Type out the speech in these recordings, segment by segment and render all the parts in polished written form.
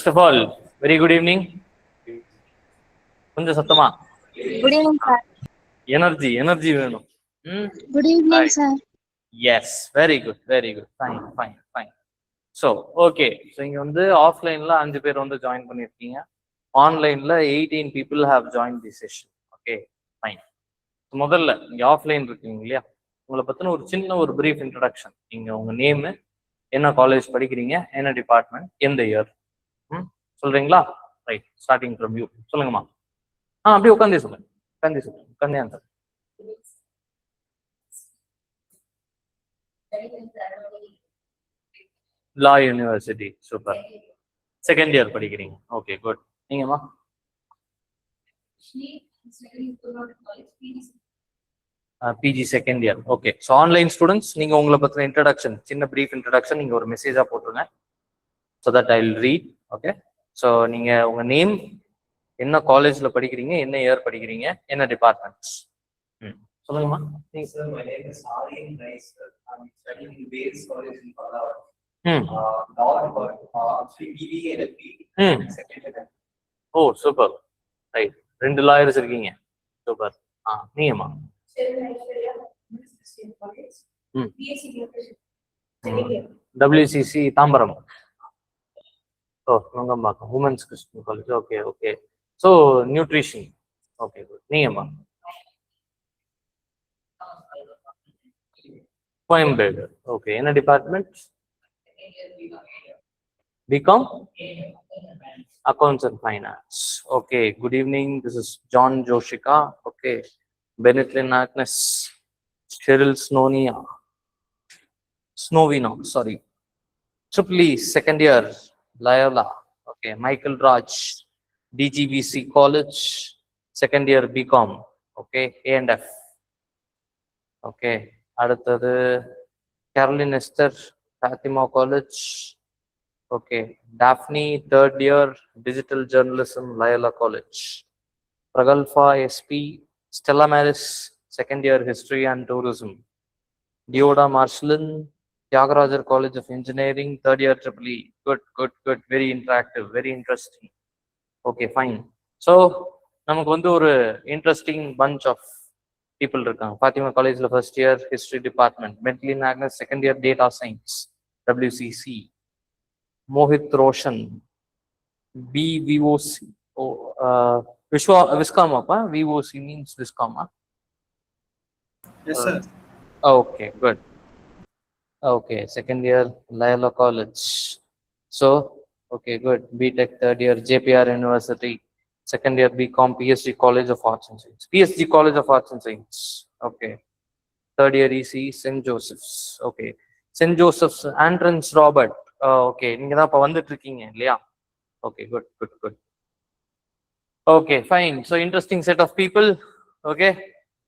First of all, very good evening. கொஞ்சம் சத்தமா. Good evening, sir. Energy வேணும். Good evening, Right. sir. Yes, very good. Fine. So, okay. So இங்க வந்து ஆஃப்லைன்ல 5 பேர் வந்து ஜாயின் பண்ணிருக்கீங்க. ஆன்லைன்ல 18 people have joined this session. Okay, fine. முதல்ல இங்க ஆஃப்லைன் இருக்கீங்க இல்லையா, உங்களை பத்தின ஒரு சின்ன ஒரு பிரீஃப் இன்ட்ரடக்ஷன். நீங்க உங்க நேம், என்ன காலேஜ் படிக்கிறீங்க, என்ன டிபார்ட்மெண்ட், எந்த இயர் சொல்றீங்களா? Right, starting from you. சொல்லுங்கம்மா. அப்படியே உட்காந்தே சொல்லுங்க. உட்காந்தே அந்த law university. Super. Second year படிக்கிறீங்க. Okay, good. நீங்கம்மா? PG second year. Okay. So online students, நீங்க உங்களை பத்தின இன்ட்ரடக்ஷன், சின்ன பிரீஃப் இன்ட்ரடக்ஷன் நீங்க ஒரு மெசேஜா போட்டுருங்க. So that I will read. Okay. So நீங்க உங்க நேம், என்ன காலேஜ்ல படிக்கிறீங்க, என்ன இயர் படிக்கிறீங்க, என்ன டிபார்ட்மெண்ட்ஸ் சொல்லுங்கம்மா. Oh super. ரைட், 2 லாயர்ஸ் இருக்கீங்க. சூப்பர். நீங்கம்மா? WCC Tambaram. Oh, Nungambakkam women's Christian college. Okay. So nutrition. Okay, good. நீங்கம்மா? கோயம்பேடு. ஓகே. என்ன department? BCom Accounts and Finance. Okay, good evening. This is John Joshika. Okay, Benetlin Agnes, Cheryl Snowina, sorry. Triple E, second year, Loyola. Okay, Michael Raj, DGBC College, second year BCom. Okay, A&F. Okay, அடுத்தது Caroline Esther, Fatima College. Okay, Daphne, third year, Digital Journalism, Loyola College. Pragalfa, SP, Stella Maris, second year, History and Tourism. Dioda Marshallin, Tyagarajar College of Engineering, third year, Triple E. Good. Very interactive, very interesting. Okay, fine. So, நமக்கு வந்து ஒரு interesting bunch of people இருக்காங்க. Fatima College first year, History Department. Bentley Agnes, second year, Data Science, WCC. Mohit Roshan, BVOC. Viscom. VOC means Viscom. Yes, sir. Okay, good. Okay, second year, Loyola College. So, okay, good. BTech third year, JPR University. Second year, BCom, PSG College of Arts and Science. PSG College of Arts and Science. Okay. Third year, EC, St. Joseph's. Okay. St. Joseph's, Antrance Robert. Okay, நீங்க தான் இப்போ வந்துட்டு இருக்கீங்க இல்லையா? Okay, good. Okay, fine. So interesting set of people. Okay,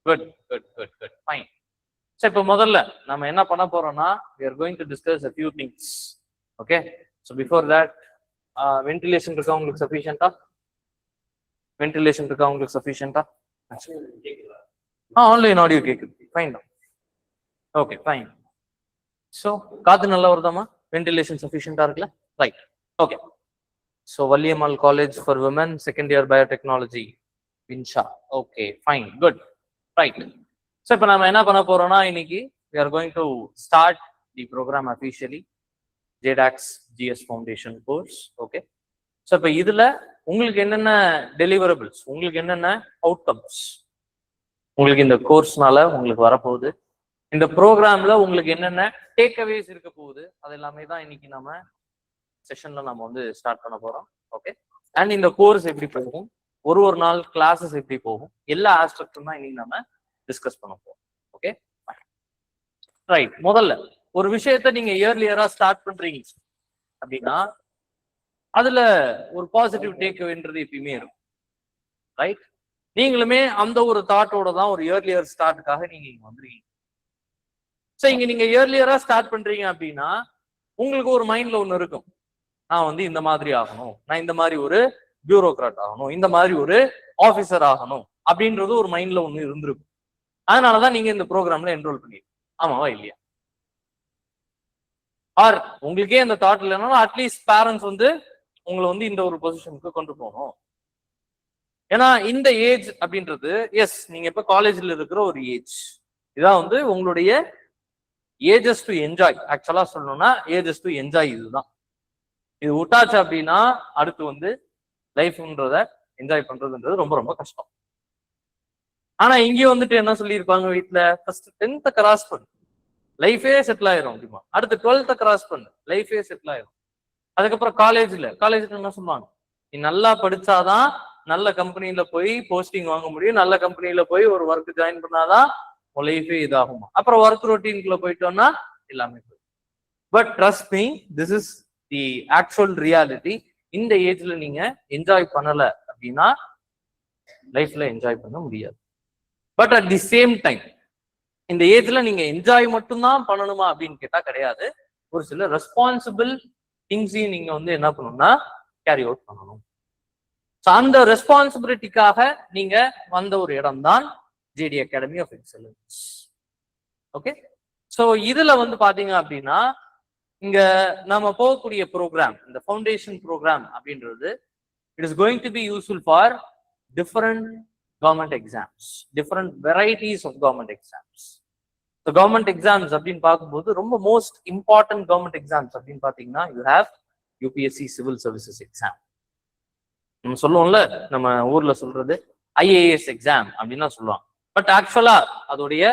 good. Fine. So இப்போ முதல்ல நம்ம என்ன பண்ண போறோம்னா, we are going to discuss a few things. Okay, so before that, ventilation இருக்கா உங்களுக்கு சஃபிஷியண்டா? ஆன்லைன் ஆடியோ கேட்குது. ஃபைன் தான். Okay, fine. ஸோ காத்து நல்லா வருதாமா? Ventilation sufficient இருக்குல்ல? Right. Okay. So Valliammal College for Women, second year Biotechnology, Vinsha. Okay, fine, good. Right. So இப்போ நம்ம என்ன பண்ண போறோம்னா, இன்னைக்கு we are going to start the program officially, JDAX GS Foundation course. Okay. So இப்போ இதுல உங்களுக்கு என்னென்ன deliverables, உங்களுக்கு என்னென்ன outcomes உங்களுக்கு இந்த கோர்ஸ்னால உங்களுக்கு வரப்போகுது, இந்த ப்ரோக்ராம்ல உங்களுக்கு என்னென்ன டேக்அவேஸ் இருக்க போகுது, அது எல்லாமே தான் இன்னைக்கு நம்ம செஷன்ல நம்ம வந்து ஸ்டார்ட் பண்ண போறோம். ஓகே. அண்ட் இந்த கோர்ஸ் எப்படி போகும், ஒரு நாள் கிளாஸஸ் எப்படி போகும், எல்லா ஆஸ்பெக்டும் தான் இன்னைக்கு நம்ம டிஸ்கஸ் பண்ண போறோம். Okay, right. முதல்ல ஒரு விஷயத்த நீங்க இயர்லியரா ஸ்டார்ட் பண்றீங்க அப்படின்னா அதுல ஒரு பாசிட்டிவ் டேக்அவேன்றது எப்பயுமே இருக்கும். ரைட். நீங்களுமே அந்த ஒரு தாட்டோட தான் ஒரு இயர்லியர் ஸ்டார்ட்டுக்காக நீங்க இங்க வந்துருக்கீங்க. ஸோ இங்க நீங்க இயர்லியரா ஸ்டார்ட் பண்றீங்க அப்படின்னா உங்களுக்கு ஒரு மைண்ட்ல ஒண்ணு இருக்கும், நான் வந்து இந்த மாதிரி ஆகணும், நான் இந்த மாதிரி ஒரு பியூரோக்ராட் ஆகணும், இந்த மாதிரி ஒரு ஆபீசர் ஆகணும் அப்படின்றது ஒரு மைண்ட்ல ஒண்ணு இருந்திருக்கும். அதனாலதான் நீங்க இந்த ப்ரோக்ராம்ல என்ரோல் பண்ணிருக்கீங்க. ஆமாவா இல்லையா? ஆர் உங்களுக்கே அந்த தாட் இல்லைனாலும் அட்லீஸ்ட் பேரண்ட்ஸ் வந்து உங்களை வந்து இந்த ஒரு பொசிஷனுக்கு கொண்டு போகணும். ஏன்னா இந்த ஏஜ் அப்படின்றது எஸ் நீங்க இப்ப காலேஜ்ல இருக்கிற ஒரு ஏஜ், இதான் வந்து உங்களுடைய ஏஜஸ் டு என்ஜாய். ஆக்சுவலா சொல்லணும்னா ஏஜஸ் டு என்ஜாய் இதுதான். இது விட்டாச்சு அப்படின்னா அடுத்து வந்து லைஃப்ன்றத என்ஜாய் பண்றதுன்றது ரொம்ப ரொம்ப கஷ்டம். ஆனா இங்கே வந்துட்டு என்ன சொல்லியிருப்பாங்க வீட்டுல, ஃபர்ஸ்ட் 10th கிராஸ் பண்ணு லைஃபே செட்டில் ஆயிரும் அப்படிமா, அடுத்து 12th கிராஸ் பண்ணு லைஃபே செட்டில் ஆயிரும். அதுக்கப்புறம் காலேஜ்ல என்ன சொல்லுவாங்க, நீ நல்லா படிச்சாதான் நல்ல கம்பெனில போய் போஸ்டிங் வாங்க முடியும், நல்ல கம்பெனில போய் ஒரு ஒர்க் ஜாயின் பண்ணாதான் உன் லைஃபே இதாகுமா. அப்புறம் ஒர்க் ரொட்டீனுக்குள்ள போயிட்டோம்னா எல்லாமே போயிடும். But trust me, this is the actual reality. இந்த ஏஜ்ல நீங்க என்ஜாய் பண்ணல அப்படின்னா லைஃப்ல என்ஜாய் பண்ண முடியாது. But at the same time இந்த ஏஜ்ல நீங்க என்ஜாய் மட்டும்தான் பண்ணணுமா அப்படின்னு கேட்டா கிடையாது. ஒரு சில ரெஸ்பான்சிபிள் திங்ஸையும் நீங்க வந்து என்ன பண்ணணும்னா கேரி அவுட் பண்ணணும். அந்த ரெஸ்பான்சிபிலிட்டிக்காக நீங்க வந்த ஒரு இடம் தான் JD Academy of Excellence. Okay, so இதுல வந்து பாத்தீங்க அப்படின்னா இங்க நம்ம போகக்கூடிய ப்ரோக்ராம், இந்த ஃபவுண்டேஷன் ப்ரோக்ராம் அப்படின்றது it is going to be useful for different government exams, different varieties of government exams. Government exams அப்படின்னு பார்க்கும்போது ரொம்ப மோஸ்ட் இம்பார்ட்டன்ட் கவர்மெண்ட் எக்ஸாம்ஸ் அப்படின்னு பாத்தீங்கன்னா you have UPSC civil services exam. நம்ம சொல்லுவோம்ல, நம்ம ஊர்ல சொல்றது ஐஏஎஸ் எக்ஸாம் அப்படின்னு சொல்லுவாங்க. பட் ஆக்சுவலா அதோடைய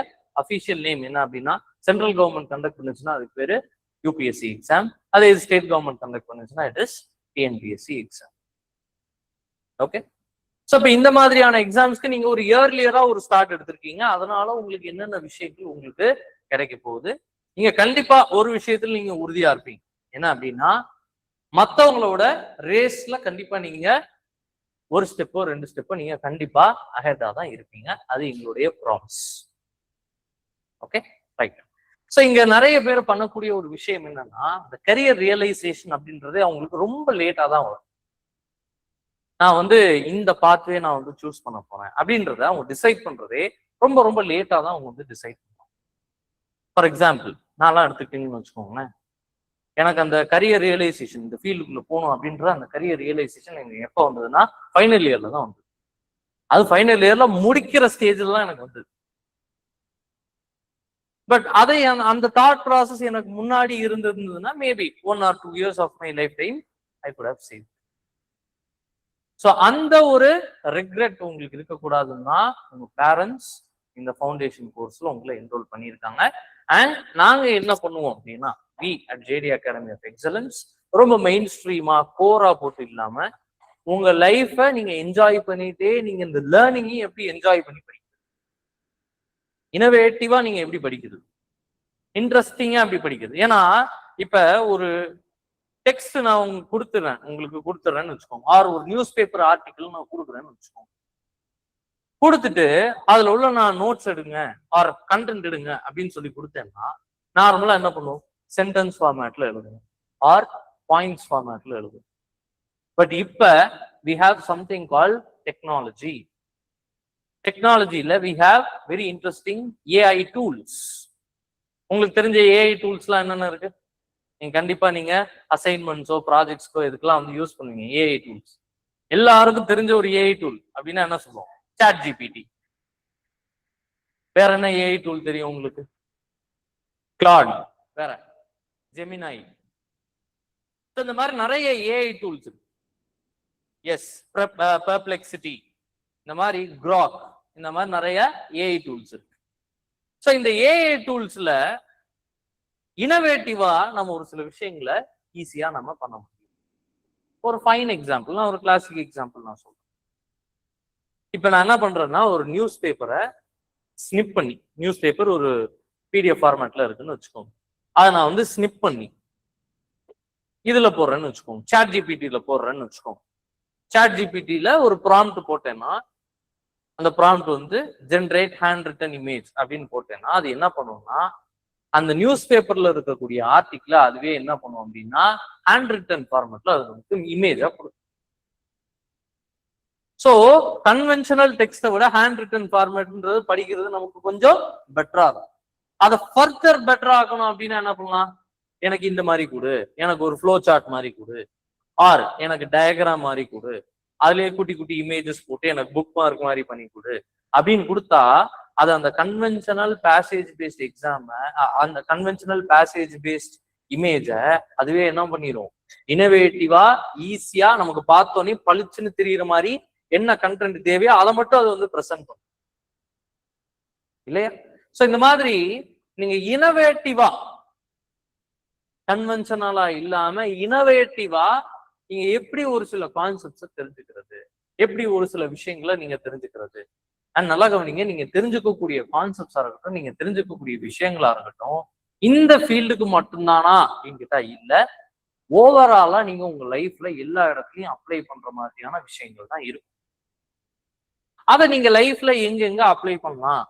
அபிஷியல் நேம் என்ன அப்படின்னா, சென்ட்ரல் கவர்மெண்ட் கண்டக்ட் பண்ணுச்சுன்னா அதுக்கு பேரு யூபிஎஸ்சி எக்ஸாம், அதே ஸ்டேட் கவர்மெண்ட் கண்டக்ட் பண்ணுச்சுன்னா it is TNPSC exam. Okay, so இப்போ இந்த மாதிரியான எக்ஸாம்ஸ்க்கு நீங்க ஒரு இயர்லியரா ஒரு ஸ்டார்ட் எடுத்திருக்கீங்க. அதனால உங்களுக்கு என்னென்ன விஷயங்கள் உங்களுக்கு கிடைக்க போகுது, நீங்க கண்டிப்பா ஒரு விஷயத்துல நீங்க உறுதியா இருப்பீங்க. என்ன அப்படின்னா, மற்றவங்களோட ரேஸ்ல கண்டிப்பா நீங்க ஒரு ஸ்டெப்போ 2 ஸ்டெப்போ நீங்க கண்டிப்பா அஹெட்டா தான் இருப்பீங்க. அது எங்களுடைய ப்ராமிஸ். Okay, right. ஸோ இங்க நிறைய பேர் பண்ணக்கூடிய ஒரு விஷயம் என்னன்னா, இந்த கரியர் ரியலைசேஷன் அப்படின்றது அவங்களுக்கு ரொம்ப லேட்டா தான் வரும். நான் வந்து இந்த பாத்வே நான் வந்து சூஸ் பண்ண போறேன் அப்படின்றத அவங்க டிசைட் பண்றதே ரொம்ப ரொம்ப லேட்டா தான் அவங்க வந்து டிசைட் பண்ணுவாங்க. ஃபார் எக்ஸாம்பிள் நான்லாம் எடுத்துக்கிட்டீங்கன்னு வச்சுக்கோங்களேன், எனக்கு அந்த கரியர் ரியலைசேஷன், இந்த ஃபீல்டுக்குள்ள போகணும் அப்படின்ற அந்த கரியர் ரியலைசேஷன் எனக்கு எப்போ வந்ததுன்னா ஃபைனல் இயர்ல தான் வந்தது. அது ஃபைனல் இயர்ல முடிக்கிற ஸ்டேஜ்ல தான் எனக்கு வந்தது. பட் அதை அந்த தாட் ப்ராசஸ் எனக்கு முன்னாடி இருந்ததுன்னா maybe 1 or 2 years of my life time I could have save. So அந்த ஒரு ரெக்ரெட் உங்களுக்கு இருக்கக்கூடாதுன்னா உங்க பேரண்ட்ஸ் இந்த ஃபவுண்டேஷன் கோர்ஸ்ல உங்களை என்ரோல் பண்ணியிருக்காங்க. அண்ட் நாங்க என்ன பண்ணுவோம் அப்படின்னா, we at JD Academy of Excellence ரொம்ப மெயின் ஸ்ட்ரீமா கோரா போட்டு இல்லாம உங்க லைஃபை நீங்க என்ஜாய் பண்ணிட்டே நீங்க இந்த லேர்னிங்கையும் எப்படி என்ஜாய் பண்ணி படிக்கிறது, இனோவேட்டிவா நீங்க எப்படி படிக்கிறது, இன்ட்ரெஸ்டிங்கா எப்படி படிக்கிறது. ஏன்னா இப்ப ஒரு டெக்ஸ்ட் நான் உங்களுக்கு கொடுத்துறேன்னு வச்சுக்கோங்க, ஆர் ஒரு நியூஸ் பேப்பர் ஆர்டிக்கல் நான் கொடுக்குறேன்னு வச்சுக்கோங்க. கொடுத்துட்டு அதுல உள்ள நான் நோட்ஸ் எடுங்க ஆர் கண்டென்ட் எடுங்க அப்படின்னு சொல்லி கொடுத்தேன்னா நார்மலா என்ன பண்ணுவோம், சென்டென்ஸ் ஃபார்மேட்ல எழுதுவோம் ஆர் பாயிண்ட்ஸ் ஃபார்மேட்ல எழுதுவோம். பட் இப்ப we have something called technology. டெக்னாலஜில we have very interesting AI tools. உங்களுக்கு தெரிஞ்ச ஏஐ டூல்ஸ்லாம் என்னென்ன இருக்கு, நீங்க கண்டிப்பா நீங்க அசைன்மெண்ட்ஸோ ப்ராஜெக்ட்ஸ்க்கோ இதுக்கெல்லாம் வந்து யூஸ் பண்ணுவீங்க ஏஐ டூல்ஸ். எல்லாருக்கும் தெரிஞ்ச ஒரு ஏஐ டூல் அப்படின்னா என்ன சொல்லுவோம், சாட் ஜிபிடி. வேற என்ன ஏஐ டூல் தெரியும் உங்களுக்கு, கிளாட், வேற ஜெமினாய். இந்த மாதிரி நிறைய ஏஐ டூல்ஸ் இருக்கு. எஸ், பெர்ப்ளெக்சிட்டி, இந்த மாதிரி கிராக், இந்த மாதிரி நிறைய ஏஐ டூல்ஸ் இருக்கு. ஸோ இந்த ஏஐ டூல்ஸ்ல இனோவேட்டிவா நம்ம ஒரு சில விஷயங்களை ஈஸியா நம்ம பண்ண முடியும். ஒரு ஃபைன் எக்ஸாம்பிள், நான் ஒரு கிளாசிக் எக்ஸாம்பிள் நான் சொல்றேன். இப்ப நான் என்ன பண்றேன்னா, ஒரு நியூஸ் பேப்பரை ஸ்னிப் பண்ணி, நியூஸ் பேப்பர் ஒரு பிடிஎஃப் ஃபார்மேட்ல இருக்குன்னு வச்சுக்கோங்க, அதை நான் வந்து ஸ்னிப் பண்ணி இதுல போடுறேன்னு வச்சுக்கோங்க, சாட் ஜிபிடில போடுறேன்னு வச்சுக்கோங்க. சாட் ஜிபிடில ஒரு ப்ராம்ப்ட் போட்டேன்னா அந்த ப்ராம்ப்ட் வந்து ஜென்ரேட் ஹேண்ட் ரிட்டன் இமேஜ் அப்படின்னு போட்டேன்னா அது என்ன பண்ணுவோம்னா, அந்த நியூஸ் பேப்பர்ல இருக்கக்கூடிய ஆர்டிக்கிள் அதுவே என்ன பண்ணுவோம் அப்படின்னா ஹேண்ட் ரிட்டன் ஃபார்மேட்ல அது வந்து இமேஜா கொடுக்கும். ஸோ கன்வென்ஷனல் டெக்ஸ்ட்டை விட ஹேண்ட் ரிட்டன் ஃபார்மேட்ன்றது படிக்கிறது நமக்கு கொஞ்சம் பெட்டரா இருக்கும். அதை ஃபர்தர் பெட்டரா ஆக்கணும் அப்படின்னா என்ன பண்ணலாம், எனக்கு இந்த மாதிரி கொடு, எனக்கு ஒரு ஃப்ளோ சார்ட் மாதிரி கொடு, ஆர் எனக்கு டயக்ராம் மாதிரி கொடு, அதுலயே குட்டி குட்டி இமேஜஸ் போட்டு எனக்கு புக் மார்க் மாதிரி பண்ணி கொடு அப்படின்னு கொடுத்தா அது அந்த கன்வென்ஷனல் பேசேஜ் பேஸ்ட் எக்ஸாம, அந்த கன்வென்ஷனல் பேசேஜ் பேஸ்ட் இமேஜ அதுவே என்ன பண்ணிரும், இனோவேட்டிவா ஈஸியா நமக்கு பார்த்தோன்னே பளிச்சுன்னு தெரியுற மாதிரி என்ன கண்டென்ட் தேவையோ அதை மட்டும் அது வந்து ப்ரெசென்ட் பண்ணும் இல்லையா? சோ இந்த மாதிரி நீங்க இனோவேட்டிவா கன்வென்ஷனலா இல்லாம இனோவேட்டிவா நீங்க எப்படி ஒரு சில கான்செப்ட்ஸை தெரிஞ்சுக்கிறது, எப்படி ஒரு சில விஷயங்களை நீங்க தெரிஞ்சுக்கிறது. அண்ட் நல்லா கவனிங்க, நீங்க தெரிஞ்சுக்கக்கூடிய கான்செப்ட்ஸா இருக்கட்டும், நீங்க தெரிஞ்சுக்கக்கூடிய விஷயங்களா இருக்கட்டும், இந்த ஃபீல்டுக்கு மட்டும்தானா அப்படின்னு கேட்டா இல்ல, ஓவராலா நீங்க உங்க லைஃப்ல எல்லா இடத்துலயும் அப்ளை பண்ற மாதிரியான விஷயங்கள் தான் இருக்கும். அதை நீங்க லைஃப்ல எங்க அப்ளை பண்ணலாம்,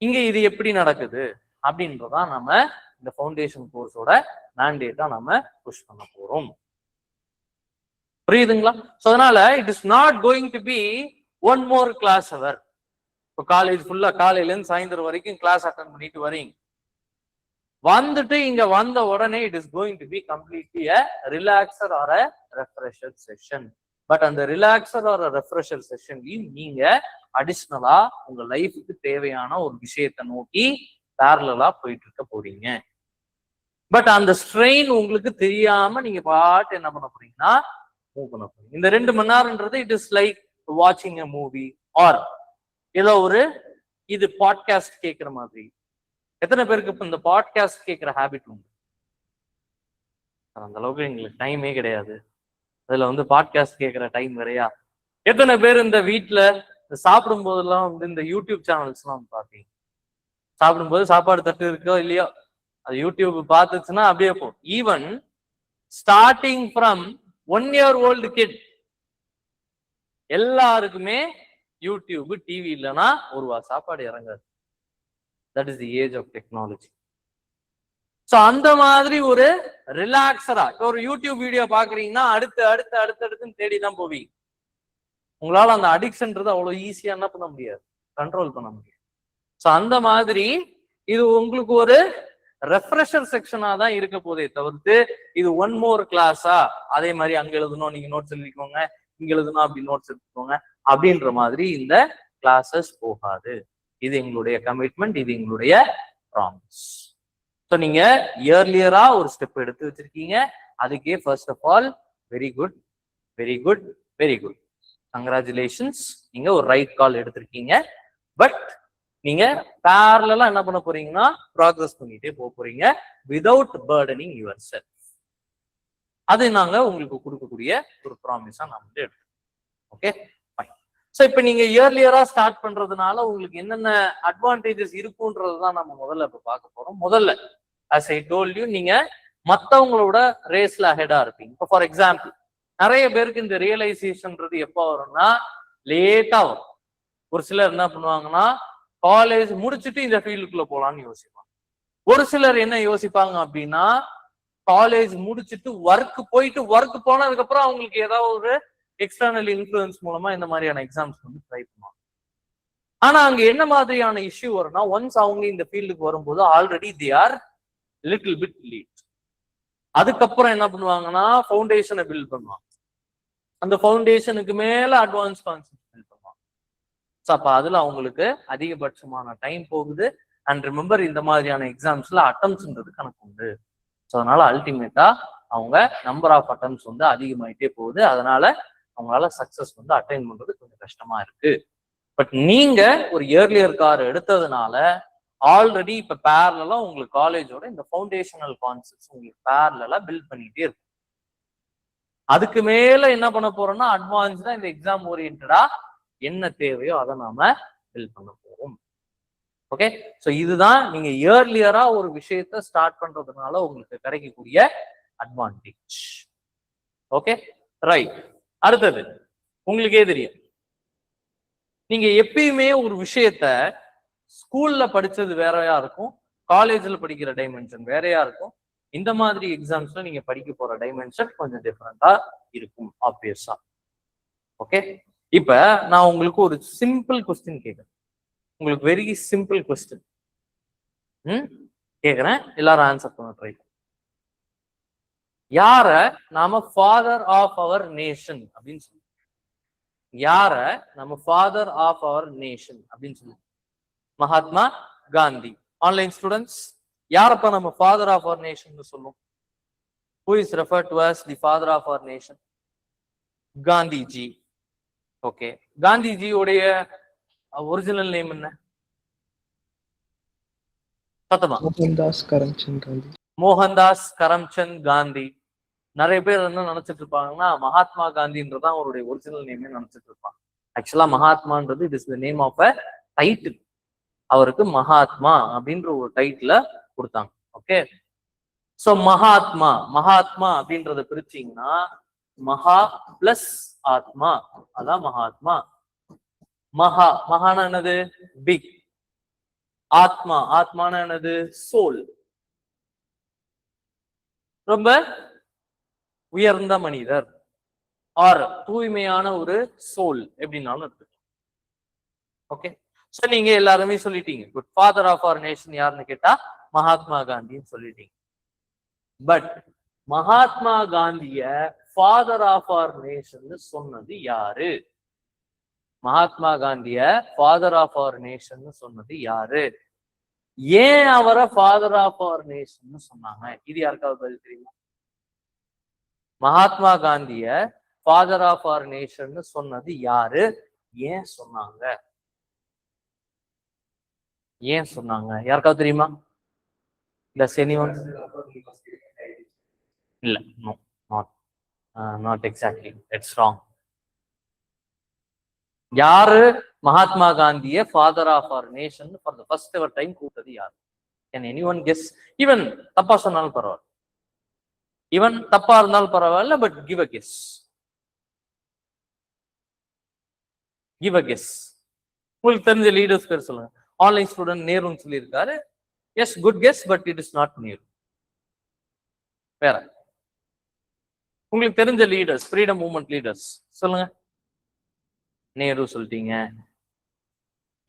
இங்க இது எப்படி நடக்குது அப்படின்றதான் நம்ம இந்த ஃபவுண்டேஷன் கோர்ஸோட மேண்டேட்டா நம்ம புஷ் பண்ண போறோம். புரியுதுங்களா? சோ அதனால it is not going to be one more class hour. இப்போ காலேஜ் ஃபுல்லா காலையில இருந்து சாயந்தரம் வரைக்கும் கிளாஸ் அட்டன் பண்ணிட்டு வரீங்க, வந்துட்டு இங்க வந்த உடனே it is going to be completely a relaxer or a refresher session. But அந்த ரிலாக்ஸர் ஆர் ரெஃப்ரெஷர் செஷன்லயும் நீங்க அடிஷ்னலா உங்க லைஃபுக்கு தேவையான ஒரு விஷயத்தை நோக்கி பேரலா போயிட்டு இருக்க போறீங்க. பட் அந்த ஸ்ட்ரெயின் உங்களுக்கு தெரியாம நீங்க பாட்டு என்ன பண்ண போறீங்கன்னா மூவ் பண்ண போறீங்க. இந்த 2 மணி நேரம்ன்றது இட் இஸ் லைக் வாட்சிங் அ மூவி ஆர் ஏதோ ஒரு இது பாட்காஸ்ட் கேட்கிற மாதிரி. எத்தனை பேருக்கு இப்ப இந்த பாட்காஸ்ட் கேட்கிற ஹேபிட் உண்டு? அந்த அளவுக்கு எங்களுக்கு டைமே கிடையாது, அதுல வந்து பாட்காஸ்ட் கேட்கிற டைம் நிறையா. எத்தனை பேர் இந்த வீட்டுல சாப்பிடும் போதெல்லாம் வந்து இந்த யூடியூப் சேனல்ஸ் எல்லாம் பாத்தீங்க, சாப்பிடும்போது சாப்பாடு தட்டு இருக்கோ இல்லையோ அது யூடியூப் பார்த்துச்சுன்னா அப்படியே போ. Even starting from 1 year old kid எல்லாருக்குமே யூடியூப் டிவி இல்லைன்னா ஒரு சாப்பாடு இறங்காது. That is the age of technology. So அந்த மாதிரி ஒரு ரிலாக்ஸரா ஒரு யூடியூப் வீடியோ பாக்குறீங்கன்னா அடுத்துன்னு தேடிதான் போவீங்க. உங்களால அந்த அடிக்ஷன்றது அவ்வளவு ஈஸியா என்ன பண்ண முடியாது, கண்ட்ரோல் பண்ண முடியாது. சோ அந்த மாதிரி இது உங்களுக்கு ஒரு ரெஃப்ரெஷர் செக்ஷனா தான் இருக்க போதே தவிர்த்து இது ஒன் மோர் கிளாஸா அதே மாதிரி அங்க எழுதணும் நீங்க நோட்ஸ் எழுதிக்கோங்க, இங்க எழுதணும் அப்படி நோட்ஸ் எடுத்துக்கோங்க அப்படின்ற மாதிரி இந்த கிளாஸஸ் போகாது. இது எங்களுடைய கமிட்மெண்ட், இது எங்களுடைய ப்ராமிஸ். ஸோ நீங்க இயர்லியரா ஒரு ஸ்டெப் எடுத்து வச்சிருக்கீங்க, அதுக்கே first of all very good very good very good, congratulations. நீங்க ஒரு ரைட் கால் எடுத்திருக்கீங்க. பட் நீங்க பேரலா என்ன பண்ண போறீங்கன்னா ப்ராக்ரஸ் பண்ணிட்டே போறீங்க விதவுட் பர்டனிங் யுவர் செல்ஃப். அது நாங்க உங்களுக்கு கொடுக்கக்கூடிய ஒரு ப்ராமிஸா நான் வந்து எடுத்தோம். Okay fine. ஸோ இப்போ நீங்க இயர்லியரா ஸ்டார்ட் பண்றதுனால உங்களுக்கு என்னென்ன அட்வான்டேஜஸ் இருக்குன்றதுதான் நம்ம முதல்ல இப்போ பார்க்க போறோம். முதல்ல as I told you, நீங்க மற்றவங்களோட ரேஸ்ல அஹெடா இருப்பீங்க. இப்போ ஃபார் எக்ஸாம்பிள் நிறைய பேருக்கு இந்த ரியலைசேஷன்ன்றது எப்போ வரும்னா லேட்டா வரும். ஒரு சிலர் என்ன பண்ணுவாங்கன்னா காலேஜ் முடிச்சுட்டு இந்த ஃபீல்டுக்குள்ள போலான்னு யோசிப்பாங்க. ஒரு சிலர் என்ன யோசிப்பாங்க அப்படின்னா காலேஜ் முடிச்சுட்டு ஒர்க் போனதுக்கு அப்புறம் அவங்களுக்கு ஏதாவது ஒரு எக்ஸ்டர்னல் இன்ஃபுளுன்ஸ் மூலமா இந்த மாதிரியான எக்ஸாம்ஸ் வந்து ட்ரை பண்ணுவாங்க. ஆனா அங்க என்ன மாதிரியான இஷ்யூ வரும்னா ஒன்ஸ் அவங்க இந்த ஃபீல்டுக்கு வரும்போது already they are little bit lead. அதுக்கப்புறம் என்ன பண்ணுவாங்கன்னா ஃபவுண்டேஷனை பில்ட் பண்ணுவாங்க, அந்த ஃபவுண்டேஷனுக்கு மேல அட்வான்ஸ் கான்செப்ட் பில்ட் பண்ணுவாங்க. ஸோ அப்ப அதுல அவங்களுக்கு அதிகபட்சமான டைம் போகுது. அண்ட் ரிமெம்பர் இந்த மாதிரியான எக்ஸாம்ஸ்ல அட்டம்ஸ்ன்றது கணக்கு உண்டு. ஸோ அதனால அல்டிமேட்டா அவங்க நம்பர் ஆஃப் அட்டம்ஸ் வந்து அதிகமாயிட்டே போகுது. அதனால அவங்களால சக்சஸ் வந்து அட்டைன் பண்றது கொஞ்சம் கஷ்டமா இருக்கு. பட் நீங்க ஒரு இயர்லியர் கார் எடுத்ததுனால ஆல்ரெடி இப்ப பேரலா உங்களுக்கு காலேஜோட இந்த ஃபவுண்டேஷனல் கான்செப்ட்ஸ் உங்களுக்கு பேரலா பில்ட் பண்ணிட்டே இருக்கு. அதுக்கு மேல என்ன பண்ண போறோம்னா அட்வான்ஸ்டா இந்த எக்ஸாம் ஓரியன்டா என்ன தேவையோ அதை நாம பில்ட் பண்ண போறோம். ஓகே, ஸோ இதுதான் நீங்க இயர்லியரா ஒரு விஷயத்த ஸ்டார்ட் பண்றதுனால உங்களுக்கு கிடைக்கக்கூடிய அட்வான்டேஜ். Okay right. அடுத்தது உங்களுக்கே தெரியும், நீங்க எப்பயுமே ஒரு விஷயத்த ஸ்கூல்ல படிச்சது வேறையா இருக்கும், காலேஜ்ல படிக்கிற டைமென்ஷன் வேறையா இருக்கும். இந்த மாதிரி எக்ஸாம்ஸ்ல நீங்க படிக்க போற டைமென்ஷன் கொஞ்சம் டிஃப்ரெண்டா இருக்கும் ஆப்வியஸா. ஓகே, இப்ப நான் உங்களுக்கு ஒரு சிம்பிள் கொஸ்டின் கேட்கிறேன், உங்களுக்கு வெரி சிம்பிள் கொஸ்டின் கேட்கிறேன், எல்லாரும் ஆன்சர் பண்ண ட்ரை. யார நாம ஃபாதர் ஆஃப் அவர் நேஷன் அப்படின்னு சொல்லுவோம். யார நம்ம ஃபாதர் ஆஃப் அவர் நேஷன் அப்படின்னு சொல்லுவோம்? மகாத்மா காந்தி. ஆன்லைன் ஸ்டூடெண்ட்ஸ், யாரப்ப நம்ம ஃபாதர் ஆஃப் அவர் நேஷன் சொல்லுவோம்? Who is referred to as the father of our nation? Gandhiji. Okay, காந்திஜியுடைய ஒரிஜினல் நேம் என்ன? சத்தமா. மோகன்தாஸ் கரம்சந்த் காந்தி. மோகன்தாஸ் கரம்சந்த் காந்தி. நிறைய பேர் என்ன நினைச்சிட்டு இருப்பாங்கன்னா மகாத்மா காந்தின்றதான் அவருடைய ஒரிஜினல் நேமே நினைச்சிட்டு இருப்பாங்க. ஆக்சுவலா மகாத்மான்றது it is the name of a title. அவருக்கு மகாத்மா அப்படின்ற ஒரு டைட்டில கொடுத்தாங்க. ஓகே, சோ மகாத்மா, மகாத்மா அப்படின்றத பிரிச்சீங்கன்னா மகா பிளஸ் ஆத்மா, அதான் மகாத்மா. மகா, மகானா என்னது? பிக். ஆத்மா, ஆத்மான என்னது? சோல். ரொம்ப உயர்ந்த மனிதர் ஆர் தூய்மையான ஒரு சோல் எப்படின்னாலும் இருக்கு. ஓகே, சோ நீங்க எல்லாருமே சொல்லிட்டீங்க good father of our nation யாருன்னு கேட்டா மகாத்மா காந்தின்னு சொல்லிட்டீங்க. பட் மகாத்மா காந்திய ஃபாதர் ஆஃப் அவர் நேஷன் சொன்னது யாரு? மகாத்மா காந்திய ஃபாதர் ஆஃப் அவர் நேஷன் சொன்னது யாரு? ஏன் அவரை ஃபாதர் ஆஃப் அவர் நேஷன் சொன்னாங்க? இது யாருக்காவது பதில் தெரியுமா? மகாத்மா காந்திய ஃபாதர் ஆஃப் அவர் நேஷன் சொன்னது யாரு? ஏன் சொன்னாங்க? ஏன் சொன்னாங்க? யாருக்காவது தெரியுமா? இல்ல செனிவன்? இல்ல, no, not exactly, it's wrong. யாரு மகாத்மா காந்திய father of our nation for the first ever time கூப்பிட்டது யாரு? Can anyone guess? ஈவன் தப்பா சொன்னாலும் பரவாயில்ல, ஈவன் தப்பா இருந்தாலும் பரவாயில்ல, but give a guess. Give a guess. உங்களுக்கு தெரிஞ்ச லீடர்ஸ் பேர் சொல்லுங்க. ஆன்லைன் ஸ்டூடெண்ட் நேருன்னு சொல்லியிருக்காரு. Yes, good guess, but it is not Nehru. வேற உங்களுக்கு தெரிஞ்ச லீடர்ஸ், ஃப்ரீடம் மூவ்மெண்ட் லீடர்ஸ் சொல்லுங்க. நேரு சொல்லிட்டீங்க.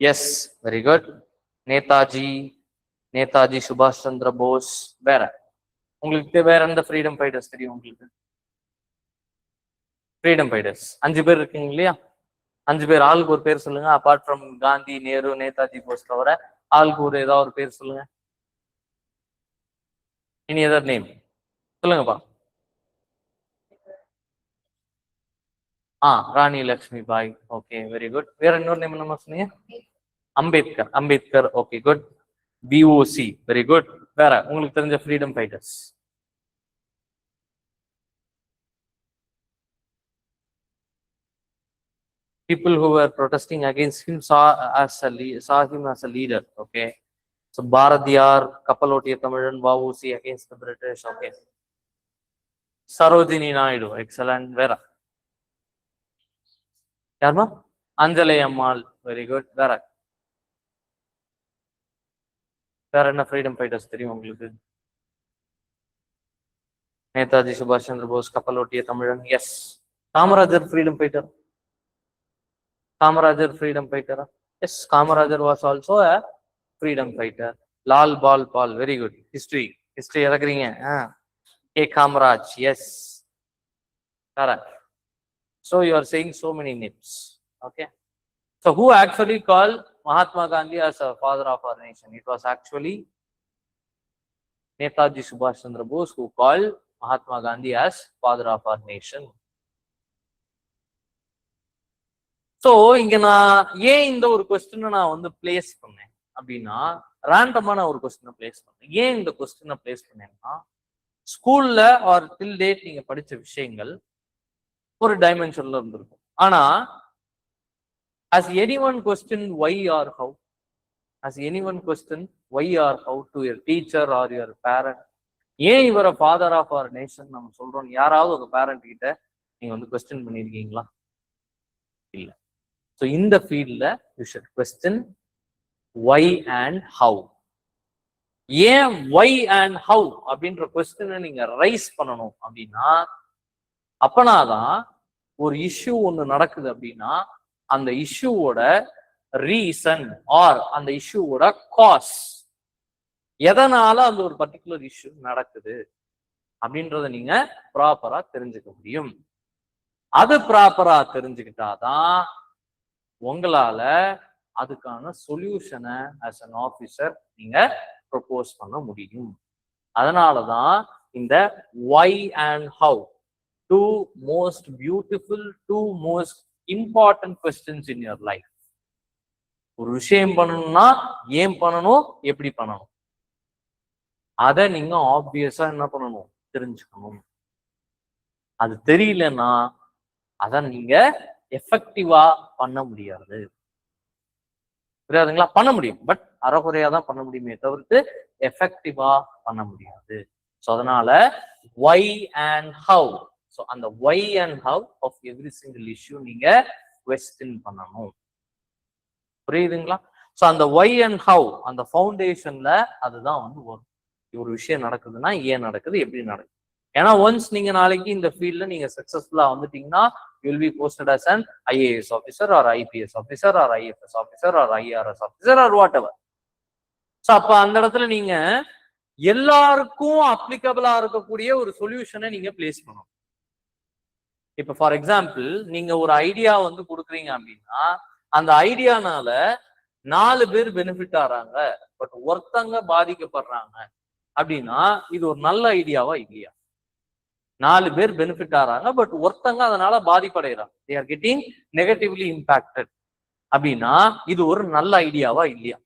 Yes, very good. Netaji, Netaji சுபாஷ் சந்திர போஸ். வேற உங்களுக்கு வேற எந்த ஃப்ரீடம் ஃபைட்டர்ஸ் தெரியும் உங்களுக்கு? ஃப்ரீடம் ஃபைட்டர்ஸ் 5 பேர் இருக்கீங்க இல்லையா? 5 பேர், ஆளுக்கு ஒரு பேர் சொல்லுங்க. அபார்ட் ஃப்ரம் காந்தி, நேரு, நேதாஜி, போஸ் தவிர ஆளுக்கு ஒரு ஏதாவது ஒரு பேர் சொல்லுங்க. இனி ஏதாவது நேம் சொல்லுங்கப்பா. Rani Lakshmi Bai. Okay, very good. வேற இன்னொரு நேம் என்ன சொன்னீங்க? Ambedkar. Ambedkar. Okay, good. VOC. Very good. வேற உங்களுக்கு தெரிஞ்ச freedom fighters? People who were protesting against him saw him as a leader. Okay, so Bharatiyar, Kapalottiya Tamilan, Vausi against the British. Okay, Sarojini Naidu. Excellent. Vera yarma? Anjali Ammal. Very good. Vera enna freedom fighters theriyum ungalku? Netaji Subhash Chandra Bose, Kapalottiya Tamilan. Yes. Kamarajar freedom fighter. Kamarajar freedom fighter. Yes, Kamarajar was also a freedom fighter. Lal Bal Paul. Very good. History இறக்குறீங்க. K. Kamaraj. Yes, correct. So you are saying so many names. Okay, so who actually called Mahatma Gandhi as a father of our nation? It was actually Netaji Subhash Chandra Bose who called Mahatma Gandhi as father of our nation. So இங்க நான் ஏன் இந்த ஒரு கொஸ்டினை நான் வந்து place பண்ணேன் அப்படின்னா, ரேண்டமா நான் ஒரு கொஸ்டினை பிளேஸ் பண்ணேன். ஏன் இந்த கொஸ்டினை பிளேஸ் பண்ணேன்னா, ஸ்கூல்ல ஆர் டில் டேட் நீங்க படிச்ச விஷயங்கள் ஒரு டைமென்ஷன்ல இருந்திருக்கும். ஆனா as anyone question why or how, as anyone question why or how to your teacher or your parent, ஏன் இவரை ஃபாதர் ஆஃப் அவர் நேஷன் நம்ம சொல்றோம், யாராவது ஒரு பேரண்ட் கிட்ட நீங்க வந்து கொஸ்டின் பண்ணிருக்கீங்களா? இல்ல. ஸோ இந்த ஃபீல்ட்ல you should question why and how. ஏன் why and how அப்படின்ற கொஸ்டினை நீங்க ரைஸ் பண்ணணும் அப்படின்னா, அப்பனாதான் ஒரு இஷ்யூ ஒண்ணு நடக்குது அப்படின்னா அந்த இஷ்யூவோட ரீசன் ஆர் அந்த இஷ்யூவோட காஸ், எதனால அந்த ஒரு பர்டிகுலர் இஷ்யூ நடக்குது, அப்படின்றத நீங்க ப்ராப்பரா தெரிஞ்சுக்க முடியும். அது ப்ராப்பரா தெரிஞ்சுக்கிட்டாதான் உங்களால அதுக்கான சொல்யூஷனை ஆஸ் அன் ஆஃபீஸர் நீங்க ப்ரொபோஸ் பண்ண முடியும். அதனாலதான் இந்த why and how, two most beautiful, two most important questions in your life. ஒரு விஷயம் பண்ணணும்னா ஏன் பண்ணணும், எப்படி பண்ணணும், அதை நீங்க ஆப்வியஸா என்ன பண்ணணும், தெரிஞ்சுக்கணும். அது தெரியலன்னா அதை நீங்க எஃபெக்டிவா பண்ண முடியாது. புரியாதுங்களா? பண்ண முடியும், பட் அறகுறையா தான் பண்ண முடியுமே தவிர்த்து எஃபெக்டிவா பண்ண முடியாது. ஸோ அதனால why and how, ஸோ அந்த why and how of every single issue நீங்க கொஸ்டின் பண்ணணும். புரியுதுங்களா? ஸோ அந்த why and how அந்த ஃபவுண்டேஷன்ல அதுதான் வந்து வரும். ஒரு விஷயம் நடக்குதுன்னா ஏன் நடக்குது, எப்படி நடக்குது. ஏன்னா ஒன்ஸ் நீங்க நாளைக்கு இந்த ஃபீல்ட்ல நீங்க சக்சஸ்ஃபுல்லா வந்துட்டீங்கன்னா you will be posted as an IAS officer or IPS officer or IFS officer or IRS officer or whatever. So அப்ப அந்த இடத்துல நீங்க எல்லாருக்கும் அப்ளிகபிளா இருக்கக்கூடிய ஒரு சொல்யூஷனை நீங்க பிளேஸ் பண்ணணும். இப்ப ஃபார் எக்ஸாம்பிள் நீங்க ஒரு ஐடியா வந்து கொடுக்குறீங்க அப்படின்னா அந்த ஐடியானால 4 பேர் பெனிஃபிட் ஆறாங்க, பட் ஒருத்தங்க பாதிக்கப்படுறாங்க அப்படின்னா இது ஒரு நல்ல ஐடியாவா இல்லையா? 4 பேர் பெனிஃபிட் ஆறாங்க, பட் ஒருத்தங்க அதனால பாதிப்படைகிறாங்க, they are getting negatively impacted அப்படின்னா இது ஒரு நல்ல ஐடியாவா இல்லையா?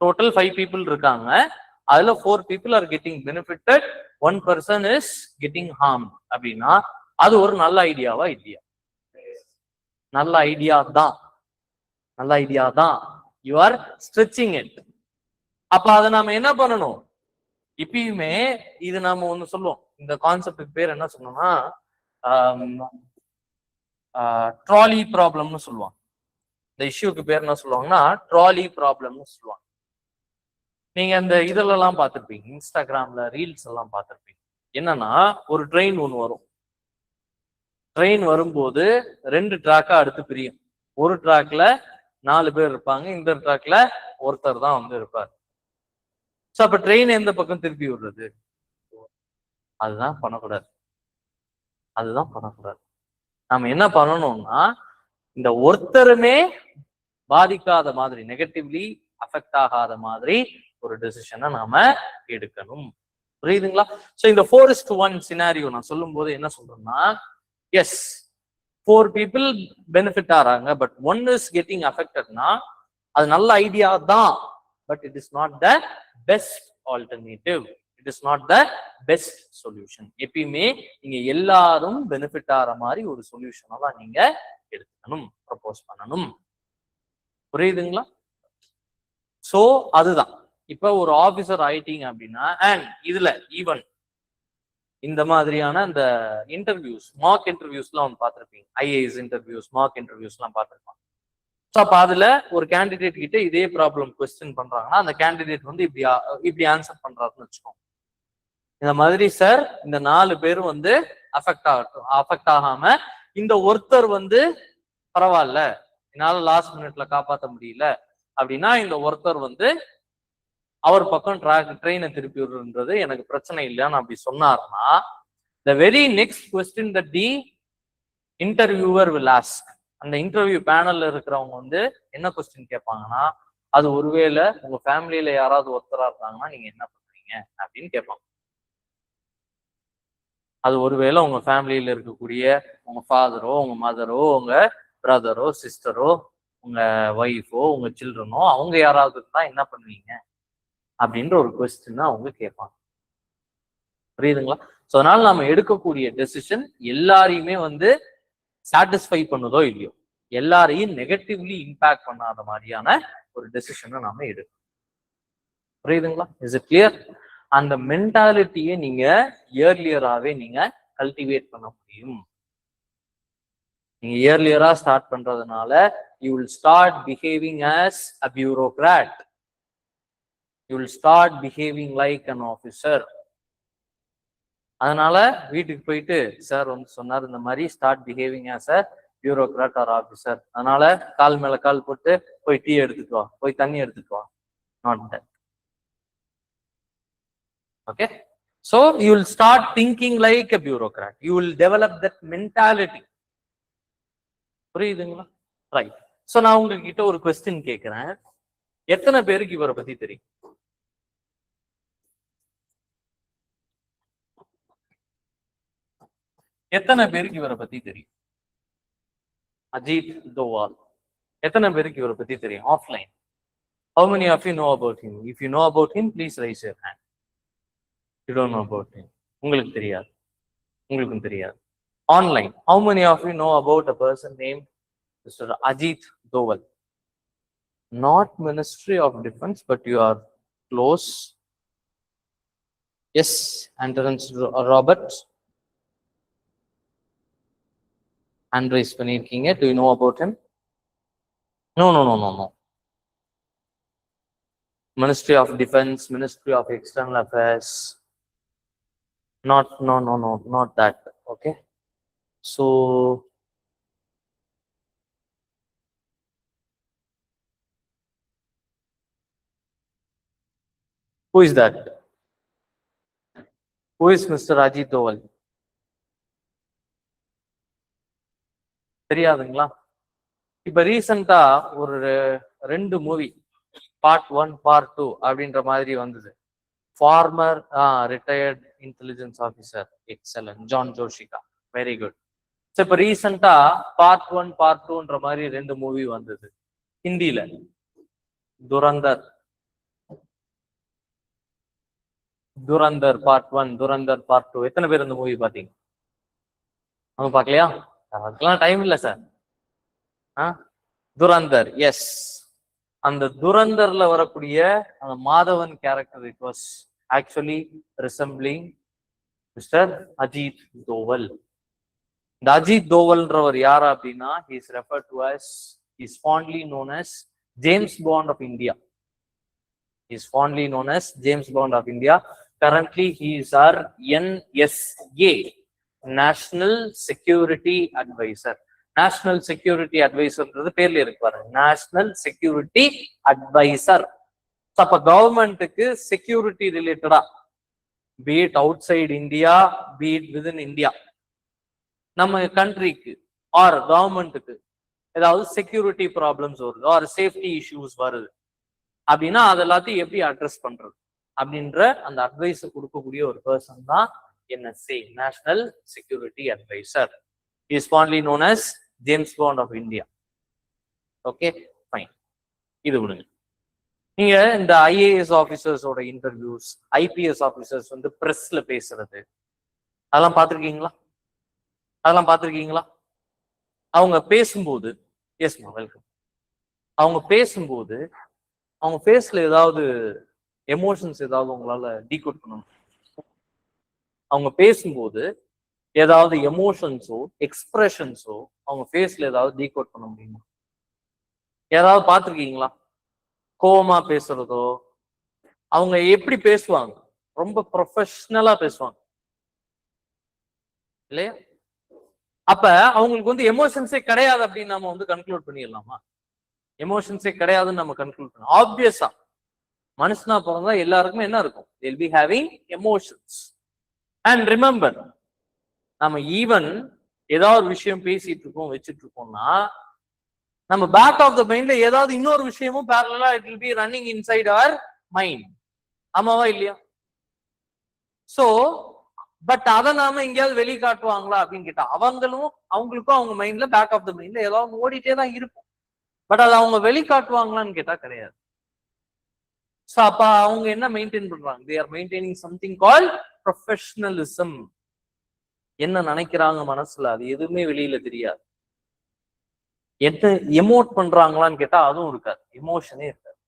டோட்டல் 5 people இருக்காங்க, அதுல 4 people are getting benefited, 1 person is getting harmed அப்படின்னா அது ஒரு நல்ல ஐடியாவா இல்லையா? நல்ல ஐடியா தான், நல்ல ஐடியா தான். You are stretching it. அப்ப அதை நாம என்ன பண்ணணும்? இப்பயுமே இது நாம ஒண்ணு சொல்லுவோம், இந்த கான்செப்டுக்கு பேர் என்ன சொன்னோம்னா ட்ராலி ப்ராப்ளம்னு சொல்லுவாங்க. இந்த இஷ்யூக்கு பேர் என்ன சொல்லுவாங்கன்னா ட்ராலி ப்ராப்ளம்னு சொல்லுவாங்க. நீங்க அந்த இதெல்லாம் பார்த்துருப்பீங்க, இன்ஸ்டாகிராம்ல ரீல்ஸ் எல்லாம் பார்த்துருப்பீங்க. என்னன்னா ஒரு ட்ரெயின் ஒன்று வரும், ட்ரெயின் வரும்போது 2 ட்ராக்கா அடுத்து பிரியும். ஒரு ட்ராக்ல 4 பேர் இருப்பாங்க, இந்த ட்ராக்ல ஒருத்தர் தான் வந்து இருப்பார். ஸோ அப்ப ட்ரெயின் எந்த பக்கம் திருப்பி விடுறது? அதுதான் பண்ணக்கூடாது, அதுதான் பண்ணக்கூடாது. நாம என்ன பண்ணணும்னா இந்த ஒருத்தருமே பாதிக்காத மாதிரி, நெகட்டிவ்லி அஃபெக்ட் ஆகாத மாதிரி ஒரு டெசிஷனை நாம எடுக்கணும். புரியுதுங்களா? ஸோ இந்த 4:1 சினாரியோ நான் சொல்லும் போது என்ன சொல்றேன்னா, எஸ் 4 people பெனிஃபிட் ஆறாங்க, பட் 1 is getting affectedனா அது நல்ல ஐடியா தான், but it is not the best alternative, it is not the best solution. எப்பயுமே நீங்க எல்லாரும் பெனிஃபிட் ஆகிற மாதிரி ஒரு சொல்யூஷனை தான் நீங்க எடுக்கணும், ப்ரப்போஸ் பண்ணணும். புரியுதுங்களா? சோ அதுதான் இப்ப ஒரு ஆபீசர் ஆயிட்டீங்க அப்படின்னா, அண்ட் இதுல ஈவன் இந்த மாதிரியான இந்த இன்டர்வியூஸ், மார்க் இன்டர்வியூஸ்லாம் வந்து பார்த்துருப்பீங்க, ஐஏஎஸ் இன்டர்வியூஸ், மார்க் இன்டர்வியூஸ்லாம் பார்த்துருப்பாங்க. ஸோ அப்போ அதுல ஒரு கேண்டிடேட் கிட்ட இதே ப்ராப்ளம் கொஸ்டின் பண்றாங்கன்னா அந்த கேண்டிடேட் வந்து இப்படி ஆன்சர் பண்றாருன்னு வச்சுக்கோங்க. இந்த மாதிரி சார் இந்த 4 பேரும் வந்து அஃபெக்ட் ஆகாம இந்த ஒருத்தர் வந்து பரவாயில்ல, என்னால லாஸ்ட் மினிட்ல காப்பாற்ற முடியல அப்படின்னா இந்த ஒருத்தர் வந்து அவர் பக்கம் ட்ரெயினை திருப்பி விடுறது எனக்கு பிரச்சனை இல்லைன்னு அப்படி சொன்னார்னா, the very next question that the interviewer will ask, அந்த இன்டர்வியூ பேனல்ல இருக்கிறவங்க வந்து என்ன கொஸ்டின் கேட்பாங்கன்னா, அது ஒருவேளை உங்க ஃபேமிலியில யாராவது ஒருத்தரா இருந்தாங்கன்னா நீங்க என்ன பண்றீங்க அப்படின்னு கேட்பாங்க. அது ஒருவேளை உங்க ஃபேமிலியில இருக்கக்கூடிய உங்க ஃபாதரோ, உங்க மதரோ, உங்க பிரதரோ, சிஸ்டரோ, உங்க ஒய்ஃபோ, உங்க சில்ட்ரனோ, அவங்க யாராவது இருந்தா என்ன பண்ணுவீங்க அப்படின்ற ஒரு கொஸ்டின் அவங்க கேட்பாங்க. புரியுதுங்களா? ஸோ அதனால நம்ம எடுக்கக்கூடிய டெசிஷன் எல்லாரையுமே வந்து சாட்டிஸ்ஃபை பண்ணுதோ இல்லையோ, எல்லாரையும் நெகட்டிவ்லி இம்பாக்ட் பண்ணாத மாதிரியான ஒரு டெசிஷனை நாம எடுக்கணும். புரியுதுங்களா? Is it clear? அந்த மென்டாலிட்டியை நீங்க இயர்லியராகவே நீங்க கல்டிவேட் பண்ண முடியும். நீங்க இயர்லியரா ஸ்டார்ட் பண்றதுனால you will start behaving as a bureaucrat, you will start behaving like an officer. அதனால வீட்டுக்கு போயிட்டு சார் வந்து சொன்னார் இந்த மாதிரி start behaving as a bureaucrat or officer, அதனால கால் மேல கால் போட்டு போய் டீ எடுத்துட்டு வா, போய் தண்ணி எடுத்துட்டு வா, not that. Okay? So you will start thinking like a bureaucrat. You will develop that mentality. புரியுதுங்களா? ரைட். ஸோ நான் உங்ககிட்ட ஒரு கொஸ்டின் கேட்கிறேன். எத்தனை பேருக்கு இவரை பத்தி தெரியும்? எத்தனை பேருக்கு இவரை பத்தி தெரியும்? அஜித் தோவால். எத்தனை பேருக்கு இவரை பத்தி தெரியும்? Offline. How many of you know about him? If you know about him, please raise your hand. You don't know about him. உங்களுக்கு தெரியாது. உங்களுக்கும் தெரியாது. Online. How many of you know about a person named Mr. Ajit Doval? Not Ministry of Defense, but you are close. Yes, Anterence Robert. Andres பண்ணிருக்கீங்க. Do you know about him? No. Ministry of Defense, Ministry of External Affairs. Not that. Okay. So who is that? Who is Mr. Ajit Doval? தெரியாதுங்களா? இப்ப ரீசெண்டா ஒரு 2 movie part 1 part 2 அப்படின்ற மாதிரி வந்தது. Former retired intelligence officer, excellent, John Joshika, very good. So இப்போ ரீசெண்டா part 1 part 2ன்ற மாதிரி 2 movie வந்தது ஹிந்தியில. Durandhar part 1, Durandhar part 2. எத்தனை பேர் இந்த மூவி பாத்தீங்க? அவங்க பார்க்கலையா? அதுக்கெல்லாம் டைம் இல்லை சார். துரந்தர், எஸ். அந்த துரந்தர்ல வரக்கூடிய அந்த Madhavan character, it was actually resembling mister Ajit Doval. இந்த அஜித் தோவல்ன்றவர் யாரா அப்படின்னா, he is referred to as, he is fondly known as James Bond of India. He is fondly known as James Bond of India. Currently he is our NSA, National Security Advisor. National security அட்வைசர்ன்றது பேர்ல இருக்கு பாருங்க, national security advisor. அப்ப கவர்மெண்ட்டுக்கு security ரிலேட்டடா, be it outside India, be it within India, நம்ம கண்ட்ரிக்கு or கவர்மெண்ட்டுக்கு ஏதாவது செக்யூரிட்டி ப்ராப்ளம்ஸ் வருது, ஆர் சேஃப்டி இஷ்யூஸ் வருது அப்படின்னா அது எல்லாத்தையும் எப்படி அட்ரஸ் பண்றது அப்படின்ற அந்த அட்வைஸ் கொடுக்கக்கூடிய ஒரு பர்சன் தான் NSA, national security advisor. He is fondly known as James Bond of India. Okay, fine. இது விடுங்க. நீங்க இந்த IAS ஆபீசர்ஸோட இன்டர்வியூஸ், IPS ஆபீசர்ஸ் வந்து பிரஸ்ல பேசுறது அதெல்லாம் பார்த்திருக்கீங்களா? அவங்க பேசும்போது, எஸ்மா வெல்கம், அவங்க பேசும்போது அவங்க ஃபேஸ்ல ஏதாவது எமோஷன்ஸ் ஏதாவது உங்களால டீகோட் பண்ணணும்? அவங்க பேசும்போது ஏதாவது எமோஷன்ஸோ எக்ஸ்பிரஷன்ஸோ அவங்க ஃபேஸ்ல ஏதாவது டீகோட் பண்ண முடியுமா? ஏதாவது பார்த்துருக்கீங்களா? கோவமா பேசுறதோ, அவங்க எப்படி பேசுவாங்க? ரொம்ப ப்ரொஃபஷனலா பேசுவாங்க இல்லையா? அப்ப அவங்களுக்கு வந்து எமோஷன்ஸே கிடையாது அப்படின்னு நம்ம வந்து கன்க்ளூட் பண்ணிடலாமா? எமோஷன்ஸே கிடையாதுன்னு நம்ம கன்க்ளூட் பண்ணலாம். ஆப்வியஸா மனுஷனா பிறந்தா எல்லாருக்குமே என்ன இருக்கும்? they'll be having emotions. And remember, நம்ம ஈவன் ஏதாவது ஒரு விஷயம் பேசிட்டு இருக்கோம் வச்சுட்டு இருக்கோம்னா நம்ம பேக் ஆஃப் த மைண்ட்ல ஏதாவது இன்னொரு விஷயமும் பேரலா it will be running inside our mind. ஆமாவா இல்லையா? சோ பட் அதை நாம எங்கேயாவது வெளி காட்டுவாங்களா அப்படின்னு கேட்டா அவங்களுக்கும் அவங்க மைண்ட்ல பேக் ஆஃப் த மைண்ட்ல ஏதாவது ஓடிட்டே தான் இருக்கும். பட் அதை அவங்க வெளி காட்டுவாங்களான்னு கேட்டா கிடையாது. சோ அப்ப அவங்க என்ன மெயின்டைன் பண்றாங்க? they are maintaining something called professionalism. என்ன நினைக்கிறாங்க மனசுல அது எதுவுமே வெளியில தெரியாது. என்ன எமோட் பண்றாங்களான்னு கேட்டா அதுவும் இருக்காது, எமோஷனே இருக்காது.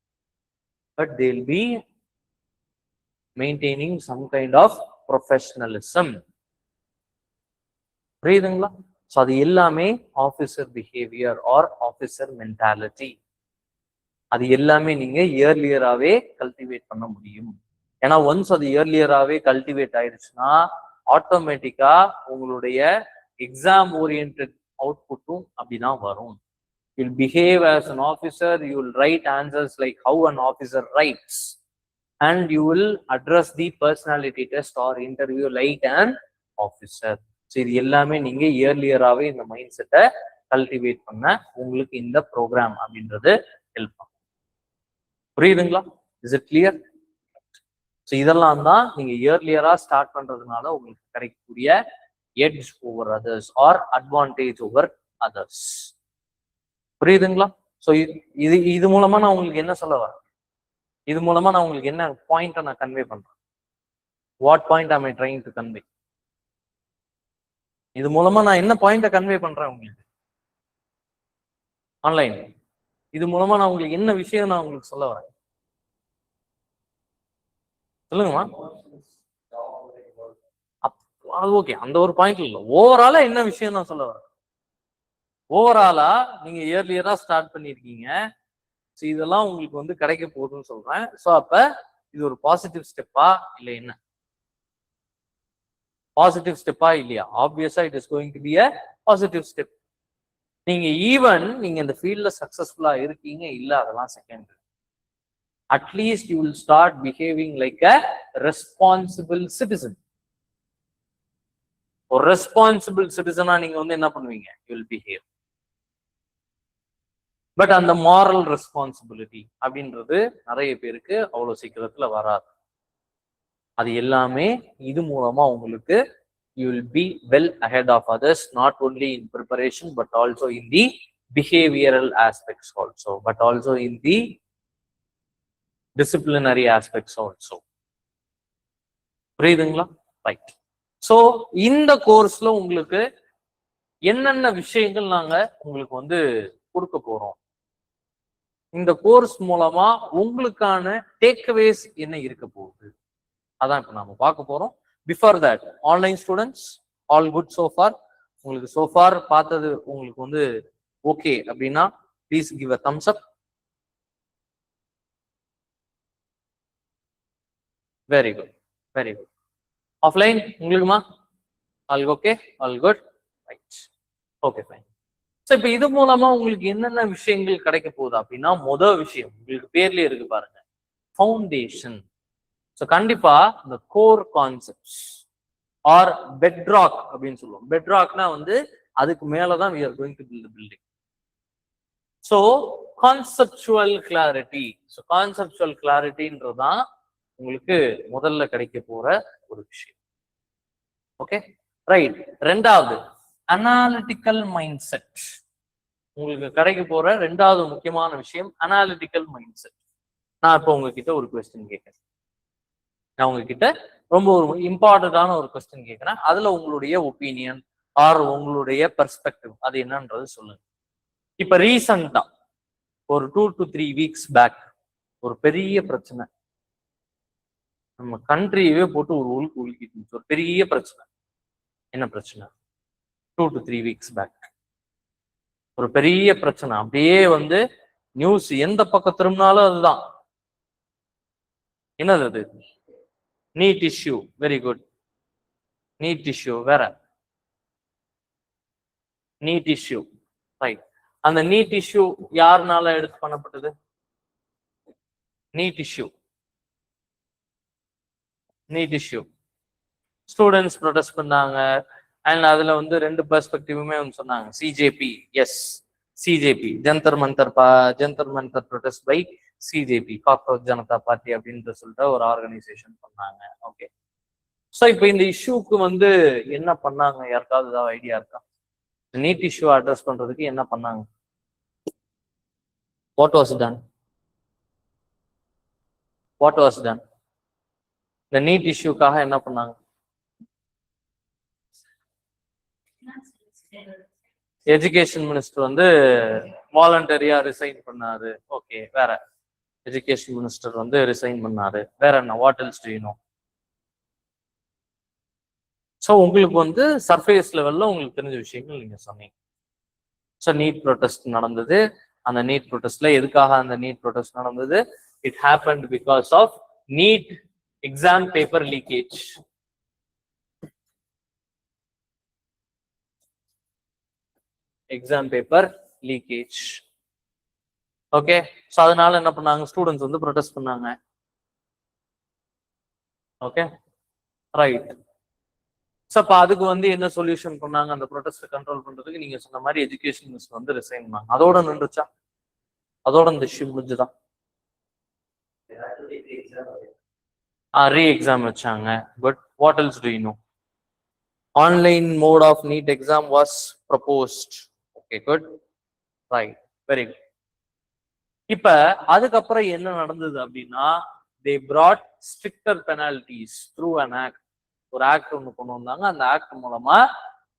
But they will be maintaining some kind of professionalism. புரியுதுங்களா? ஸோ அது எல்லாமே officer behaviour R officer mentality. அது எல்லாமே நீங்க இயர்லியராகவே கல்டிவேட் பண்ண முடியும். ஏன்னா ஒன்ஸ் அது இயர்லியராகவே கல்டிவேட் ஆயிடுச்சுன்னா ஆட்டோமேட்டிக்கா உங்களுடைய எக்ஸாம் ஓரியன்டட் அவுட்புட்டும் அப்படிதான் வரும். You'll behave as an officer, you will write answers like how an officer writes. and you will address the personality test or interview like an officer. So இது எல்லாமே நீங்க இயர்லியராகவே இந்த மைண்ட் செட்டை கல்டிவேட் பண்ண உங்களுக்கு இந்த ப்ரோக்ராம் அப்படின்றது ஹெல்ப் பண்ணும். புரியுதுங்களா? Is it clear? ஸோ இதெல்லாம் தான் நீங்க இயர்லியரா ஸ்டார்ட் பண்றதுனால உங்களுக்கு கிடைக்கக்கூடிய edge over others are advantage over others. புரியுதுங்களா? ஸோ இது மூலமா நான் உங்களுக்கு என்ன சொல்ல வரேன்? இது மூலமா நான் உங்களுக்கு என்ன பாயிண்ட்டை நான் கன்வே பண்றேன்? வாட் பாயிண்ட் ஆம் ஐ ட்ரைங் டு கன்வே? இது மூலமா நான் என்ன பாயிண்ட்டை கன்வே பண்றேன் உங்களுக்கு ஆன்லைன்? இது மூலமா நான் உங்களுக்கு என்ன விஷயம் நான் உங்களுக்கு சொல்ல வரேன்? சொல்லுங்கம்மா. அது ஓகே, அந்த ஒரு பாயிண்ட் இல்லை. ஓவராலா என்ன விஷயம் நான் சொல்ல வரேன்? ஓவராலா நீங்க இயர்லியரா ஸ்டார்ட் பண்ணிருக்கீங்க. ஸோ இதெல்லாம் உங்களுக்கு வந்து கிடைக்க போகுதுன்னு சொல்றேன். ஸோ அப்ப இது ஒரு பாசிட்டிவ் ஸ்டெப்பா இல்லை என்ன? பாசிட்டிவ் ஸ்டெப்பா இல்லையா? ஆப்வியஸா it is going to be a positive step. நீங்க ஈவன் நீங்க இந்த ஃபீல்ட்ல சக்சஸ்ஃபுல்லா இருக்கீங்க இல்ல, அதெல்லாம் secondary. At least you will start behaving like a responsible citizen. ஒரு ரெஸ்பான்சிபிள் சிட்டிசனா நீங்க வந்து என்ன பண்ணுவீங்க? You will behave. பட் அந்த மாரல் ரெஸ்பான்சிபிலிட்டி அப்படின்றது நிறைய பேருக்கு அவ்வளவு சீக்கிரத்துல வராது. அது எல்லாமே இது மூலமா உங்களுக்கு you will be well ahead of others, not only in preparation but also in the behavioral aspects also, but also in the disciplinary aspects also. புரியுதுங்களா? ரைட். ஸோ இந்த கோர்ஸ்ல உங்களுக்கு என்னென்ன விஷயங்கள் நாங்க உங்களுக்கு வந்து கொடுக்க போறோம், இந்த கோர்ஸ் மூலமா உங்களுக்கான டேக்அவேஸ் என்ன இருக்க போகுது, அதான் இப்ப நாம பார்க்க போறோம். Before that, online students all good so far? உங்களுக்கு சோஃபார் பார்த்தது உங்களுக்கு வந்து ஓகே அப்படின்னா please give a thumbs up. Very good, very good. Offline உங்களுக்குமா? All okay, all good, right, okay, fine. So இப்போ இது மூலமா உங்களுக்கு என்னென்ன விஷயங்கள் கிடைக்க போகுது அப்படின்னா, முதல் விஷயம் உங்களுக்கு பேர்லயே இருக்கு பாருங்க, ஃபவுண்டேஷன். ஸோ கண்டிப்பா இந்த கோர் கான்செப்ட்ஸ் ஆர் பெட்ராக் அப்படின்னு சொல்லுவோம். பெட்ராக்னா வந்து அதுக்கு மேலதான் we are going to build the building. So conceptual clarity. So conceptual கிளாரிட்டின்றதுதான் உங்களுக்கு முதல்ல கிடைக்க போற ஒரு விஷயம். Okay, right. ரெண்டாவது, அனாலிட்டிக்கல் மைண்ட் செட். உங்களுக்கு கிடைக்க போற ரெண்டாவது முக்கியமான விஷயம் அனாலிட்டிக்கல் மைண்ட் செட். நான் இப்போ உங்ககிட்ட ஒரு கொஸ்டின் கேட்கிறேன். நான் உங்ககிட்ட ரொம்ப ஒரு இம்பார்ட்டன்டான ஒரு கொஸ்டின் கேட்கிறேன். அதுல உங்களுடைய ஒப்பீனியன் ஆர் உங்களுடைய பெர்ஸ்பெக்டிவ் அது என்னன்றது சொல்லுங்க. இப்ப ரீசண்டா ஒரு 2 to 3 weeks பேக் ஒரு பெரிய பிரச்சனை நம்ம கண்ட்ரியவே போட்டு ஒரு உலுக்கிட்டு இருந்துச்சு. ஒரு பெரிய பிரச்சனை. என்ன பிரச்சனை? 2 to 3 weeks பேக் ஒரு பெரிய பிரச்சனை. அப்படியே வந்து நியூஸ் எந்த பக்கம் திரும்பினாலும் அதுதான். என்னது அது? NEET issue. Very good, NEET issue. வேற நீட் இஷ்யூ, ரைட். அந்த நீட் இஷ்யூ யாருனால எடுத்து பண்ணப்பட்டது? NEET issue, NEET issue students protest பண்ணாங்க. அண்ட் அதுல வந்து ரெண்டு பெர்ஸ்பெக்டிவுமே வந்து சொன்னாங்க. CJP, yes, CJP, Jantar Mantar protest by CJP, cockroach Janata party அப்படின்னு சொல்லிட்டு ஒரு ஆர்கனைசேஷன் பண்ணாங்க. ஓகே, ஸோ இப்போ இந்த இஷ்யூக்கு வந்து என்ன பண்ணாங்க? யாருக்காவது ஏதாவது ஐடியா இருக்கா? நீட் இஷ்யூ அட்ரஸ் பண்றதுக்கு என்ன பண்ணாங்க? What was done? What was done? இந்த நீட் இஷ்யூக்காக என்ன பண்ணாங்க? எஜுகேஷன் மினிஸ்டர் வந்து வாலண்டரியா ரிசைன் பண்ணாரு. ஓகே, வேற எஜுகேஷன் மினிஸ்டர் வந்து ரிசைன் பண்ணாரு. வேற என்ன? What else do you no? So உங்களுக்கு வந்து சர்ஃபேஸ் லெவல்ல உங்களுக்கு தெரிஞ்ச விஷயங்கள் நீங்க சொன்னீங்க. ஸோ நீட் ப்ரொடெஸ்ட் நடந்தது. அந்த நீட் ப்ரொடெஸ்ட்ல எதுக்காக அந்த நீட் ப்ரொடெஸ்ட் நடந்தது? It happened because of NEET exam paper leakage. Exam paper leakage. Okay, so அதனால என்ன பண்ணாங்க? ஸ்டூடெண்ட்ஸ் வந்து ப்ரொடெஸ்ட் பண்ணாங்க. Okay right. ஸோ அப்போ அதுக்கு வந்து என்ன சொல்யூஷன் பண்ணாங்க? அந்த ப்ரொடெஸ்ட் கண்ட்ரோல் பண்றதுக்கு நீங்க சொன்ன மாதிரி எஜுகேஷன் மினிஸ்டர் வந்து ரிசைன் பண்ணாங்க. அதோட நின்றுச்சா? அதோட இந்த இஷ்யூ முடிஞ்சுதான்? ரீ எக்ஸாம் வச்சாங்க. But what else do you know? Online mode of NEET exam was proposed. Okay good right very good. இப்ப அதுக்கப்புறம் என்ன நடந்தது அப்படின்னா, they brought stricter penalties through an act. ஒரு ஆக்ட் ஒன்று கொண்டு வந்தாங்க. அந்த ஆக்ட் மூலமா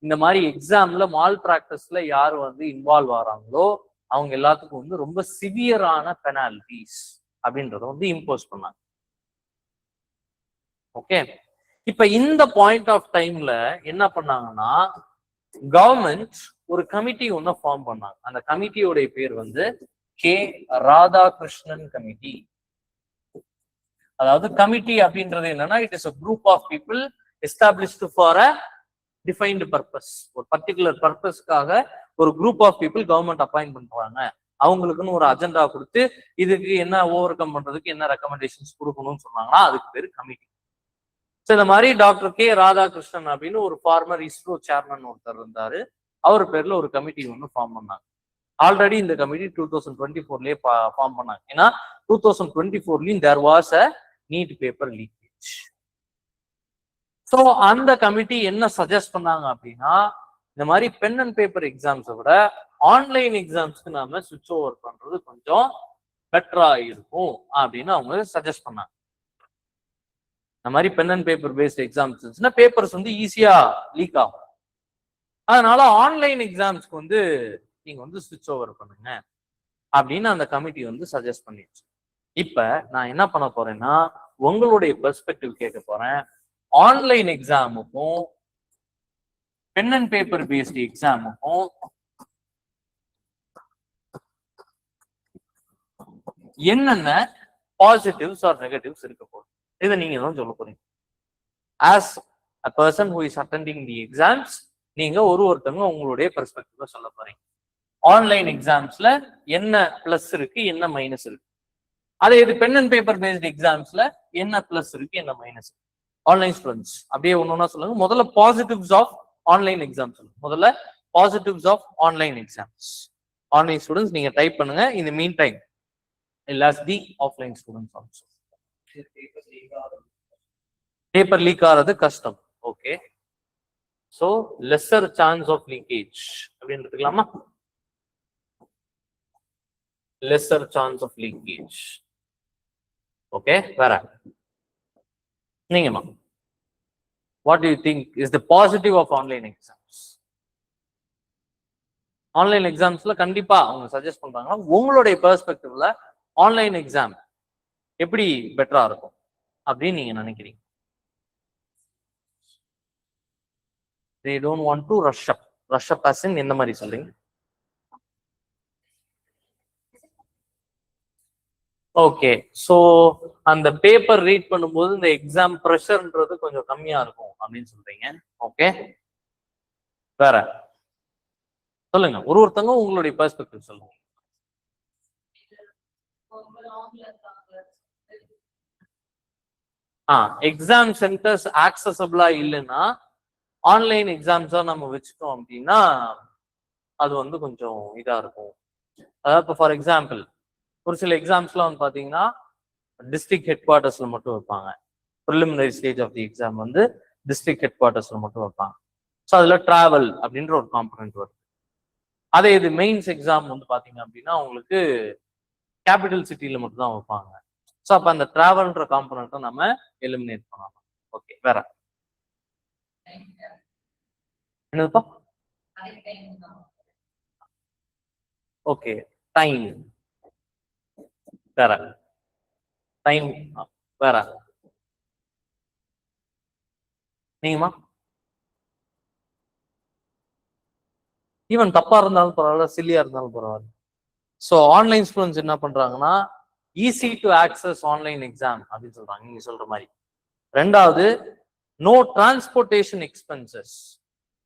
இந்த மாதிரி எக்ஸாம்ல மால் பிராக்டிஸ்ல யார் வந்து இன்வால்வ் ஆறாங்களோ அவங்க எல்லாத்துக்கும் வந்து ரொம்ப சிவியரான பெனால்டிஸ் அப்படின்றத வந்து இம்போஸ் பண்ணாங்க. ஓகே, இப்ப இந்த பாயிண்ட் ஆஃப் டைம்ல என்ன பண்ணாங்கன்னா, கவர்மெண்ட் ஒரு கமிட்டி ஒன்னு ஃபார்ம் பண்ணாங்க. அந்த கமிட்டியோட பேர் வந்து கே ராதாகிருஷ்ணன் கமிட்டி. அதாவது கமிட்டி அப்படின்றது என்னன்னா, it is a group of people established for a defined purpose. ஒரு பர்டிகுலர் பர்பஸ்க்காக ஒரு group of people government appoint பண்றாங்க. அவங்களுக்குன்னு ஒரு அஜெண்டா கொடுத்து இதுக்கு என்ன ஓவர் கம் பண்றதுக்கு என்ன ரெக்கமெண்டேஷன்ஸ் கொடுக்கணும்னு சொன்னாங்கன்னா அதுக்கு பேரு கமிட்டி. ஸோ இந்த மாதிரி டாக்டர் கே ராதாகிருஷ்ணன் அப்படின்னு ஒரு ஃபார்மர் இஸ்ரோ சேர்மன் ஒருத்தர் இருந்தாரு. அவர் பேர்ல ஒரு கமிட்டி ஒன்று ஃபார்ம் பண்ணாங்க. ஆல்ரெடி இந்த கமிட்டி 2024லயே ஃபார்ம் பண்ணாங்க. ஏன்னா 2024லயும் there was a NEET paper leakage. So அந்த கமிட்டி என்ன சஜஸ்ட் பண்ணாங்க அப்படின்னா, இந்த மாதிரி பென் அண்ட் பேப்பர் எக்ஸாம்ஸை விட ஆன்லைன் எக்ஸாம்ஸ்க்கு நாம சுவிட்ச் ஓவர் பண்றது கொஞ்சம் பெட்டரா இருக்கும் அப்படின்னு அவங்க சஜஸ்ட் பண்ணாங்க. இந்த மாதிரி pen and paper based exams papers வந்து ஈஸியா லீக் ஆகும். அதனால ஆன்லைன் எக்ஸாம்ஸ்க்கு வந்து நீங்க வந்து சுவிட்ச் ஓவர் பண்ணுங்க அப்படின்னு அந்த கமிட்டி வந்து சஜஸ்ட் பண்ணிடுச்சு. இப்ப நான் என்ன பண்ண போறேன்னா, உங்களுடைய பெர்ஸ்பெக்டிவ் கேட்க போறேன். ஆன்லைன் எக்ஸாமுக்கும் பென் அண்ட் பேப்பர் பேஸ்ட் எக்ஸாமுக்கும் என்னென்ன பாசிட்டிவ்ஸ் ஆர் நெகட்டிவ்ஸ் இருக்க போகுது, இதை நீங்க தான் சொல்ல போறீங்க. As a person who is attending the exams, நீங்க ஒருத்தவங்க உங்களுடைய பெர்ஸ்பெக்டிவ சொல்ல போறீங்க. ஆன்லைன் எக்ஸாம்ஸ்ல என்ன பிளஸ் இருக்கு, என்ன மைனஸ் இருக்கு. அதே இது பென் அண்ட் பேப்பர் பேஸ்ட் எக்ஸாம்ஸ்ல என்ன பிளஸ் இருக்கு, என்ன மைனஸ் இருக்கு. ஆன்லைன் ஸ்டூடெண்ட்ஸ் அப்படியே ஒன்னொன்னா சொல்லுங்க. முதல்ல பாசிட்டிவ்ஸ் ஆஃப் ஆன்லைன் எக்ஸாம்ஸ் சொல்லுங்க. முதல்ல positives of online exams. Online students நீங்க டைப் பண்ணுங்க. இந்த mean time the offline students also. Paper leak ஆகிறது கஷ்டம். Okay, so lesser chance of leakage அப்படின்னு எடுத்துக்கலாமா? Lesser chance of leakage. Okay, வேற நீங்கம்மா, what do you think is the positive of online exams? Online எக்ஸாம்ஸ்ல கண்டிப்பா அவங்க சஜஸ்ட் பண்றாங்க. உங்களுடைய பெர்ஸ்பெக்டிவ்ல ஆன்லைன் எக்ஸாம் எப்படி பெட்டரா இருக்கும் அப்படின்னு நீங்க நினைக்கிறீங்க? They don't want to rush up. Rush up as in எந்த மாதிரி சொல்றீங்க? ஓகே, ஸோ அந்த பேப்பர் ரீட் பண்ணும்போது இந்த எக்ஸாம் ப்ரெஷர்ன்றது கொஞ்சம் கம்மியா இருக்கும் அப்படின்னு சொல்றீங்க. ஓகே, வேற சொல்லுங்க. ஒருத்தவங்க உங்களுடைய பெர்ஸ்பெக்டிவ் சொல்லுங்க. எக்ஸாம் சென்டர்ஸ் ஆக்சசபிளா இல்லைன்னா ஆன்லைன் எக்ஸாம்ஸா நம்ம வச்சுட்டோம் அப்படின்னா அது வந்து கொஞ்சம் இதா இருக்கும். அதாவது இப்போ ஃபார் எக்ஸாம்பிள் ஒரு சில எக்ஸாம்ஸ்லாம் வந்து பார்த்தீங்கன்னா டிஸ்ட்ரிக்ட் ஹெட் குவார்ட்டர்ஸ்ல மட்டும் வைப்பாங்க. Preliminary stage of the exam வந்து டிஸ்ட்ரிக்ட் ஹெட் குவார்ட்டர்ஸ்ல மட்டும் வைப்பாங்க. ஸோ அதுல டிராவல் அப்படின்ற ஒரு காம்பனன்ட் வருது. அதே இது மெயின்ஸ் எக்ஸாம் வந்து பார்த்தீங்க அப்படின்னா உங்களுக்கு கேபிட்டல் சிட்டியில மட்டும் தான் வைப்பாங்க. ஸோ அப்போ அந்த டிராவல்ன்ற காம்பனண்ட்டை நம்ம எலிமினேட் பண்ணலாம். ஓகே, வேற என்னதுப்பா? ஓகே, டைம் வேற. டைம் வேற. நீங்கம்மா? ஈவன் தப்பா இருந்தாலும் பரவாயில்ல, சில்லியா இருந்தாலும் பரவாயில்ல. ஸோ ஆன்லைன் ஸ்டூடெண்ட்ஸ் என்ன பண்றாங்கன்னா easy to access online exam அப்படின்னு சொல்றாங்க நீங்க சொல்ற மாதிரி. ரெண்டாவது, no transportation expenses.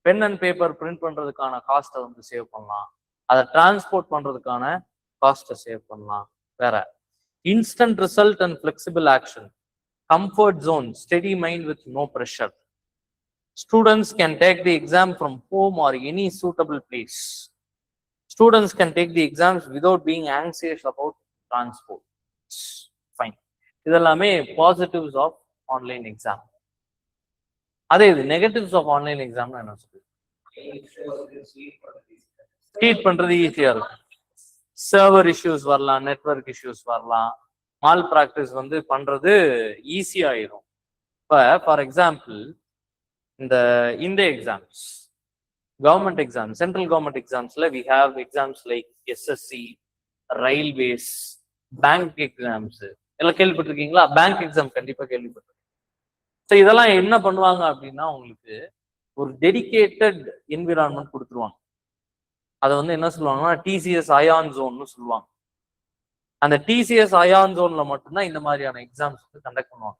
Pen and paper print பண்றதுக்கான காஸ்ட்டை வந்து சேவ் பண்ணலாம். அதை டிரான்ஸ்போர்ட் பண்றதுக்கான காஸ்ட்டை சேவ் பண்ணலாம். வேற, instant result and flexible action. comfort zone, steady mind with no pressure. Students can take the exam from home or any suitable place. Students can take the exams without being anxious about transport. Fine. இதெல்லாமே positives of online exam. அதே இது negatives of online exam என்ன சொல்லுது? Treat பண்றது ஈஸியா இருக்கும். Server issues வரலாம், network issues வரலாம், மால் பிராக்டிஸ் வந்து பண்றது ஈஸியாயிரும். இப்ப ஃபார் எக்ஸாம்பிள் இந்த exams, government exams, central government exams, we have exams like SSC, railways, bank exams. எல்லாம் கேள்விப்பட்டிருக்கீங்களா? பேங்க் எக்ஸாம் கண்டிப்பா கேள்விப்பட்டிருக்கீங்க. ஸோ இதெல்லாம் என்ன பண்ணுவாங்க அப்படின்னா, உங்களுக்கு ஒரு டெடிகேட்டட் என்விரான்மெண்ட் கொடுத்துருவாங்க. அதை வந்து என்ன சொல்லுவாங்கன்னா டிசிஎஸ் அயான் ஜோன்னு சொல்லுவாங்க. அந்த டிசிஎஸ் அயான் ஜோன்ல மட்டும்தான் இந்த மாதிரியான எக்ஸாம்ஸ் வந்து கண்டக்ட் பண்ணுவாங்க.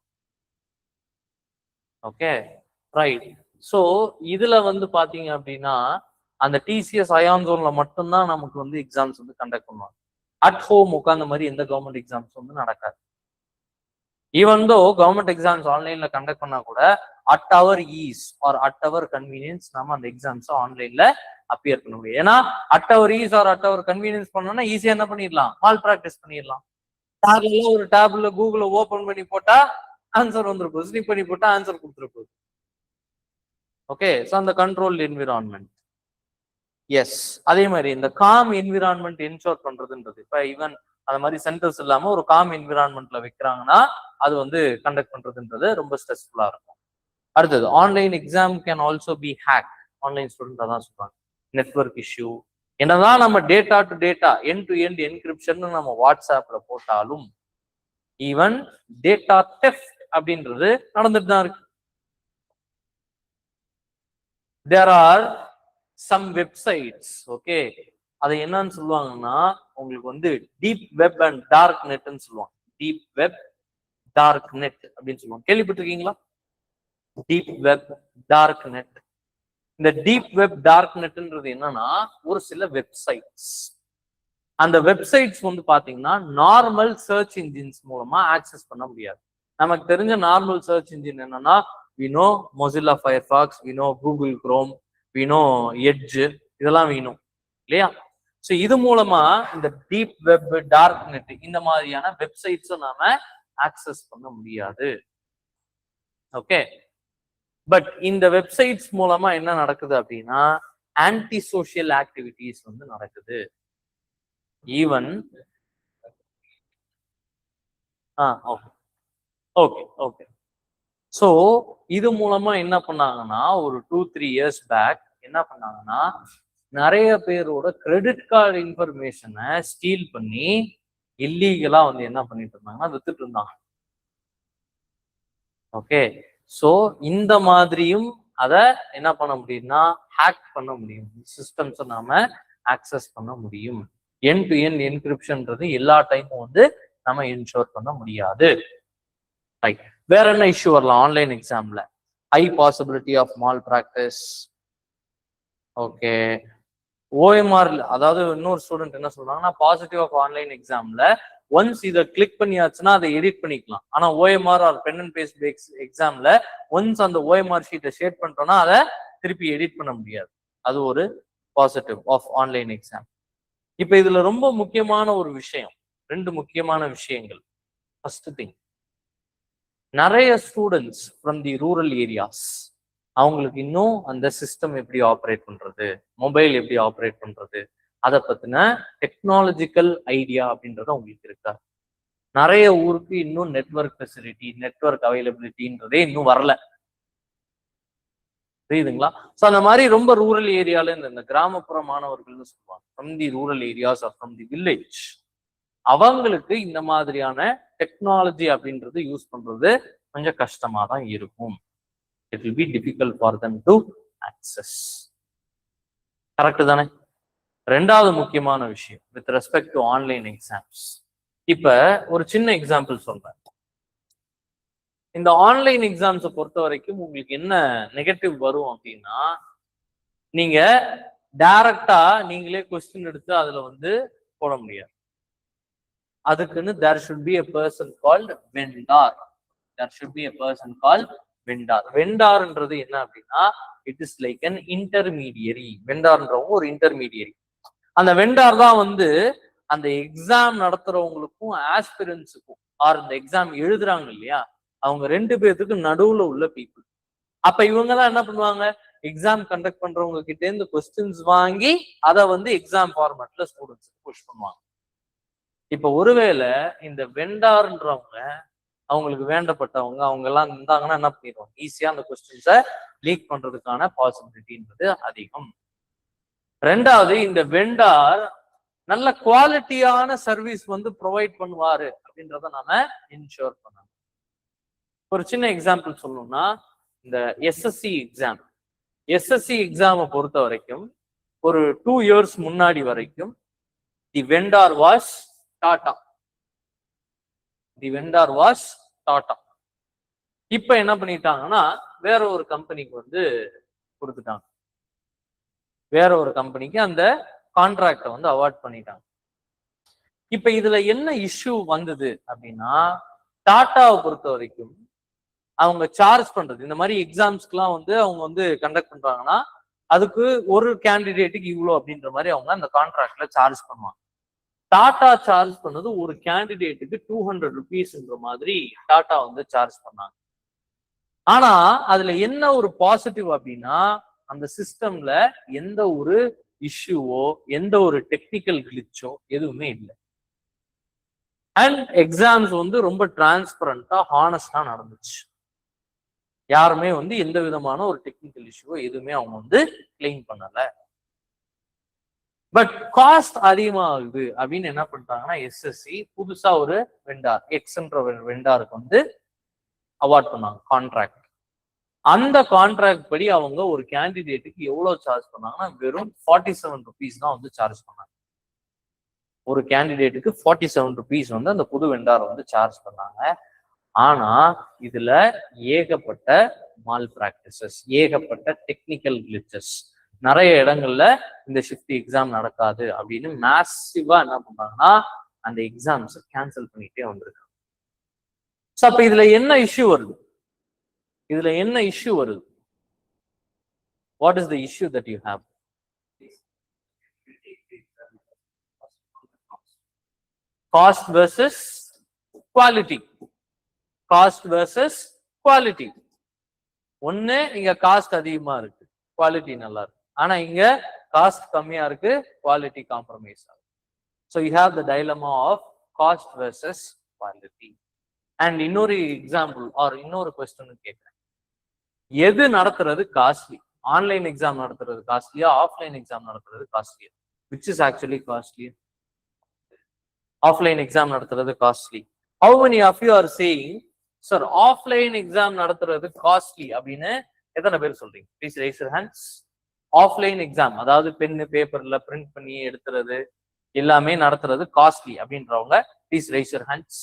Okay, right. ஸோ இதுல வந்து பாத்தீங்க அப்படின்னா அந்த டிசிஎஸ் அயான் ஜோன்ல மட்டும்தான் நமக்கு வந்து எக்ஸாம்ஸ் வந்து கண்டக்ட் பண்ணுவாங்க. அட் ஹோம் உட்கார்ந்த மாதிரி எந்த கவர்மெண்ட் எக்ஸாம்ஸ் வந்து நடக்காது. ஈவன் தோ கவர்மெண்ட் எக்ஸாம்ஸ் ஆன்லைன்ல கண்டக்ட் பண்ணா கூட at our ease or at our convenience நம்ம அந்த எக்ஸாம்ஸ் ஆன்லைன்ல அப்பியர் பண்ண முடியும். ஏன்னா at our ease or at our convenience பண்ணோம்னா ஈஸியா என்ன பண்ணிடலாம், மால் பிராக்டிஸ் பண்ணிடலாம். ஒரு டேப்ல கூகுள ஓபன் பண்ணி போட்டா ஆன்சர் வந்துருப்போம், ஸ்லிப் பண்ணி போட்டா ஆன்சர் கொடுத்துருப்போம். ஓகே, ஸோ அந்த கண்ட்ரோல் என்விரான்மெண்ட். எஸ், அதே மாதிரி இந்த காம் என்விரான்மெண்ட் என்ஷோர் பண்றதுன்றது, இப்ப ஈவன் அந்த மாதிரி சென்டர்ஸ் இல்லாம ஒரு காம் என்விரான்மெண்ட்ல வைக்கிறாங்கன்னா அது வந்து கண்டக்ட் பண்றதுன்றது ரொம்ப ஸ்ட்ரெஸ்ஃபுல்லா இருக்கும். அடுத்தது online exam can also be hack. Online student அதான் சொல்றாங்க, நெட்வொர்க் இஷ்யூ. என்னதான் நம்ம data to data end to end encryption நம்ம வாட்ஸ்அப்ல போட்டாலும் ஈவன் டேட்டா தெஃப்ட் அப்படின்றது நடந்துட்டு தான் இருக்கு. There are some websites, okay, அது என்னன்னு சொல்லுவாங்கன்னா உங்களுக்கு வந்து டீப் வெப் அண்ட் டார்க் நெட்னு சொல்லுவாங்க. டீப் வெப், டார்க் நெட் அப்படின்னு சொல்லுவாங்க. கேள்விப்பட்டிருக்கீங்களா? Deep web, dark net. இந்த டீப் வெப், டார்க் நெட்ன்றது என்னன்னா ஒரு சில வெப்சைட்ஸ். அந்த வெப்சைட்ஸ் வந்து பாத்தீங்கன்னா நார்மல் சர்ச் இன்ஜின்ஸ் மூலமா ஆக்சஸ் பண்ண முடியாது. நமக்கு தெரிஞ்ச நார்மல் சர்ச் இன்ஜின் என்னன்னா we know Mozilla Firefox, we know Google Chrome, we know Edge, இதெல்லாம் வேணும் இல்லையா? ஸோ இது மூலமா இந்த டீப் வெப், டார்க் நெட் இந்த மாதிரியான வெப்சைட்ஸும் நாம ஆக்சஸ் பண்ண முடியாது. ஓகே, பட் இந்த வெப்சைட்ஸ் மூலமா என்ன நடக்குது அப்படின்னா ஆன்டி சோஷியல் ஆக்டிவிட்டிஸ் வந்து நடக்குது. Even okay okay. ஸோ இது மூலமா என்ன பண்ணாங்கன்னா ஒரு 2-3 years பேக் என்ன பண்ணாங்கன்னா நிறைய பேரோட கிரெடிட் கார்டு இன்ஃபர்மேஷனை ஸ்டீல் பண்ணி இல்லீகலா வந்து என்ன பண்ணிட்டு இருந்தாங்கன்னா வித்துட்டு இருந்தாங்க. ஓகே, ஸோ இந்த மாதிரியும் அதை என்ன பண்ண முடியும்னா ஹேக் பண்ண முடியும், சிஸ்டம்ஸை நாம ஆக்சஸ் பண்ண முடியும். எண்ட் டு எண்ட் என்கிரிப்ஷன்ன்றது எல்லா டைமும் வந்து நம்ம இன்ஷோர் பண்ண முடியாது. ரைட், வேற என்ன இஷ்யூ வரலாம் ஆன்லைன் எக்ஸாம்ல? High possibility of malpractice. Okay, OMR, அதாவது இன்னொரு ஸ்டூடெண்ட் என்ன சொல்றாங்கன்னா பாசிட்டிவ் ஆஃப் ஆன்லைன் எக்ஸாம்ல ஒன்ஸ் இதை கிளிக் பண்ணியாச்சுன்னா அதை எடிட் பண்ணிக்கலாம். ஆனா OMR or pen and paste எக்ஸாம்ல ஒன்ஸ் அந்த ஓஎம்ஆர் ஷீட்டை ஷேர் பண்ணிட்டோம்னா அதை திருப்பி எடிட் பண்ண முடியாது. அது ஒரு பாசிட்டிவ் ஆஃப் ஆன்லைன் எக்ஸாம். இப்ப இதுல ரொம்ப முக்கியமான ஒரு விஷயம், 2 முக்கியமான விஷயங்கள். ஃபர்ஸ்ட் திங், நிறைய students from the rural areas அவங்களுக்கு இன்னும் அந்த சிஸ்டம் எப்படி ஆப்ரேட் பண்றது, மொபைல் எப்படி ஆப்ரேட் பண்றது, அதை பத்தின டெக்னாலஜிக்கல் ஐடியா அப்படின்றது அவங்களுக்கு இருக்கா? நிறைய ஊருக்கு இன்னும் நெட்வொர்க் ஃபெசிலிட்டி, நெட்வொர்க் அவைலபிலிட்டின்றதே இன்னும் வரல. புரியுதுங்களா? ஸோ அந்த மாதிரி ரொம்ப ரூரல் ஏரியால இந்த கிராமப்புற மாணவர்கள்னு சொல்லுவாங்க, from the rural areas or from the village, அவங்களுக்கு இந்த மாதிரியான டெக்னாலஜி அப்படின்றது யூஸ் பண்றது கொஞ்சம் கஷ்டமா தான் இருக்கும். It will be difficult for them to access. Correct தானே? ரெண்டாவது முக்கியமான விஷயம் with respect to online exams. இப்ப ஒரு சின்ன எக்ஸாம்பிள் சொல்றேன். இந்த ஆன்லைன் எக்ஸாம்ஸை பொறுத்த வரைக்கும் உங்களுக்கு என்ன நெகட்டிவ் வரும் அப்படின்னா, நீங்க டைரக்டா நீங்களே கொஸ்டின் எடுத்து அதுல வந்து போட முடியாது. அதுக்குன்னு there should be a person called vendor. there should be a person called vendor. வெண்டார்ன்றது என்ன அப்படின்னா it is like an intermediary. வெண்டார்ன்றவங்க ஒரு இன்டர்மீடியரி. அந்த வெண்டார் தான் வந்து அந்த எக்ஸாம் நடத்துறவங்களுக்கும் ஆஸ்பிரன்ஸுக்கும் ஆர் இந்த எக்ஸாம் எழுதுறாங்க இல்லையா, அவங்க 2 பேர்த்துக்கு நடுவுல உள்ள பீப்புள். அப்ப இவங்க தான் என்ன பண்ணுவாங்க, எக்ஸாம் கண்டக்ட் பண்றவங்க கிட்ட இருந்து கொஸ்டின்ஸ் வாங்கி அதை வந்து எக்ஸாம் ஃபார்மேட்ல ஸ்டூடெண்ட்ஸ் புஷ் பண்ணுவாங்க. இப்ப ஒருவேளை இந்த வெண்டார்ன்றவங்க அவங்களுக்கு வேண்டப்பட்டவங்க அவங்க எல்லாம் இருந்தாங்கன்னா என்ன பண்ணிடுவாங்க, ஈஸியா அந்த கொஸ்டின்ஸை லீக் பண்றதுக்கான பாசிபிலிட்டின்றது அதிகம். 2வது, இந்த வெண்டார் நல்ல குவாலிட்டியான சர்வீஸ் வந்து ப்ரொவைட் பண்ணுவாரு அப்படின்றத நாம இன்ஷூர் பண்ணணும். ஒரு சின்ன எக்ஸாம்பிள் சொல்லணும்னா, இந்த எஸ்எஸ்சி எக்ஸாமை பொறுத்த வரைக்கும் ஒரு 2 years முன்னாடி வரைக்கும் தி வெண்டார் வாஸ் டாடா. இப்ப என்ன பண்ணிட்டாங்கன்னா வேற ஒரு கம்பெனிக்கு வந்து கொடுத்துட்டாங்க. வேற ஒரு கம்பெனிக்கு அந்த கான்ட்ராக்டை வந்து அவார்ட் பண்ணிட்டாங்க. இப்ப இதுல என்ன இஷ்யூ வந்தது அப்படின்னா, டாட்டாவை பொறுத்த வரைக்கும் அவங்க சார்ஜ் பண்றது இந்த மாதிரி எக்ஸாம்ஸ்க்குலாம் வந்து அவங்க வந்து கண்டக்ட் பண்றாங்கன்னா அதுக்கு ஒரு கேண்டிடேட்டுக்கு இவ்வளோ அப்படின்ற மாதிரி அவங்க அந்த கான்ட்ராக்ட்ல சார்ஜ் பண்ணுவாங்க. டாடா சார்ஜ் பண்ணது ஒரு கேண்டிடேட்டுக்கு 200 rupeesன்ற மாதிரி டாடா வந்து சார்ஜ் பண்ணாங்க. ஆனா அதுல என்ன ஒரு பாசிட்டிவ் அப்படின்னா, அந்த சிஸ்டம்ல எந்த ஒரு இஷ்யூவோ எந்த ஒரு டெக்னிக்கல் கிளிச்சோ எதுவுமே இல்லை. அண்ட் எக்ஸாம்ஸ் வந்து ரொம்ப டிரான்ஸ்பரண்டா ஹானஸ்டா நடந்துச்சு. யாருமே வந்து எந்த விதமான ஒரு டெக்னிக்கல் இஷ்யூவோ எதுவுமே அவங்க வந்து கிளைம் பண்ணல. பட் காஸ்ட் அதிகமாகுது அப்படின்னு என்ன பண்ணிட்டாங்கன்னா, எஸ்எஸ்சி புதுசா ஒரு வெண்டார் எக்ஸ்ன்ற வெண்டாருக்கு வந்து அவார்ட் பண்ணாங்க கான்ட்ராக்ட். அந்த கான்ட்ராக்ட் படி அவங்க ஒரு கேண்டிடேட்டுக்கு எவ்வளவு சார்ஜ் பண்ணாங்கன்னா வெறும் 47 rupees தான் வந்து சார்ஜ் பண்ணாங்க. ஒரு கேண்டிடேட்டுக்கு 47 rupees வந்து அந்த புது வெண்டார் வந்து சார்ஜ் பண்ணாங்க. ஆனா இதுல ஏகப்பட்ட மால் பிராக்டிசஸ், ஏகப்பட்ட டெக்னிக்கல் கிளிச்சஸ், நிறைய இடங்கள்ல இந்த ஷிஃப்ட் எக்ஸாம் நடக்காது அப்படின்னு மேசிவா என்ன பண்றாங்கன்னா அந்த எக்ஸாம்ஸ் கேன்சல் பண்ணிட்டே வந்திருக்காங்க. ஸோ அப்ப இதுல என்ன இஷ்யூ வருது? What is the issue that you have? Cost versus quality. ஒண்ணு இங்க காஸ்ட் அதிகமா இருக்கு, குவாலிட்டி நல்லா இருக்கு. ஆனா இங்க காஸ்ட் கம்மியா இருக்கு, குவாலிட்டி காம்ப்ரமைஸ் ஆகுது. So you have the dilemma of cost versus quality. And இன்னொரு எக்ஸாம்பிள் ஆர் இன்னொரு கொஸ்டின் கேட்கிறேன், எது நடத்துறது காஸ்ட்லி? ஆன்லைன் எக்ஸாம் நடத்துறது காஸ்ட்லியா, ஆஃப்லைன் எக்ஸாம் நடத்துறது காஸ்ட்லியா? Which is actually costly? Offline exam நடத்துறது costly. How many of you are saying, sir, offline exam நடத்துறது காஸ்ட்லி அப்படின்னு எத்தனை பேர் சொல்றீங்க? Please raise your hands. Offline exam அதாவது பென்னு பேப்பர்ல பிரிண்ட் பண்ணி எடுத்துறது எல்லாமே நடத்துறது காஸ்ட்லி அப்படின்றவங்க ப்ளீஸ் ரைஸ் யுவர் ஹேண்ட்ஸ்.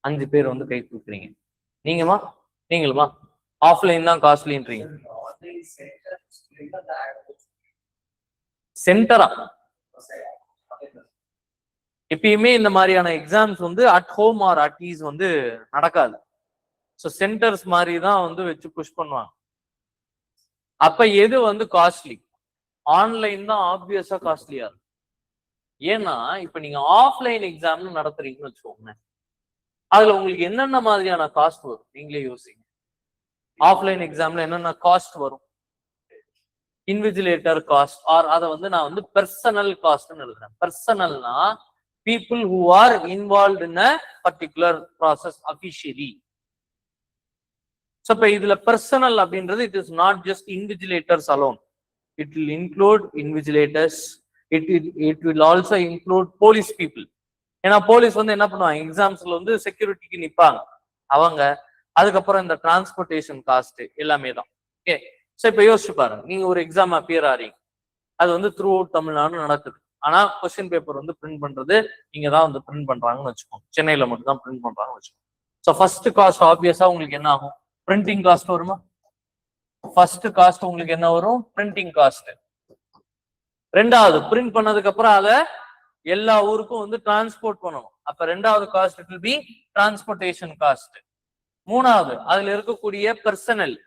5 பேர் வந்து கை தூக்குறீங்க. நீங்களுமா ஆஃப்லைன் தான் காஸ்ட்லின்றீங்க. சென்டரா எப்பயுமே இந்த மாதிரியான எக்ஸாம்ஸ் வந்து at home or at is வந்து நடக்காது. ஸோ சென்டர்ஸ் மாதிரி தான் வந்து வச்சு புஷ் பண்ணுவாங்க. அப்ப எது வந்து காஸ்ட்லி? ஆன்லைன் தான் ஆப்வியஸா காஸ்ட்லியா இருக்கும். ஏன்னா இப்ப நீங்க ஆஃப்லைன் எக்ஸாம்னு நடத்துறீங்கன்னு வச்சுக்கோங்க, அதுல உங்களுக்கு என்னென்ன மாதிரியான காஸ்ட் வரும் நீங்களே யோசிங்க. ஆஃப்லைன் எக்ஸாம்ல என்னென்ன காஸ்ட் வரும்? இன்விஜிலேட்டர் காஸ்ட் ஆர் அதை வந்து நான் வந்து பெர்சனல் காஸ்ட்னு எழுதுறேன். பெர்சனல்னா people who are involved in a particular process officially. So இப்ப இதுல personal அப்படின்றது it is not just invigilators alone. It will include invigilators. It will also include police people. ஏன்னா police வந்து என்ன பண்ணுவாங்க, எக்ஸாம்ஸ்ல வந்து செக்யூரிட்டிக்கு நிப்பாங்க அவங்க. அதுக்கப்புறம் இந்த டிரான்ஸ்போர்டேஷன் காஸ்ட் எல்லாமே தான். ஓகே, ஸோ இப்ப யோசிச்சு பாருங்க, நீங்க ஒரு எக்ஸாம் அப்பியர் ஆறீங்க, அது வந்து த்ரூ அவுட் தமிழ்நாடு நடக்குது. ஆனா கொஸ்டின் பேப்பர் வந்து பிரிண்ட் பண்றது இங்க தான் வந்து பிரிண்ட் பண்றாங்கன்னு வச்சுக்கோங்க, சென்னையில மட்டும் தான் பிரிண்ட் பண்றாங்கன்னு வச்சுக்கோங்க. ஸோ ஃபர்ஸ்ட் காஸ்ட் ஆப்வியஸா உங்களுக்கு என்ன ஆகும்? பிரிண்டிங் காஸ்ட் வருமா? ஃபர்ஸ்ட் காஸ்ட் உங்களுக்கு என்ன வரும்? Printing cost. ரெண்டாவது பிரிண்ட் பண்ணதுக்கு அப்புறம் அதை எல்லா ஊருக்கும் வந்து டிரான்ஸ்போர்ட் பண்ணணும். அப்ப ரெண்டாவது cost it will B transportation cost. மூணாவது அதுல இருக்கக்கூடிய பர்சனல்.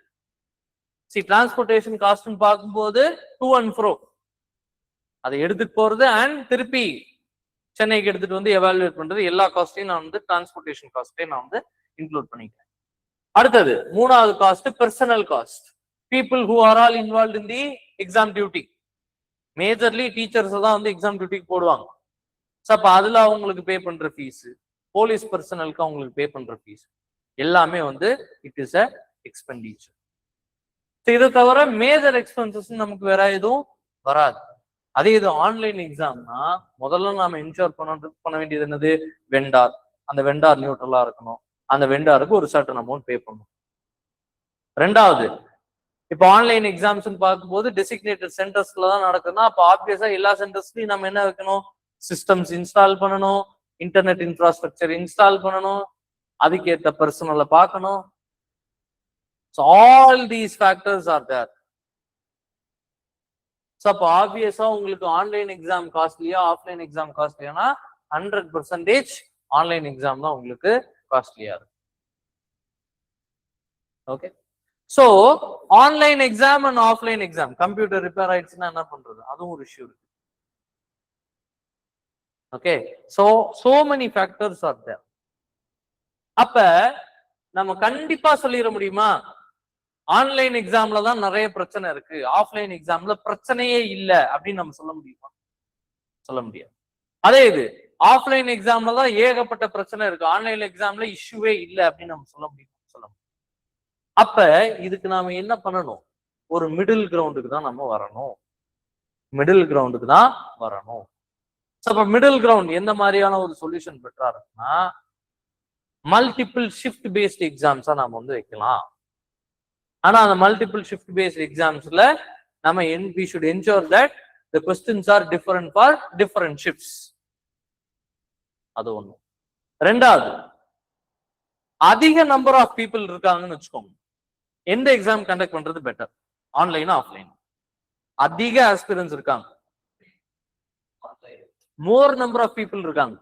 டிரான்ஸ்போர்டேஷன் காஸ்ட்னு பார்க்கும்போது டு அண்ட் ஃப்ரோ அதை எடுத்துட்டு போறது அண்ட் திருப்பி சென்னைக்கு எடுத்துட்டு வந்து எவாலுவேட் பண்றது, எல்லா காஸ்டையும் நான் வந்து டிரான்ஸ்போர்டேஷன் காஸ்டையும் நான் வந்து இன்க்ளூட் பண்ணிக்கிறேன். அடுத்தது மூணாவது cost personal cost. People who are all involve in the exam duty. Majorly teachers தான் வந்து எக்ஸாம் டியூட்டிக்கு போடுவாங்க. அப்ப அதுல அவங்களுக்கு பே பண்ற ஃபீஸ், போலீஸ் பர்சனலுக்கு அவங்களுக்கு பே பண்ற ஃபீஸ் எல்லாமே வந்து இட் இஸ் அ எக்ஸ்பெண்டிச்சர். இதை தவிர மேஜர் எக்ஸ்பென்சஸ் நமக்கு வேற எதுவும் வராது. அதே இது ஆன்லைன் எக்ஸாம்னா முதல்ல நாம என்ஷோர் பண்ண வேண்டியது என்னது? வெண்டார். அந்த வெண்டார் நியூட்ரலா இருக்கணும். அந்த வெண்டாருக்கு ஒரு சர்டன் அமௌண்ட் பே பண்ணணும். ரெண்டாவது, இப்போ ஆன்லைன் எக்ஸாம்ஸ் பார்க்கும்போது டெசிக்னேட்டட் சென்டர்ஸ்ல தான் நடக்குதுன்னா அப்போ ஆப்வியஸா எல்லா சென்டர்ஸ்லயும் நம்ம என்ன வைக்கணும்? சிஸ்டம்ஸ் இன்ஸ்டால் பண்ணணும், இன்டர்நெட் இன்ஃப்ராஸ்ட்ரக்சர் இன்ஸ்டால் பண்ணணும், அதுக்கேற்ற பர்சனலை பார்க்கணும். So all these factors are there. So அப்போ ஆப்வியஸா உங்களுக்கு ஆன்லைன் எக்ஸாம் காஸ்ட்லியா ஆஃப்லைன் எக்ஸாம் காஸ்ட்லியானா 100% ஆன்லைன் எக்ஸாம் தான் உங்களுக்கு காஸ்ட்லியா இருக்கு. Okay, so online exam and offline exam, computer repair ஆயிடுச்சுன்னா என்ன பண்றது? அதுவும் ஒரு இஷ்யூ இருக்கு. Okay, so many factors are there. அப்ப நம்ம கண்டிப்பா சொல்லிட முடியுமா ஆன்லைன் எக்ஸாம்ல தான் நிறைய பிரச்சனை இருக்கு, ஆஃப்லைன் எக்ஸாம்ல பிரச்சனையே இல்லை அப்படின்னு நம்ம சொல்ல முடியுமா? சொல்ல முடியாது. அதே இது ஆஃப்லைன் எக்ஸாம்ல தான் ஏகப்பட்ட பிரச்சனை இருக்கு, ஆன்லைன் எக்ஸாம்ல இஷ்யூவே இல்லை அப்படின்னு நம்ம சொல்ல முடியுமா? சொல்ல முடியும். அப்ப இதுக்கு நாம என்ன பண்ணணும்? ஒரு மிடில் கிரவுண்டுக்கு தான் நம்ம வரணும். மிடில் கிரவுண்டுக்கு தான் வரணும். அப்ப மிடில் கிரவுண்ட் எந்த மாதிரியான ஒரு சொல்யூஷன் பெட்டரா இருக்குன்னா மல்டிபிள் ஷிஃப்ட் பேஸ்ட் எக்ஸாம்ஸா நாம வந்து வைக்கலாம். ஆனா அந்த மல்டிபிள் ஷிஃப்ட் பேஸ்ட் எக்ஸாம்ஸ்ல நம்ம we should ensure that the questions are different for different shifts. அது ஒண்ணு. ரெண்டாவது, அதிக நம்பர் ஆஃப் பீப்புள் இருக்காங்கன்னு வச்சுக்கோங்க. எந்த எக்ஸாம் கண்டக்ட் பண்றது பெட்டர், ஆன்லைனா ஆஃப்லைன்? அதிக ஆஸ்பிரன்ஸ் இருக்காங்க, மோர் நம்பர் ஆஃப் பீப்புள் இருக்காங்க.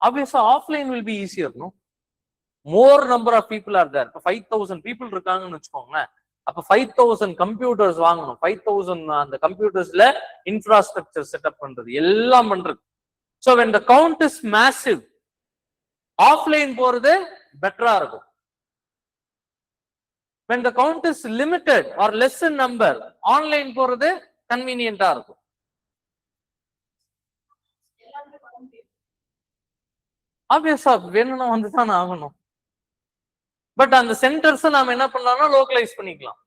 Obviously offline will be easier, no? More number of people are there. 5,000 people இருக்காங்கன்னு வச்சுக்கோங்களேன். அப்ப 5,000 கம்ப்யூட்டர்ஸ் வாங்கணும். 5,000 அந்த கம்ப்யூட்டர்ஸ்ல இன்ஃப்ராஸ்ட்ரக்சர் செட்டப் பண்றது எல்லாம் பண்றது. So when the count is massive, offline போறது பெட்டரா இருக்கும். When the count is limited or less in number, online போறது கன்வீனியன்ட்டா இருக்கும். ஆப்வியஸா வேணும்னா வந்துதான் ஆகணும். பட் அந்த சென்டர்ஸ் நாம என்ன பண்ணலாம்னா லோக்கலைஸ் பண்ணிக்கலாம்.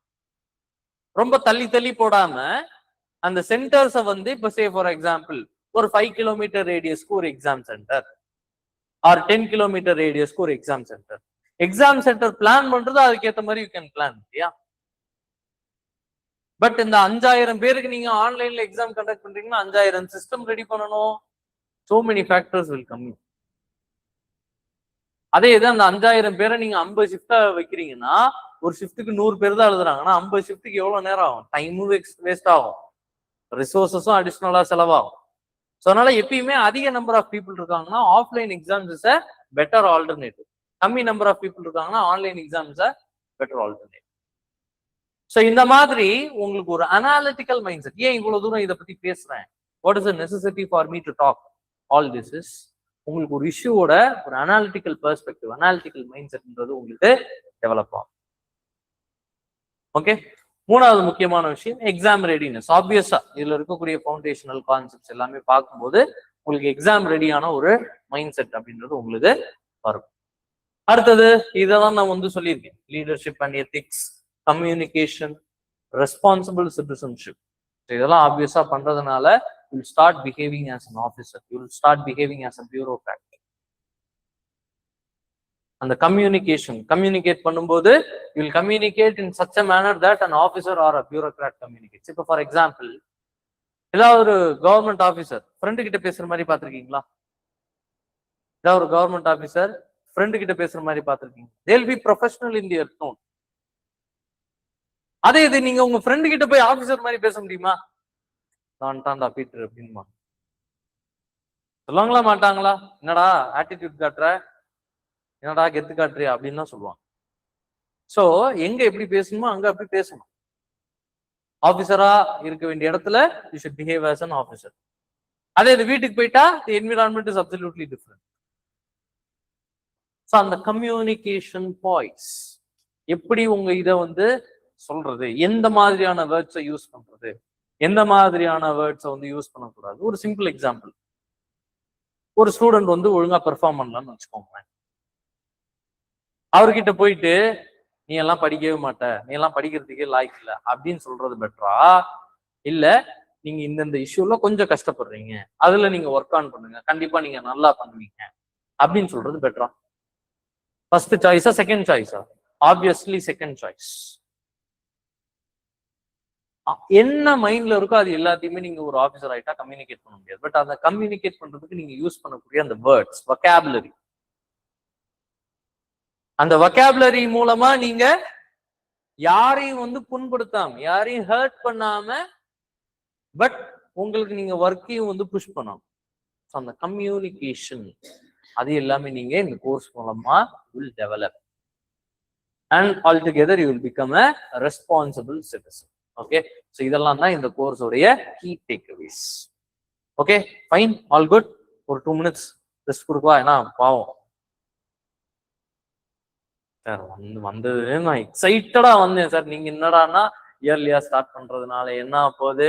ரொம்ப தள்ளி தள்ளி போடாம அந்த சென்டர்ஸை வந்து இப்ப சே ஃபார் எக்ஸாம்பிள் ஒரு 5 கிலோமீட்டர் ரேடியஸ்க்கு ஒரு எக்ஸாம் சென்டர் ஆர் 10 கிலோமீட்டர் ரேடியஸ்க்கு ஒரு exam centre. Exam centre plan பண்றது அதுக்கேற்ற மாதிரி யூ கேன் பிளான் இல்லையா? பட் இந்த 5,000 பேருக்கு நீங்க ஆன்லைன்ல எக்ஸாம் கண்டக்ட் பண்றீங்கன்னா 5,000 சிஸ்டம் ரெடி பண்ணணும். So many factors will come. அதே இது அந்த 5,000 பேரை நீங்க 50 ஷிஃப்டா வைக்கிறீங்கன்னா ஒரு ஷிஃப்ட்டுக்கு 100 பேர் தான் எழுதுறாங்கன்னா 50 ஷிஃப்ட்டுக்கு எவ்வளவு நேரம் ஆகும்? டைமும் வேஸ்ட் ஆகும், ரிசோர்ஸஸும் அடிஷ்னலா செலவாகும். ஸோ அதனால எப்பயுமே அதிக நம்பர் ஆஃப் பீப்புள் இருக்காங்கன்னா offline exams is a better alternative. கம்மி நம்பர் ஆஃப் பீப்புள் இருக்காங்கன்னா online exams a better alternative. So இந்த மாதிரி உங்களுக்கு ஒரு அனாலிட்டிக்கல் மைண்ட் செட். ஏன் இவ்வளவு தூரம் இதை பத்தி பேசுறேன்? What is the necessity for me to talk all this is உங்களுக்கு ஒரு இஷ்யூவோட ஒரு அனாலிட்டிக்கல் பெர்ஸ்பெக்டிவ், அனாலிட்டிக்கல் மைண்ட் செட்ன்றது உங்களுக்கு டெவலப் ஆகும். ஓகே, மூணாவது முக்கியமான விஷயம் எக்ஸாம் ரெடினஸ். ஆப்வியஸா இதுல இருக்கக்கூடிய ஃபவுண்டேஷனல் கான்செப்ட்ஸ் எல்லாமே பார்க்கும்போது உங்களுக்கு எக்ஸாம் ரெடியான ஒரு மைண்ட் செட் அப்படின்றது உங்களுக்கு வரும். அடுத்தது இதெல்லாம் நான் வந்து சொல்லியிருக்கேன், leadership and ethics, communication, responsible citizenship. இதெல்லாம் ஆப்வியஸா பண்றதுனால you will start behaving as an officer, you will start behaving as a bureaucrat. And the communicate பண்ணும்போது you will communicate in such a manner that an officer or a bureaucrat communicates. இப்போ for example ஏதாவது ஒரு government officer friend கிட்ட பேசுற மாதிரி பார்த்திருக்கீங்களா? ஏதாவது ஒரு கவர்மெண்ட் ஆபீசர் ஃப்ரெண்டு கிட்ட பேசுற மாதிரி பார்த்திருக்கீங்க? they will be professional in their tone. அதே இது நீங்க உங்க ஃப்ரெண்டு கிட்ட போய் ஆபீசர் மாதிரி பேச முடியுமா? தான்டா பீட்டர் அப்படின்மா. சொல்லுவாங்களா மாட்டாங்களா? என்னடா ஆட்டிடியூட் காட்டுற, என்னடா கெத்து காட்டுறியா அப்படின்னு தான் சொல்லுவாங்க. சோ எங்க எப்படி பேசணுமோ அங்க அப்படி பேசணும். ஆபீசரா இருக்க வேண்டிய இடத்துல you should behave as an officer. அதே இது வீட்டுக்கு போயிட்டா தி environment is absolutely different. So அந்த கம்யூனிகேஷன் பாய்ஸ் எப்படி உங்க இதை வந்து சொல்றது, எந்த மாதிரியான வேர்ட்ஸை யூஸ் பண்றது, எந்த மாதிரியான வேர்ட்ஸை வந்து யூஸ் பண்ணக்கூடாது. ஒரு சிம்பிள் எக்ஸாம்பிள், ஒரு ஸ்டூடெண்ட் வந்து ஒழுங்கா பெர்ஃபார்ம் பண்ணலாம்னு வச்சுக்கோங்களேன். அவர்கிட்ட போயிட்டு நீ எல்லாம் படிக்கவே மாட்ட, நீ எல்லாம் படிக்கிறதுக்கே லாய்க்கு இல்லை அப்படின்னு சொல்றது பெட்டரா, இல்ல நீங்க இந்தந்த இஷ்யூல கொஞ்சம் கஷ்டப்படுறீங்க, அதுல நீங்க ஒர்க் ஆன் பண்ணுங்க, கண்டிப்பா நீங்க நல்லா பண்ணுவீங்க அப்படின்னு சொல்றது பெட்டரா? ஃபர்ஸ்ட் சாய்ஸா செகண்ட் சாய்ஸா? Obviously second choice. என்ன மைண்ட்ல இருக்கோ அது எல்லாத்தையுமே நீங்க ஒரு ஆபீசர் ஆயிட்டா கம்யூனிகேட் பண்ண முடியாது. பட் அதை கம்யூனிகேட் பண்றதுக்கு நீங்க யூஸ் பண்ணக்கூடிய அந்த வேர்ட்ஸ், வொக்காபுலரி, அந்த வொக்காபுலரி மூலமா நீங்க யாரையும் வந்து புண்படுத்தாம, யாரையும் ஹர்ட் பண்ணாம, பட் உங்களுக்கு நீங்க ஒர்க்கையும் வந்து புஷ் பண்ணணும். அந்த கம்யூனிகேஷன் அது எல்லாமே நீங்க இந்த கோர்ஸ் மூலமா will develop and altogether you will become a responsible citizen. Okay, so இதெல்லாம் தான் இந்த கோர்ஸ் உடைய key takeaways. Okay, fine, all good. ஒரு 2 minutes ரெஸ்ட் கொடுக்கவா? ஏன்னா பாவம் சார் வந்தது நான் எக்ஸைட்டடா வந்தேன் சார். நீங்க என்னடான்னா இயர்லியா ஸ்டார்ட் பண்றதுனால என்ன போகுது,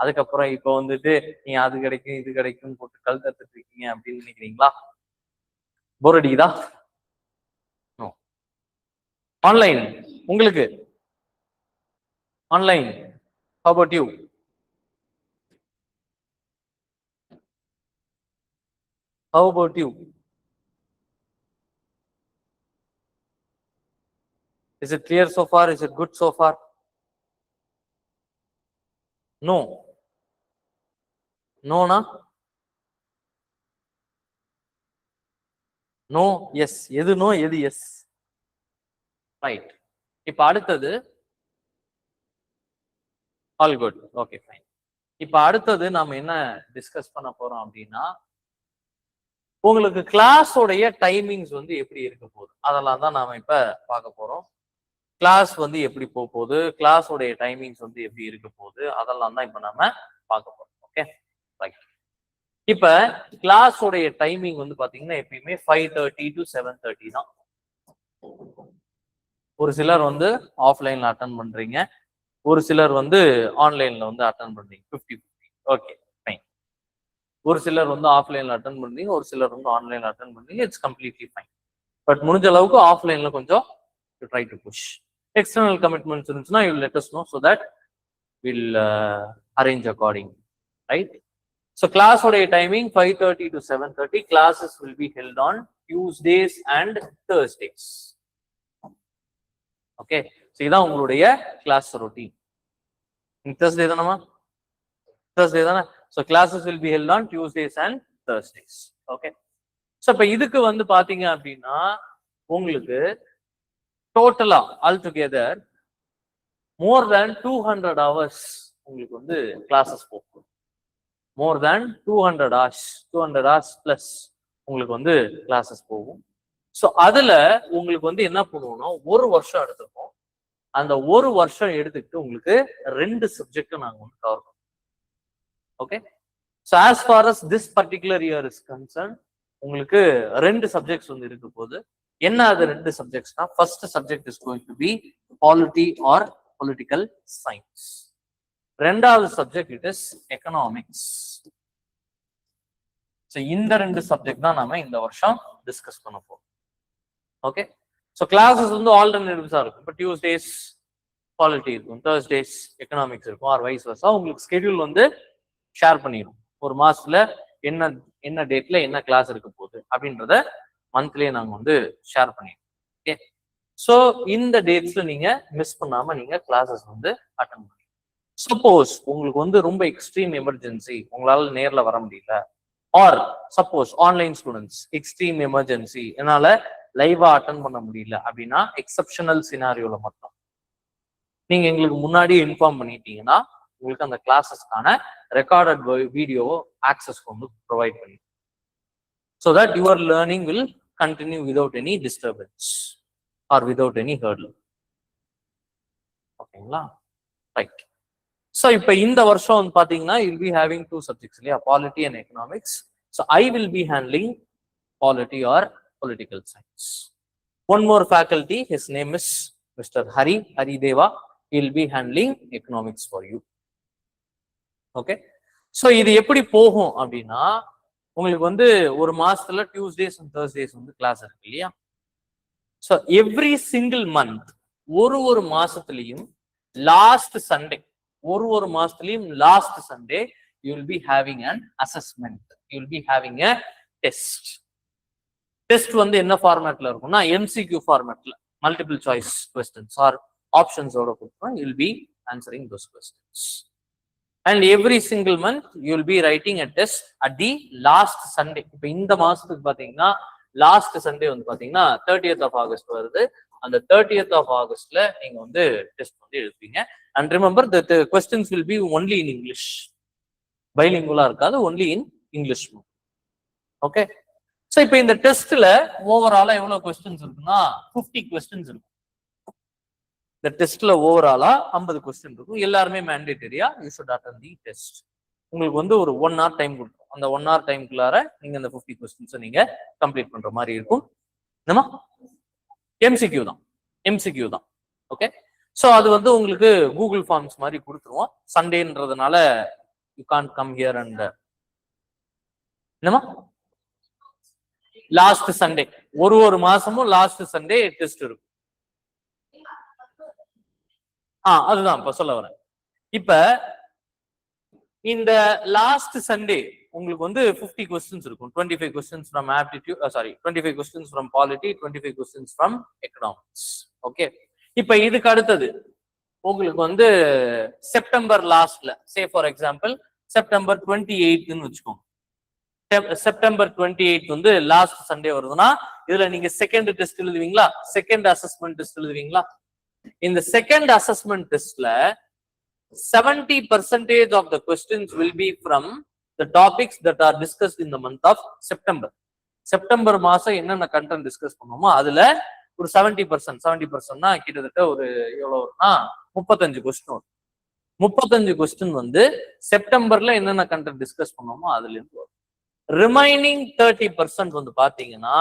அதுக்கப்புறம் இப்போ வந்துட்டு நீ அது கிடைக்கும் இது கிடைக்கும் போட்டு கல் தத்துட்டு இருக்கீங்க அப்படின்னு நினைக்கிறீங்களா? போர் அடிக்குதா? ஆன்லைன் உங்களுக்கு online. how about you? How about you? Is it clear so far? Is it good so far? No. No na? No, yes. எது நோ எது எஸ்? ரைட். இப்ப அடுத்தது ஆல் குட். Okay fine. இப்ப அடுத்தது நாம என்ன டிஸ்கஸ் பண்ண போறோம் அப்படின்னா, உங்களுக்கு கிளாஸோடைய டைமிங்ஸ் வந்து எப்படி இருக்க போகுது அதெல்லாம் தான் நாம இப்ப பார்க்க போறோம். கிளாஸ் வந்து எப்படி போக போகுது, கிளாஸோடைய டைமிங்ஸ் வந்து எப்படி இருக்க போகுது அதெல்லாம் தான் இப்ப நாம பார்க்க போறோம். Okay right. இப்ப கிளாஸோடைய டைமிங் வந்து பாத்தீங்கன்னா எப்பயுமே 5:30 to 7:30 தான். ஒரு சிலர் வந்து ஆஃப்லைன்ல அட்டன் பண்றீங்க, ஒரு சிலர் வந்து ஆன்லைன்ல வந்து அட்டன் பண்றீங்க. 50-50. Okay fine. ஒரு சிலர் வந்து ஆஃப்லைன்ல அட்டன் பண்றீங்க, ஒரு சிலர் வந்து ஆன்லைன்ல அட்டன் பண்றீங்க. It's completely fine. பட் முடிஞ்ச அளவுக்கு ஆஃப்லைன்ல கொஞ்சம் try to push. External commitments இருந்துச்சுன்னா you let us know so that we'll arrange according, right? So class உடைய டைமிங் 5:30 to 7:30. Classes will be held on Tuesdays and Thursdays. Okay, so இதான் உங்களுடைய class routine. Thursday தானமா? Thursday தானே? So classes will be held on Tuesdays and Thursdays. Okay, so இப்போ இதுக்கு வந்து பாத்தீங்க அப்படின்னா உங்களுக்கு டோட்டலா ஆல் டுகெதர் மோர் தேன் 200 hours உங்களுக்கு வந்து கிளாஸஸ் போகும். மோர் தேன் 200 hours, 200 hours பிளஸ் உங்களுக்கு வந்து கிளாஸஸ் போகும். ஸோ அதுல உங்களுக்கு வந்து என்ன பண்ணுவோம்னா ஒரு வருஷம் எடுத்துப்போம். அந்த ஒரு வருஷம் எடுத்துக்கிட்டு உங்களுக்கு 2 சப்ஜெக்டும் நாங்கள் வந்து கவர் பண்ணுவோம். Okay, so as far as this particular year is concern உங்களுக்கு 2 சப்ஜெக்ட்ஸ் வந்து இருக்க போது. என்ன அது 2 சப்ஜெக்ட்ஸ்னா, first subject is going to be polity or political science. ரெண்டாவது subject it is economics. So இந்த 2 சப்ஜெக்ட் தான் நாம இந்த வருஷம் டிஸ்கஸ் பண்ண போறோம். ஓகே, ஸோ கிளாஸஸ் வந்து ஆல்டர்னேட்டிவ்ஸா இருக்கும். இப்போ டியூஸ்டேஸ் பாலிட்டி இருக்கும், தேர்ஸ்டேஸ் எக்கனாமிக்ஸ் இருக்கும், ஆர் வைஸ் வர்ஸா. உங்களுக்கு ஸ்கெடியூல் வந்து ஷேர் பண்ணிடும். ஒரு மாசத்துல என்ன என்ன டேட்ல என்ன கிளாஸ் இருக்க போகுது அப்படின்றத மந்த்லியே நாங்கள் வந்து ஷேர் பண்ணிடுவோம். ஓகே, ஸோ இந்த டேட்ஸ்ல நீங்க மிஸ் பண்ணாம நீங்க கிளாஸஸ் வந்து அட்டன் பண்ணுங்க. சப்போஸ் உங்களுக்கு வந்து ரொம்ப எக்ஸ்ட்ரீம் எமர்ஜென்சி, உங்களால நேர்ல வர முடியல, or suppose online students extreme emergency என்னால லைவா அட்டன் பண்ண முடியல அப்படின்னா எக்ஸப்ஷனல் சினாரியோல மட்டும் நீங்க எங்களுக்கு முன்னாடி இன்ஃபார்ம் பண்ணிட்டீங்கன்னா உங்களுக்கு அந்த கிளாஸஸ்க்கான ரெக்கார்டட் வீடியோ ஆக்சஸ் கொண்டு ப்ரொவைட் பண்ணி. so that your learning will continue without any disturbance or without any hurdle. ஓகேங்களா? ரைட். ஸோ இப்போ இந்த வருஷம் வந்து பார்த்தீங்கன்னா you'll be having 2 subjects இல்லையா, polity and economics. So I will be handling polity or political science. One more faculty, his name is Mr. Hari Deva. He'll be handling economics for you. Okay. So இது எப்படி போகும் அப்படின்னா உங்களுக்கு வந்து ஒரு மாசத்துல Tuesdays and Thursdays வந்து class இருக்கு இல்லையா. ஸோ எவ்ரி சிங்கிள் மந்த் ஒரு மாசத்துலயும் லாஸ்ட் சண்டே ஒரு மாசத்துலயும் last Sunday you will be having an assessment, you will be having a test. Test வந்து என்ன ஃபார்மேட்ல இருக்கும்னா எம்சிக்யூ ஃபார்மேட்ல மல்டிபிள் சாய்ஸ் கொஸ்டின்ஸ் ஆர் ஆப்ஷன்ஸோட கொடுத்தோம். You will be answering those questions. And every single month you will be writing a test at the last Sunday. இப்போ இந்த மாசத்துக்கு பாத்தீங்கன்னா லாஸ்ட் சண்டே வந்து பாத்தீங்கன்னா 30th of August வருது. அந்த 30th of Augustல நீங்க வந்து டெஸ்ட் வந்து எழுதுவீங்க. And remember that the questions will be only in English. Bilingual இருக்காது, only in English. Okay. So இப்போ இந்த டெஸ்ட்ல ஓவராலா எவ்வளவு கொஸ்டின்ஸ் இருக்குன்னா 50 கொஸ்டின்ஸ் இருக்கும். இந்த டெஸ்ட்ல ஓவராலா 50 கொஸ்டின் இருக்கும். எல்லாருமே மேண்டேட்டரியா you should attend the test. உங்களுக்கு வந்து ஒரு 1 hour டைம் கொடுக்கும். அந்த 1 hour டைம்குள்ளார நீங்க அந்த 50 கொஸ்டின்ஸை நீங்க கம்ப்ளீட் பண்ற மாதிரி இருக்கும். என்னமா எம்சிக்யூ தான். ஓகே. ஸோ அது வந்து உங்களுக்கு கூகுள் ஃபார்ம்ஸ் மாதிரி கொடுத்துருவோம். சண்டேன்றதுனால you can't come here and என்னமா லாஸ்ட் சண்டே ஒரு மாசமும் லாஸ்ட் சண்டே டெஸ்ட் இருக்கும். அதுதான் இப்ப சொல்ல வரேன். இப்ப இந்த லாஸ்ட் சண்டே உங்களுக்கு வந்து 50 கொஸ்டின்ஸ் இருக்கும். 25 questions from aptitude, 25 questions from polity, 25 questions from economics. Okay. இப்ப இதுக்கு அடுத்தது உங்களுக்கு வந்து செப்டம்பர் லாஸ்ட்ல, சே ஃபார் எக்ஸாம்பிள் செப்டம்பர் 28ன்னு வச்சுக்கோங்க. செப்டம்பர் 28 வந்து லாஸ்ட் சண்டே வருதுன்னா இதுல நீங்க செகண்ட் டெஸ்ட் எழுதுவீங்களா, செகண்ட் அசஸ்மெண்ட் டெஸ்ட் எழுதுவீங்களா. இந்த செகண்ட் அசஸ்மெண்ட் டெஸ்ட்ல 70% of the questions will be from the topics that are discussed in the month of September. September மாசம் என்னென்ன கண்டென்ட் டிஸ்கஸ் பண்ணுவோமோ அதுல ஒரு 70%னா கிட்டத்தட்ட ஒரு எவ்வளவு வரும்னா 35 கொஸ்டின் வரும். 35 கொஸ்டின் வந்து செப்டம்பர்ல என்னென்ன கண்டென்ட் டிஸ்கஸ் பண்ணுவோமோ அதுல இருந்து வரும். ரிமைனிங் 30% வந்து பாத்தீங்கன்னா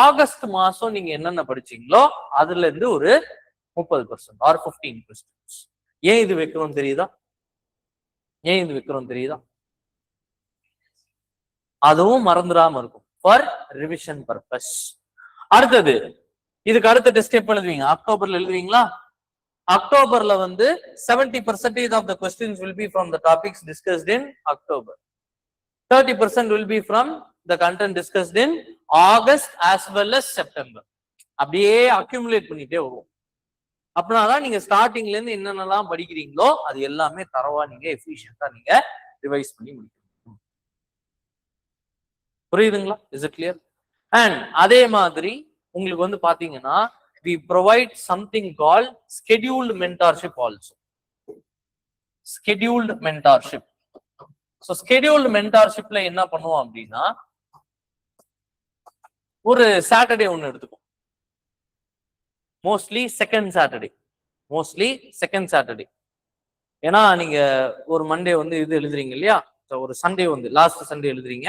ஆகஸ்ட் மாசம் நீங்க என்னென்ன படிச்சீங்களோ அதுல இருந்து ஒரு 30% ஆர் 15 கொஸ்டின்ஸ். ஏன் இது வைக்கிறோம் தெரியுதா? அதுவும் மறந்துடாம இருக்கும் ஃபார் ரிவிஷன் பர்பஸ். அடுத்தது இதுக்கு அடுத்த டெஸ்ட் எப்ப எழுதுவீங்க? அக்டோபர்ல எழுதுவீங்களா? அக்டோபர்ல வந்து 70% of the questions will be from the topics discussed in October. 30% will be from the content discussed in August as well as September. அப்படியே அக்யூமுலேட் பண்ணிட்டே வரும். அப்படின்னாதான் நீங்க ஸ்டார்டிங்ல இருந்து என்னென்னலாம் படிக்கிறீங்களோ அது எல்லாமே தரவா நீங்க எஃபிஷியன்ட்டா நீங்க ரிவைஸ் பண்ணி முடிக்கணும். புரியுதுங்களா? Is it clear? அண்ட் அதே மாதிரி உங்களுக்கு வந்து பாத்தீங்கன்னா we provide something called scheduled mentorship also. Scheduled mentorship. So scheduled mentorshipல என்ன பண்ணுவோம் அப்படின்னா ஒரு சாட்டர்டே ஒன்னு எடுத்துக்கும். Mostly second Saturday. ஏன்னா நீங்க ஒரு மண்டே வந்து இது எழுதுறீங்க இல்லையா, ஒரு சண்டே வந்து லாஸ்ட் சண்டே எழுதுறீங்க,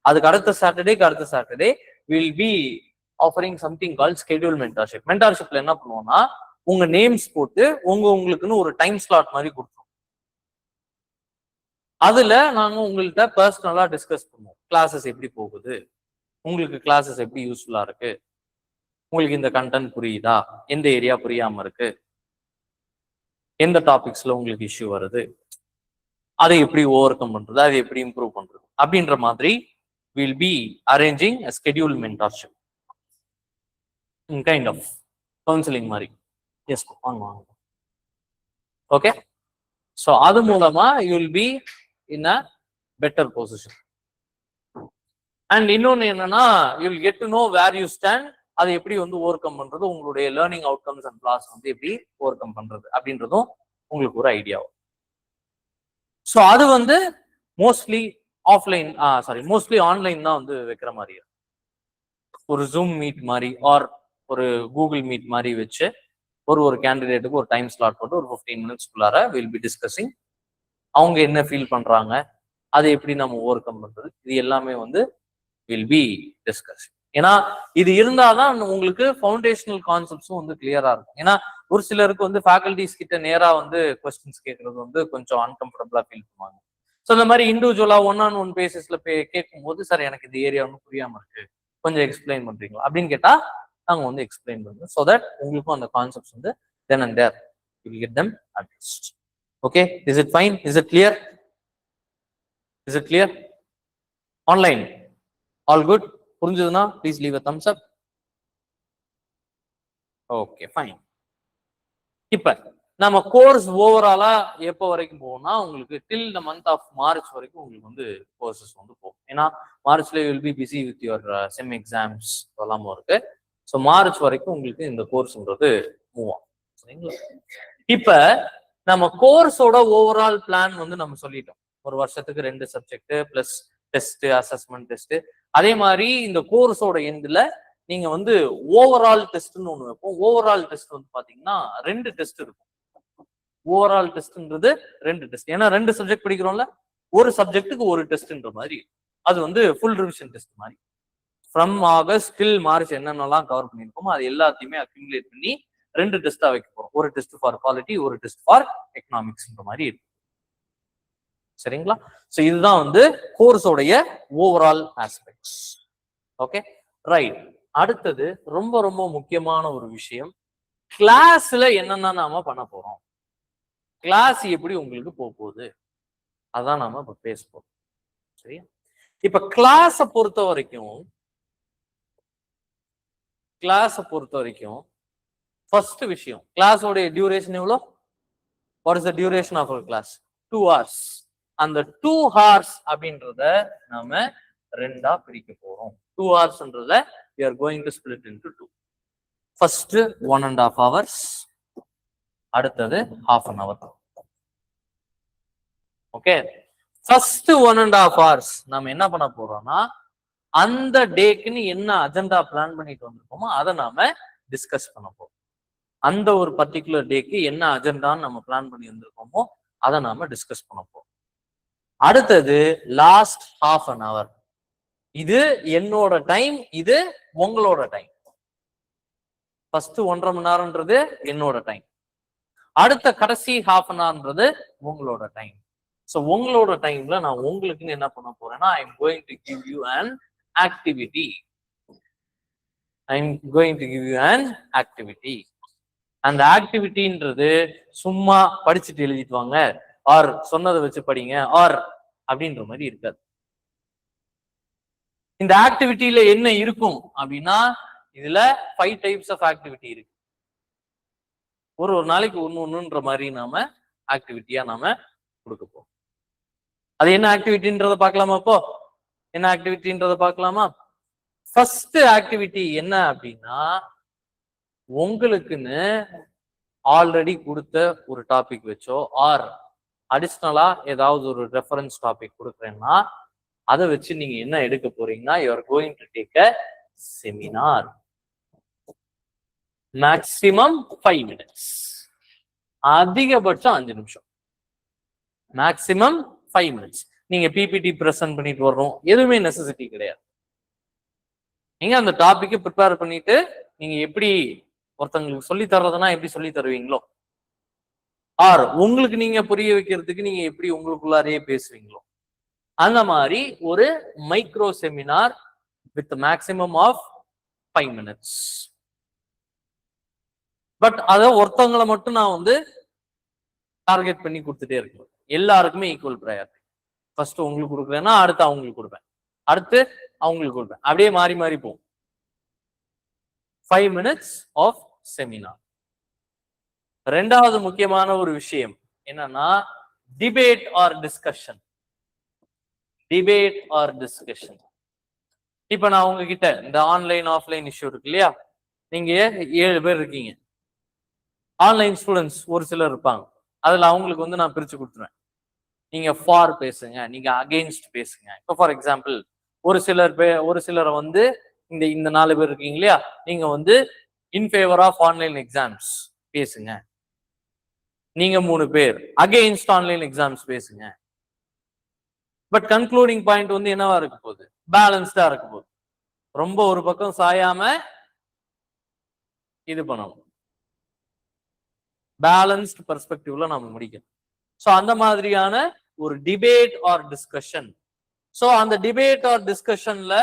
அதுக்கு அடுத்த Saturday will be offering something called schedule mentorship. மென்டார்ஷிப்ல என்ன பண்ணுவோம்னா உங்க நேம்ஸ் போட்டு உங்களுக்குன்னு ஒரு டைம் ஸ்லாட் மாதிரி கொடுத்துருவோம். அதுல நாங்க உங்கள்கிட்ட பர்சனலா டிஸ்கஸ் பண்ணுவோம். கிளாஸஸ் எப்படி போகுது, உங்களுக்கு கிளாஸஸ் எப்படி யூஸ்ஃபுல்லா இருக்கு, உங்களுக்கு இந்த கண்டென்ட் புரியுதா, எந்த ஏரியா புரியாம இருக்கு, எந்த டாபிக்ஸ்ல உங்களுக்கு இஷ்யூ வருது, அதை எப்படி ஓவர் கம் பண்றது, அதை எப்படி இம்ப்ரூவ் பண்றது அப்படின்ற மாதிரி will be arranging a scheduled mentorship kind of counselling மாதிரி. எஸ் வாங்க. ஓகே. ஸோ அது மூலமா you will be in a better position. And இன்னொன்னு என்னன்னா you will get to know where you stand. அதை எப்படி வந்து ஓவர் கம் பண்றது, உங்களுடைய லேர்னிங் அவுட்கம்ஸ் அண்ட் கிளாஸ் வந்து எப்படி ஓவர் கம் பண்றது அப்படின்றதும் உங்களுக்கு ஒரு ஐடியாவும். ஸோ அது வந்து மோஸ்ட்லி மோஸ்ட்லி ஆன்லைன் தான் வந்து வைக்கிற மாதிரி இருக்கும். ஒரு ஜூம் மீட் மாதிரி ஆர் ஒரு கூகுள் மீட் மாதிரி வச்சு ஒரு கேண்டிடேட்டுக்கு ஒரு டைம் ஸ்லாட் போட்டு ஒரு 15 மினிட்ஸ்க்குள்ளார வில் பி டிஸ்கஸிங். அவங்க என்ன ஃபீல் பண்றாங்க, அதை எப்படி நம்ம ஓவர் கம் பண்றது, இது எல்லாமே வந்து வில் பி டிஸ்கஸிங். ஏன்னா இது இருந்தாதான் உங்களுக்கு ஃபவுண்டேஷனல் கான்செப்ட்ஸும் வந்து கிளியரா இருக்கும். ஏன்னா ஒரு சிலருக்கு வந்து ஃபேக்கல்டிஸ் கிட்ட நேரா வந்து கொஸ்டின்ஸ் கேட்கறது வந்து கொஞ்சம் அன்கம்ஃபர்டபுளா ஃபீல் பண்ணுவாங்க. ஸோ இந்த மாதிரி இண்டிவிஜுவலா ஒன் பேசிஸ்ல கேட்கும் போது, சார் எனக்கு இந்த ஏரியா ஒன்றும் புரியாம இருக்கு, கொஞ்சம் எக்ஸ்பிளைன் பண்றீங்களா அப்படின்னு கேட்டா நாங்க வந்து எக்ஸ்பிளைன் பண்ணுவோம். ஸோ தட் உங்களுக்கும் அந்த கான்செப்ட்ஸ் வந்து then and there you will get them adjust. Okay, is it fine? Is it clear? Is it clear? Online all good? புரிஞ்சதுன்னா please leave a thumbs up. Okay fine. இப்ப நம்ம course ஓவராலா எப்போ வரைக்கும் போகும்னா உங்களுக்கு till the month of March வரைக்கும் உங்களுக்கு வந்து கோர்சஸ் வந்து போகும். ஏன்னா மார்ச்ல will be busy with your sem exams எல்லாமும் இருக்கு. ஸோ மார்ச் வரைக்கும் உங்களுக்கு இந்த கோர்ஸ்ன்றது மூவ் ஆகும். சரிங்களா? இப்ப நம்ம கோர்ஸோட ஓவரால் பிளான் வந்து நம்ம சொல்லிட்டோம். ஒரு வருஷத்துக்கு 2 subject plus test, assessment test. அதே மாதிரி இந்த கோர்ஸோட எண்ட்ல நீங்க வந்து ஓவரால் டெஸ்ட்னு ஒண்ணு வைப்போம். ஓவரால் டெஸ்ட் வந்து பாத்தீங்கன்னா 2 டெஸ்ட் இருக்கும். ஓவரால் டெஸ்ட்ன்றது 2 டெஸ்ட். ஏன்னா 2 சப்ஜெக்ட் படிக்கிறோம்ல, ஒரு சப்ஜெக்ட்டுக்கு ஒரு டெஸ்ட்ன்ற மாதிரி அது வந்து ஃபுல் ரிவிஷன் டெஸ்ட் மாதிரி. ஃப்ரம் ஆகஸ்ட் டில் மார்ச் என்னென்னலாம் கவர் பண்ணியிருக்கோமோ அது எல்லாத்தையுமே அக்யூமுலேட் பண்ணி 2 டெஸ்டா வைக்க போறோம். ஒரு டெஸ்ட் ஃபார் குவாலிட்டி, ஒரு டெஸ்ட் ஃபார் எக்கனாமிக்ஸ்ன்ற மாதிரி இருக்கு. சரிங்களா? ஸோ இதுதான் வந்து கோர்ஸோடைய ஓவரால் ஆஸ்பெக்ட்ஸ். Okay right. அடுத்தது ரொம்ப ரொம்ப முக்கியமான ஒரு விஷயம், கிளாஸ்ல என்னென்ன நாம பண்ண போறோம், கிளாஸ் எப்படி உங்களுக்கு போகுது, அதான் நாம இப்ப பேச போறோம். சரியா? இப்ப கிளாஸ பொறுத்த வரைக்கும் ஃபர்ஸ்ட் விஷயம், கிளாஸோட டியூரேஷன் எவ்வளோ? What is the duration of class? 2 hours. அந்த 2 hours அப்படின்றத நாம 2ஆ பிரிக்க போறோம். 2 hoursன்றத we are going to split into 2. First 1.5 hours, அடுத்தது half an hour. Okay, first 1.5 hours நாம என்ன பண்ண போறோம்னா அந்த டேக்குன்னு என்ன அஜெண்டா பிளான் பண்ணிட்டு வந்திருக்கோமோ அதை நாம டிஸ்கஸ் பண்ண போறோம். அந்த ஒரு பர்டிகுலர் டேக்கு என்ன அஜெண்டான்னு நம்ம பிளான் பண்ணி வந்திருக்கோமோ அதை நாம டிஸ்கஸ் பண்ண போறோம். அடுத்தது லாஸ்ட் half an hour, இது என்னோட டைம், இது உங்களோட டைம். ஃபர்ஸ்ட் 1.5 மணி நேரம்ன்றது என்னோட டைம், அடுத்த கடைசி half an hourன்றது உங்களோட டைம். ஸோ உங்களோட டைம்ல நான் உங்களுக்குன்னு என்ன பண்ண போறேன்னா I am going to give you an activity. அந்த ஆக்டிவிட்டின்றது சும்மா படிச்சுட்டு எழுதிட்டு வாங்க ஆர் சொன்னதை வச்சு படிங்க ஆர் அப்படின்ற மாதிரி இருக்காது. இந்த ஆக்டிவிட்டியில என்ன இருக்கும் அப்படின்னா இதுல 5 types ஆஃப் ஆக்டிவிட்டி இருக்கு. ஒரு நாளைக்கு ஒண்ணுன்ற மாதிரி நாம ஆக்டிவிட்டியா நாம கொடுக்க போறோம். அது என்ன ஆக்டிவிட்டின்றத பார்க்கலாமா? இப்போ என்ன ஆக்டிவிட்டின்றத பார்க்கலாமா? ஃபர்ஸ்ட் ஆக்டிவிட்டி என்ன அப்படின்னா உங்களுக்குன்னு ஆல்ரெடி கொடுத்த ஒரு டாபிக் வச்சோ ஆர் அடிஷ்னலா ஏதாவது ஒரு ரெஃபரன்ஸ் டாபிக் கொடுக்குறேன்னா அதை வச்சு நீங்க என்ன எடுக்க போறீங்கன்னா you are going to take a seminar. Maximum 5 minutes, அதிகபட்சம் 5 நிமிஷம், மேக்சிமம் 5 minutes. நீங்க பிபிடி பிரசன்ட் பண்ணிட்டு வர்றோம் எதுவுமே நெசசிட்டி கிடையாது. நீங்க அந்த டாபிக்கை ப்ரிப்பேர் பண்ணிட்டு நீங்க எப்படி ஒருத்தங்களுக்கு சொல்லி தர்றதுன்னா எப்படி சொல்லி தருவீங்களோ ஆர் உங்களுக்கு நீங்க புரிய வைக்கிறதுக்கு நீங்க எப்படி உங்களுக்குள்ளாரையே பேசுவீங்களோ அந்த மாதிரி ஒரு micro seminar with maximum of 5 minutes. But அதை ஒருத்தவங்களை மட்டும் நான் வந்து டார்கெட் பண்ணி கொடுத்துட்டே இருக்கேன். எல்லாருக்குமே ஈக்குவல் ப்ரையாரிட்டி. ஃபர்ஸ்ட் உங்களுக்கு கொடுக்குறேன்னா அடுத்து அவங்களுக்கு கொடுப்பேன், அடுத்து அவங்களுக்கு கொடுப்பேன், அப்படியே மாறி மாறி போகும். 5 minutes ஆஃப் செமினார். ரெண்டாவது முக்கியமான ஒரு விஷயம் என்னன்னா டிபேட் ஆர் டிஸ்கஷன். இப்ப நான் உங்ககிட்ட இந்த ஆன்லைன் ஆஃப்லைன் இஷ்யூ இருக்கு இல்லையா, நீங்க 7 பேர் இருக்கீங்க. ஆன்லைன் ஸ்டூடெண்ட்ஸ் ஒரு சிலர் இருப்பாங்க, அதுல அவங்களுக்கு வந்து நான் பிரிச்சு கொடுத்துருவேன். நீங்க ஃபார் பேசுங்க, நீங்க அகெயின்ஸ்ட் பேசுங்க. இப்போ ஃபார் எக்ஸாம்பிள் ஒரு சிலரை வந்து இந்த 4 பேர் இருக்கீங்க இல்லையா, நீங்க வந்து in favour of online exams பேசுங்க. நீங்க 3 பேர் அகைன்ஸ்ட் ஆன்லைன் எக்ஸாம்ஸ் பேசுங்க. பட் கன்க்ளூடிங் பாயிண்ட் வந்து என்னவா இருக்க போகுது? பேலன்ஸ்டா இருக்க போகுது. ரொம்ப ஒரு பக்கம் சாயாம இது பண்ணணும். பேலன்ஸ்ட் பெர்ஸ்பெக்டிவ்ல நம்ம முடிக்கணும். சோ அந்த மாதிரியான ஒரு டிபேட் ஆர் டிஸ்கஷன். சோ அந்த டிபேட் ஆர் டிஸ்கஷன்ல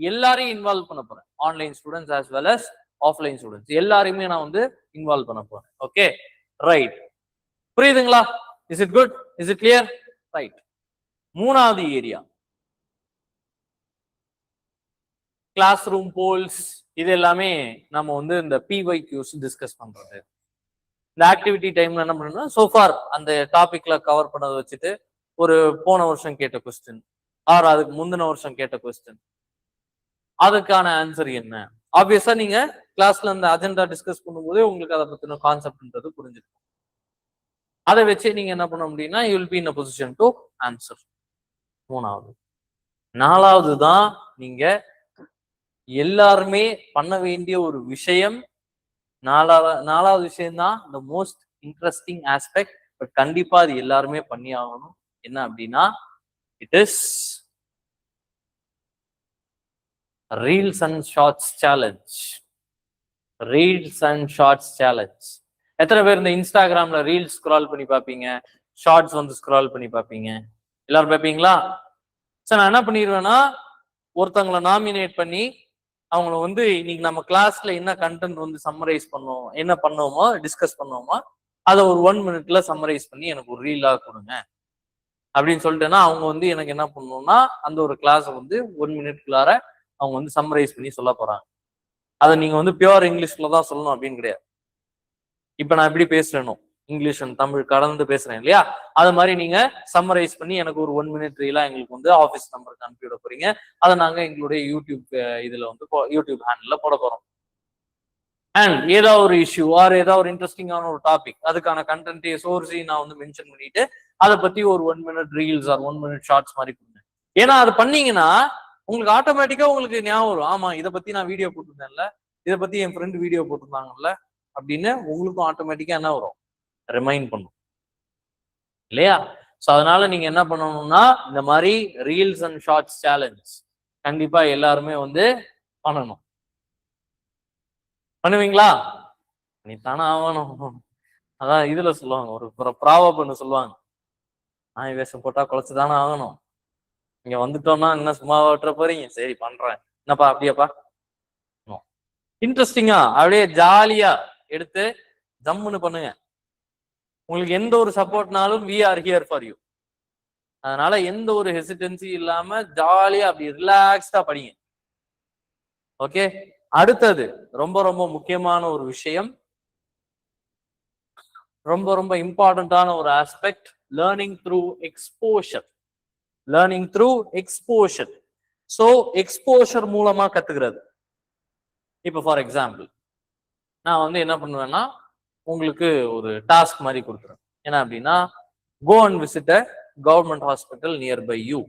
எல்லாரையும் இன்வால்வ் பண்ண போறேன். Online students as well as offline students எல்லாரையுமே நான் வந்து இன்வால்வ் பண்ண போறேன். ஓகே ரைட், புரியுதுங்களா? Is it good? Is it clear? Right. மூணாவது ஏரியா கிளாஸ் ரூம் போல்ஸ். இது எல்லாமே நம்ம வந்து இந்த PYQs டிஸ்கஸ் பண்றது. இந்த ஆக்டிவிட்டி டைம்ல என்ன பண்ணணும்னா சோஃபார் அந்த டாபிக்ல கவர் பண்ணதை வச்சுட்டு ஒரு போன வருஷம் கேட்ட கொஸ்டின் ஆர் அதுக்கு முந்தின வருஷம் கேட்ட கொஸ்டின் அதுக்கான ஆன்சர் என்ன. ஆப்வியஸா நீங்க கிளாஸ்ல அந்த அஜெண்டா டிஸ்கஸ் பண்ணும்போது உங்களுக்கு அதை பத்தின கான்செப்ட்ன்றது புரிஞ்சிருக்கும். அதை வச்சு நீங்க என்ன பண்ண முடியும்னா you will be in a position to answer. மூணாவது. நாலாவது தான் நீங்க எல்லாருமே பண்ண வேண்டிய ஒரு விஷயம். நாலாவது விஷயம் தான் the most interesting aspect. But கண்டிப்பா அது எல்லாருமே பண்ணி ஆகணும். என்ன அப்படின்னா it is reels and shorts challenge. Reels and shorts challenge. எத்தனை பேர் இந்த இன்ஸ்டாகிராம்ல ரீல்ஸ் ஸ்க்ரால் பண்ணி பார்ப்பீங்க, ஷார்ட்ஸ் வந்து ஸ்க்ரால் பண்ணி பார்ப்பீங்க? எல்லாரும் பார்ப்பீங்களா? சார் நான் என்ன பண்ணிடுவேன்னா ஒருத்தவங்களை நாமினேட் பண்ணி அவங்கள வந்து இன்னைக்கு நம்ம கிளாஸ்ல என்ன கண்டென்ட் வந்து சம்மரைஸ் பண்ணுவோம், என்ன பண்ணுவோமோ டிஸ்கஸ் பண்ணுவோமோ அதை ஒரு 1 minute சம்மரைஸ் பண்ணி எனக்கு ஒரு ரீலா கொடுங்க அப்படின்னு சொல்லிட்டேன்னா அவங்க வந்து எனக்கு என்ன பண்ணணும்னா அந்த ஒரு கிளாஸை வந்து 1 minute அவங்க வந்து சம்மரைஸ் பண்ணி சொல்ல போறாங்க. அதை நீங்க வந்து பியூர் இங்கிலீஷ்ல தான் சொல்லணும் அப்படின்னு கிடையாது. இப்ப நான் எப்படி பேசுறேனோ இங்கிலீஷ் அண்ட் தமிழ் கலந்து பேசுறேன் இல்லையா, அது மாதிரி நீங்க சம்மரைஸ் பண்ணி எனக்கு ஒரு 1 minute ரீலா எங்களுக்கு வந்து ஆஃபீஸ் நம்பருக்கு அனுப்பிவிட போறீங்க. அதை நாங்க எங்களுடைய யூடியூப் இதுல வந்து யூடியூப் ஹேண்டில் போட போறோம். அண்ட் ஏதாவது ஒரு இஷ்யூ ஆர் ஏதாவது ஒரு இன்ட்ரெஸ்டிங்கான ஒரு டாபிக் அதுக்கான கண்டென்ட் சோர்ஸையும் நான் வந்து மென்ஷன் பண்ணிட்டு அதை பத்தி ஒரு 1 minute reels or 1 minute shorts மாதிரி கொடுங்க. ஏன்னா அது பண்ணீங்கன்னா உங்களுக்கு ஆட்டோமேட்டிக்கா உங்களுக்கு ஞாபகம் வரும், ஆமா இதை பத்தி நான் வீடியோ போட்டிருந்தேன்ல, இதை பத்தி என் ஃப்ரெண்டு வீடியோ போட்டிருந்தாங்கல்ல அப்படின்னு உங்களுக்கும் ஆட்டோமேட்டிக்கா என்ன வரும், ரிமைண்ட் பண்ணும் இல்லையா? சோ அதனால நீங்க என்ன பண்ணணும்னா இந்த மாதிரி ரீல்ஸ் அண்ட் ஷார்ட்ஸ் சேலஞ்ச் கண்டிப்பா எல்லாருமே வந்து பண்ணணும். பண்ணுவீங்களா? நீ தானே ஆகணும். அதான் இதுல சொல்லுவாங்க, ஒரு ப்ராவர்ப்னு சொல்லுவாங்க, நாய் வேஷம் போட்டா குலைச்சுதானே ஆகணும். இங்க வந்துட்டோம்னா என்ன சும்மா ஓட்டுற போறீங்க, சரி பண்றேன், என்னப்பா அப்படியாப்பா, இன்ட்ரெஸ்டிங்கா அப்படியே ஜாலியா எடுத்து ஜம்முன்னு பண்ணுங்க. உங்களுக்கு எந்த ஒரு சப்போர்ட்னாலும் we are here for you. அதனால எந்த ஒரு ஹெசிடென்சி இல்லாம ஜாலியா அப்படி ரிலாக்ஸ்டா படிங்க. ஓகே, அடுத்தது ரொம்ப ரொம்ப முக்கியமான ஒரு விஷயம், ரொம்ப ரொம்ப இம்பார்ட்டன்டான ஒரு aspect, learning through exposure. Learning through exposure. So exposure மூலமா கத்துக்கிறது. இப்போ ஃபார் எக்ஸாம்பிள் நான் வந்து என்ன பண்ணுவேன்னா உங்களுக்கு ஒரு டாஸ்க் மாதிரி கொடுத்துருவேன். என்ன அப்படின்னா go and visit a government hospital nearby you.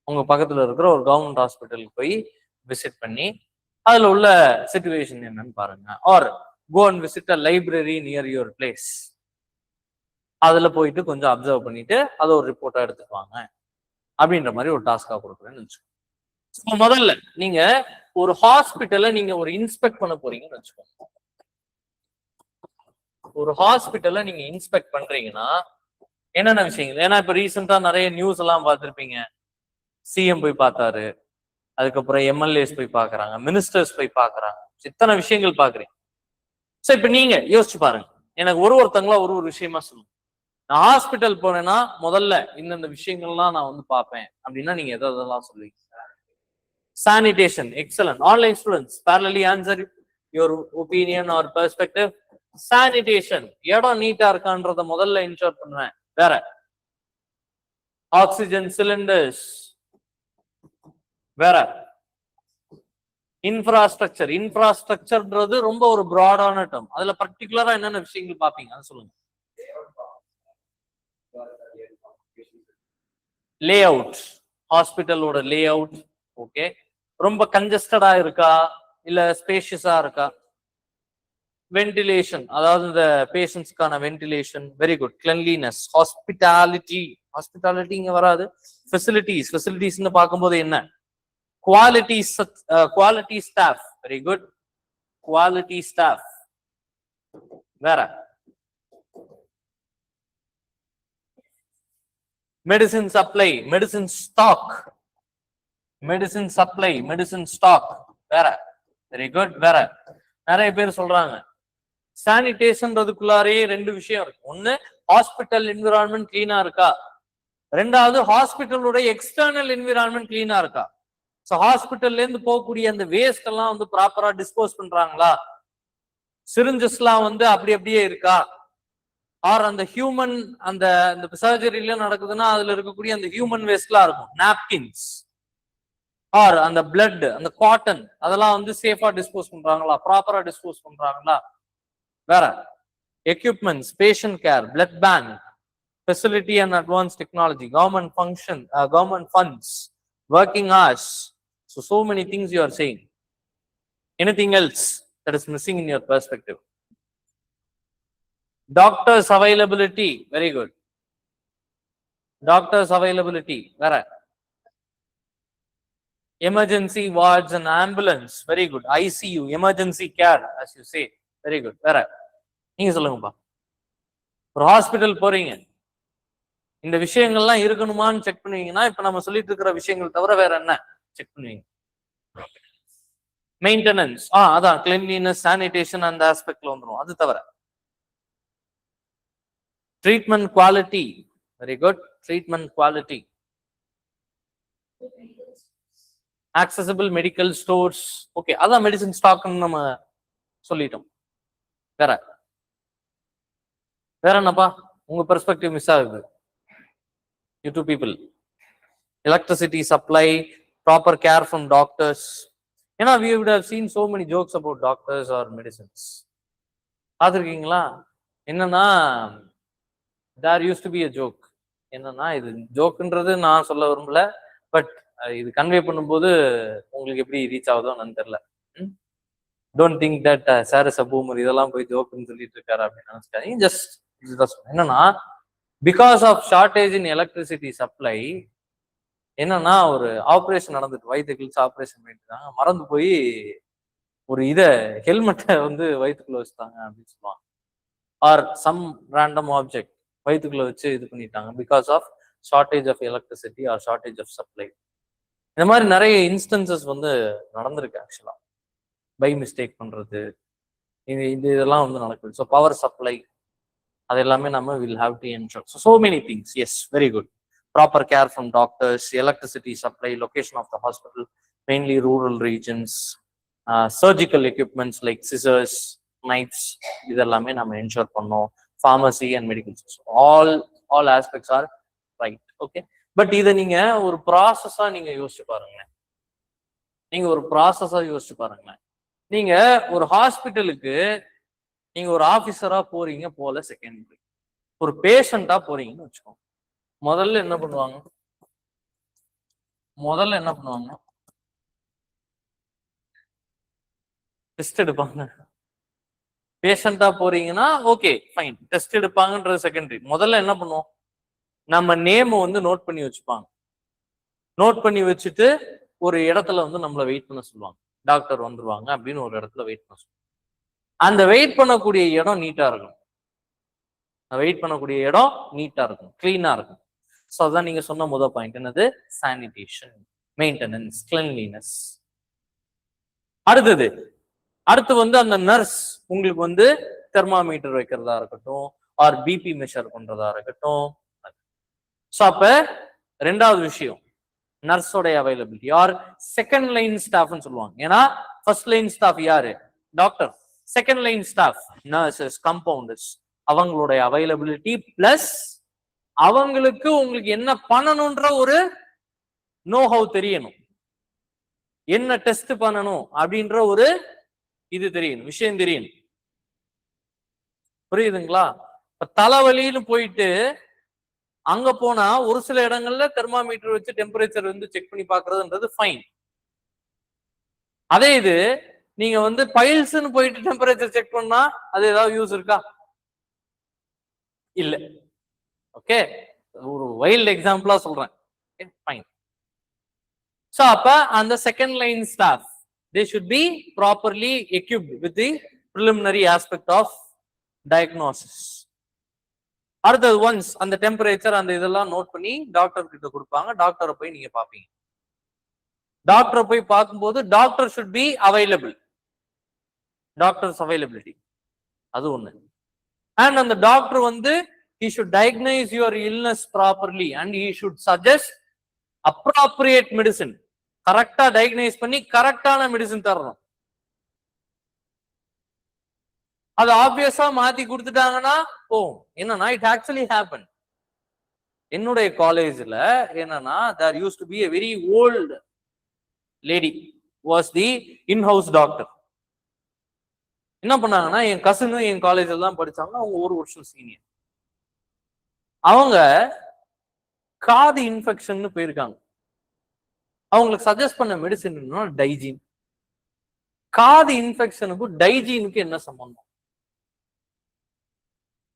உங்க பக்கத்துல இருக்கிற ஒரு கவர்மெண்ட் ஹாஸ்பிட்டலுக்கு போய் விசிட் பண்ணி அதுல உள்ள சிச்சுவேஷன் என்னன்னு பாருங்க. Or go and visit a library near your place. அதுல போயிட்டு கொஞ்சம் அப்சர்வ் பண்ணிட்டு அதை ஒரு ரிப்போர்ட்டா எடுத்துக்குவாங்க அப்படின்ற மாதிரி ஒரு டாஸ்கா கொடுக்குறேன்னு வச்சுக்கோங்க. முதல்ல நீங்க ஒரு ஹாஸ்பிட்டலை நீங்க ஒரு இன்ஸ்பெக்ட் பண்ண போறீங்கன்னு வச்சுக்கோங்க. ஒரு ஹாஸ்பிட்டலை நீங்க இன்ஸ்பெக்ட் பண்றீங்கன்னா என்னென்ன விஷயங்கள், ஏன்னா இப்ப ரீசெண்டா நிறைய நியூஸ் எல்லாம் பார்த்திருப்பீங்க, சிஎம் போய் பார்த்தாரு, அதுக்கப்புறம் எம்எல்ஏஸ் போய் பாக்குறாங்க, மினிஸ்டர்ஸ் போய் பாக்குறாங்க, இத்தனை விஷயங்கள் பாக்குறீங்க. சோ இப்ப நீங்க யோசிச்சு பாருங்க, எனக்கு ஒருத்தங்களா ஒரு விஷயமா சொல்லுங்க. நான் ஹாஸ்பிட்டல் போனேன்னா முதல்ல இந்தந்த விஷயங்கள்லாம் நான் வந்து பார்ப்பேன் அப்படின்னா நீங்க எதெல்லாம் சொல்லுவீங்க? Sanitation, excellent. Online students parallelly answer your opinion or perspective. Sanitation, இடம் நீட்டா இருக்கான்றத முதல்ல இன்ஷூர் பண்ணுவேன். வேற ஆக்சிஜன் சிலிண்டர்ஸ், வேற இன்ஃப்ராஸ்ட்ரக்சர். இன்ஃப்ராஸ்ட்ரக்சர்ன்றது ரொம்ப ஒரு பிராடான டேர்ம், அதுல பர்டிகுலரா என்னென்ன விஷயங்கள் பாப்பீங்க அது சொல்லுங்க. லே அவுட், ஹாஸ்பிட்டலோட லே அவுட், ஓகே, ரொம்ப கன்ஜஸ்டடா இருக்கா இல்ல ஸ்பேஷியஸா இருக்கா? வென்டிலேஷன், அதாவது இந்த பேஷண்ட்ஸ்க்கான ventilation, very good. Cleanliness, hospitality, hospitality இங்க வராது. ஃபெசிலிட்டிஸ்னு பார்க்கும்போது என்ன? Quality, quality staff, very good. Quality staff. வேற medicine supply, medicine stock, medicine supply, medicine stock. வேற வெரி குட். வேற நிறைய பேர் சொல்றாங்க சானிடேஷன்றதுக்குள்ளாரே ரெண்டு விஷயம் இருக்கு. ஒண்ணு ஹாஸ்பிட்டல் என்விரான்மெண்ட் கிளீனா இருக்கா, ரெண்டாவது ஹாஸ்பிட்டலுடைய எக்ஸ்டர்னல் என்விரான்மெண்ட் கிளீனா இருக்கா. ஸோ ஹாஸ்பிட்டல்ல இருந்து போகக்கூடிய அந்த வேஸ்ட் எல்லாம் வந்து ப்ராப்பரா டிஸ்போஸ் பண்றாங்களா, சிரிஞ்சஸ் எல்லாம் வந்து அப்படி அப்படியே இருக்கா, ஆர் அந்த ஹியூமன் அந்த சர்ஜரியில நடக்குதுன்னா அதுல இருக்கக்கூடிய அந்த ஹியூமன் வேஸ்ட்லாம் இருக்கும், நாப்கின்ஸ் ஆர் அந்த பிளட், அந்த காட்டன், அதெல்லாம் வந்து சேஃபா டிஸ்போஸ் பண்றாங்களா, ப்ராப்பரா டிஸ்போஸ் பண்றாங்களா. வேற equipments, patient care, blood bank, facility and advance technology, government function, government funds, working hours. So many things you are saying. Anything else that is missing in your perspective? Doctors availability, very good. Doctors availability, vera. Emergency wards and ambulance, very good. ICU, emergency care, as you say, very good. Vera, நீங்க சொல்லுங்கப்பா. ஒரு hospital போறீங்க, இந்த விஷயங்கள்லாம் இருக்கணுமான்னு check பண்ணுவீங்கன்னா இப்ப நம்ம சொல்லிட்டு இருக்கிற விஷயங்கள் தவிர வேற என்ன செக் பண்ணுவீங்க? மெயின்டெனன்ஸ், அதான் கிளீன்லினஸ், சானிடேஷன் அந்த ஆஸ்பெக்ட்ல வந்துடும். அது தவிர treatment quality, very good. Treatment quality, accessible medical stores, okay, அதான் மெடிசன் ஸ்டாக்னு நம்ம சொல்லிட்டோம். வேற வேற என்னப்பா உங்க பெர்ஸ்பெக்டிவ் மிஸ் ஆகுது? You two people, electricity supply, proper care from doctors. You know, we would have seen so many jokes about doctors or medicines. பார்த்துருக்கீங்களா? என்னன்னா there used to be a joke. என்னன்னா இது ஜோக்குன்றது நான் சொல்ல விரும்பல, பட் இது convey பண்ணும்போது உங்களுக்கு எப்படி ரீச் ஆகுதோன்னு தெரியல. Don't think that sir is a boomer, இதெல்லாம் போய் ஜோக்குன்னு சொல்லிட்டு இருக்காரு அப்படின்னு நினைச்சுக்காதீங்க. ஜஸ்ட் என்னன்னா because of shortage in electricity supply, என்னன்னா ஒரு ஆப்ரேஷன் நடந்துட்டு, வயிற்றுக்குள்ள ஆப்ரேஷன் பண்ணிட்டுருக்காங்க, மறந்து போய் ஒரு ஹெல்மெட்டை வந்து வயிற்றுக்குள்ள வச்சுட்டாங்க அப்படின்னு சொல்லுவாங்க. ஆர் சம் ரேண்டம் ஆப்ஜெக்ட் வயிற்றுக்குள்ள வச்சு இது பண்ணிட்டாங்க because of shortage of electricity or shortage of supply. இந்த மாதிரி நிறைய இன்ஸ்டன்சஸ் வந்து நடந்திருக்கு ஆக்சுவலா. பை மிஸ்டேக் பண்றது, இதெல்லாம் வந்து நடக்குது. ஸோ பவர் சப்ளை, அது எல்லாமே நம்ம will have to ensure. So many things. Yes, very good. Proper care from doctors, electricity supply, location of the hospital, mainly rural regions, surgical equipments like scissors, knives, இதெல்லாமே நம்ம ensure பண்ணோம். Pharmacy and medical system, all aspects are right. Okay, but இதை நீங்க ஒரு ப்ராசஸா நீங்க யோசிச்சு பாருங்களேன். நீங்க ஒரு ப்ராசஸா யோசிச்சு பாருங்களேன். நீங்க ஒரு ஹாஸ்பிட்டலுக்கு நீங்க ஒரு ஆபீசரா போறீங்க போல, செகண்டரி ஒரு பேஷண்டா போறீங்கன்னு வச்சுக்கோங்க. முதல்ல என்ன பண்ணுவாங்க? டெஸ்ட் எடுப்பாங்க. பேஷண்டா போறீங்கன்னா ஓகே ஃபைன், டெஸ்ட் எடுப்பாங்கன்றது செகண்டரி. முதல்ல என்ன பண்ணுவோம்? நம்ம நேம் வந்து நோட் பண்ணி வச்சுப்பாங்க. நோட் பண்ணி வச்சுட்டு ஒரு இடத்துல வந்து நம்மளை வெயிட் பண்ண சொல்லுவாங்க. டாக்டர் வந்துருவாங்க அப்படின்னு ஒரு இடத்துல வெயிட் பண்ண சொல்லுவாங்க. அந்த வெயிட் பண்ணக்கூடிய இடம் நீட்டா இருக்கும். வெயிட் பண்ணக்கூடிய இடம் நீட்டா இருக்கும், கிளீனா இருக்கும். ஸோ அதான் நீங்க சொன்ன முதல் பாயிண்ட் என்னது? Sanitation, maintenance, cleanliness. அடுத்து வந்து அந்த நர்ஸ் உங்களுக்கு வந்து தெர்மாமீட்டர் வைக்கிறதா இருக்கட்டும், ஆர் பிபி மெஷர் பண்றதா இருக்கட்டும். ஸோ அப்ப ரெண்டாவது விஷயம் நர்ஸோடைய அவைலபிலிட்டி ஆர் செகண்ட் லைன் ஸ்டாஃப்னு சொல்லுவாங்க. ஏன்னா ஃபர்ஸ்ட் லைன் ஸ்டாஃப் யாரு? Doctor. Second line staff nurses, கம்பவுண்டர்ஸ், அவங்களுடைய அவைலபிலிட்டி பிளஸ் அவங்களுக்கு உங்களுக்கு என்ன பண்ணணும்ன்ற ஒரு நோஹவ் தெரியணும், என்ன டெஸ்ட் பண்ணணும் அப்படின்ற ஒரு இது தெரியணும், விஷயம் தெரியணும். புரியுதுங்களா? இப்ப தலைவலின்னு போயிட்டு அங்க போனா ஒரு சில இடங்கள்ல தெர்மாமீட்டர் வச்சு டெம்பரேச்சர் வந்து செக் பண்ணி பாக்குறதுன்றது ஃபைன். அதே இது நீங்க வந்து பைல்ஸ்னு போயிட்டு டெம்பரேச்சர் செக் பண்ணா அது ஏதாவது யூஸ் இருக்கா? இல்ல. ஓகே, ஒரு வைல்ட் எக்ஸாம்பிளா சொல்றேன். ஃபைன். சோ அப்ப அந்த second line staff they should be properly equipped with the preliminary aspect of diagnosis. அடுத்தது ஒன்ஸ் அந்த டெம்பரேச்சர் அந்த இதெல்லாம் நோட் பண்ணி டாக்டர் கிட்ட கொடுப்பாங்க. டாக்டரை போய் நீங்க பாப்பீங்க. டாக்டரை போய் பார்க்கும்போது doctor should be available. Doctors availability அது ஒண்ணு. அண்ட் அந்த டாக்டர் வந்து he should diagnose your illness properly and he should suggest appropriate medicine. கரெக்டா டயக்னைஸ் பண்ணி கரெக்டான மெடிசன் தரணும். அது ஆப்வியஸா மாத்தி கொடுத்துட்டாங்கன்னா என்னன்னா இட் ஆக்சுவலி ஹேப்பன். என்னுடைய காலேஜ்ல என்னன்னா there used to be a very old lady was the in-house doctor. என்ன பண்ணாங்கன்னா என் கசினும் என் காலேஜ்ல தான் படிச்சாங்க. அவங்க ஒரு வருஷம் சீனியர். அவங்க காது இன்ஃபெக்ஷன் போயிருக்காங்க. அவங்களுக்கு சஜஸ்ட் பண்ண மெடிசின் டைஜீன். காது இன்ஃபெக்ஷனுக்கும் டைஜீனுக்கு என்ன சம்பந்தம்?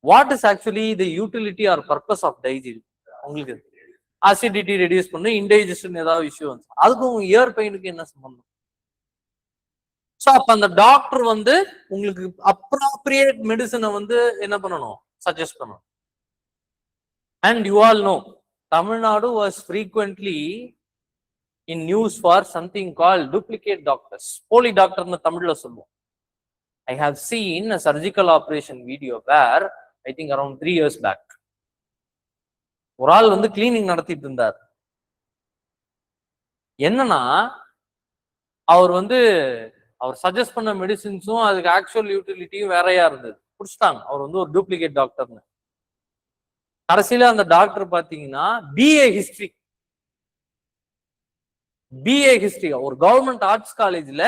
What is actually the utility or purpose of Digene? உங்களுக்கு அசிடிட்டி ரெடியூஸ் பண்ணு, இன்டைஜஷன் ஏதாவது இஷ்யூ வந்து அதுக்கும் இயர் பெயினுக்கு என்ன சம்பந்தம்? சோ அப்ப அந்த டாக்டர் வந்து உங்களுக்கு அப்ராப்ரியேட் மெடிசனை வந்து என்ன பண்ணணும்? சஜஸ்ட் பண்ணணும். And you all know Tamil Nadu was frequently in news for something called duplicate doctors. போலி டாக்டர்னு தமிழ்ல சொல்லுவோம். I have seen a surgical operation video where I think around 3 years back ஒரு ஆள் வந்து கிளீனிங் நடத்திட்டு இருந்தார். என்னன்னா அவர் சஜஸ்ட் பண்ண மெடிசின்ஸும் அதுக்கு ஆக்சுவல் யூட்டிலிட்டியும் வேறையா இருந்தது. புடிச்சிட்டாங்க அவர் வந்து ஒரு டூப்ளிகேட் டாக்டர்னு. கடைசியில அந்த டாக்டர் பாத்தீங்கன்னா பிஏ ஹிஸ்டரி ஒரு கவர்மெண்ட் ஆர்ட்ஸ் காலேஜ்ல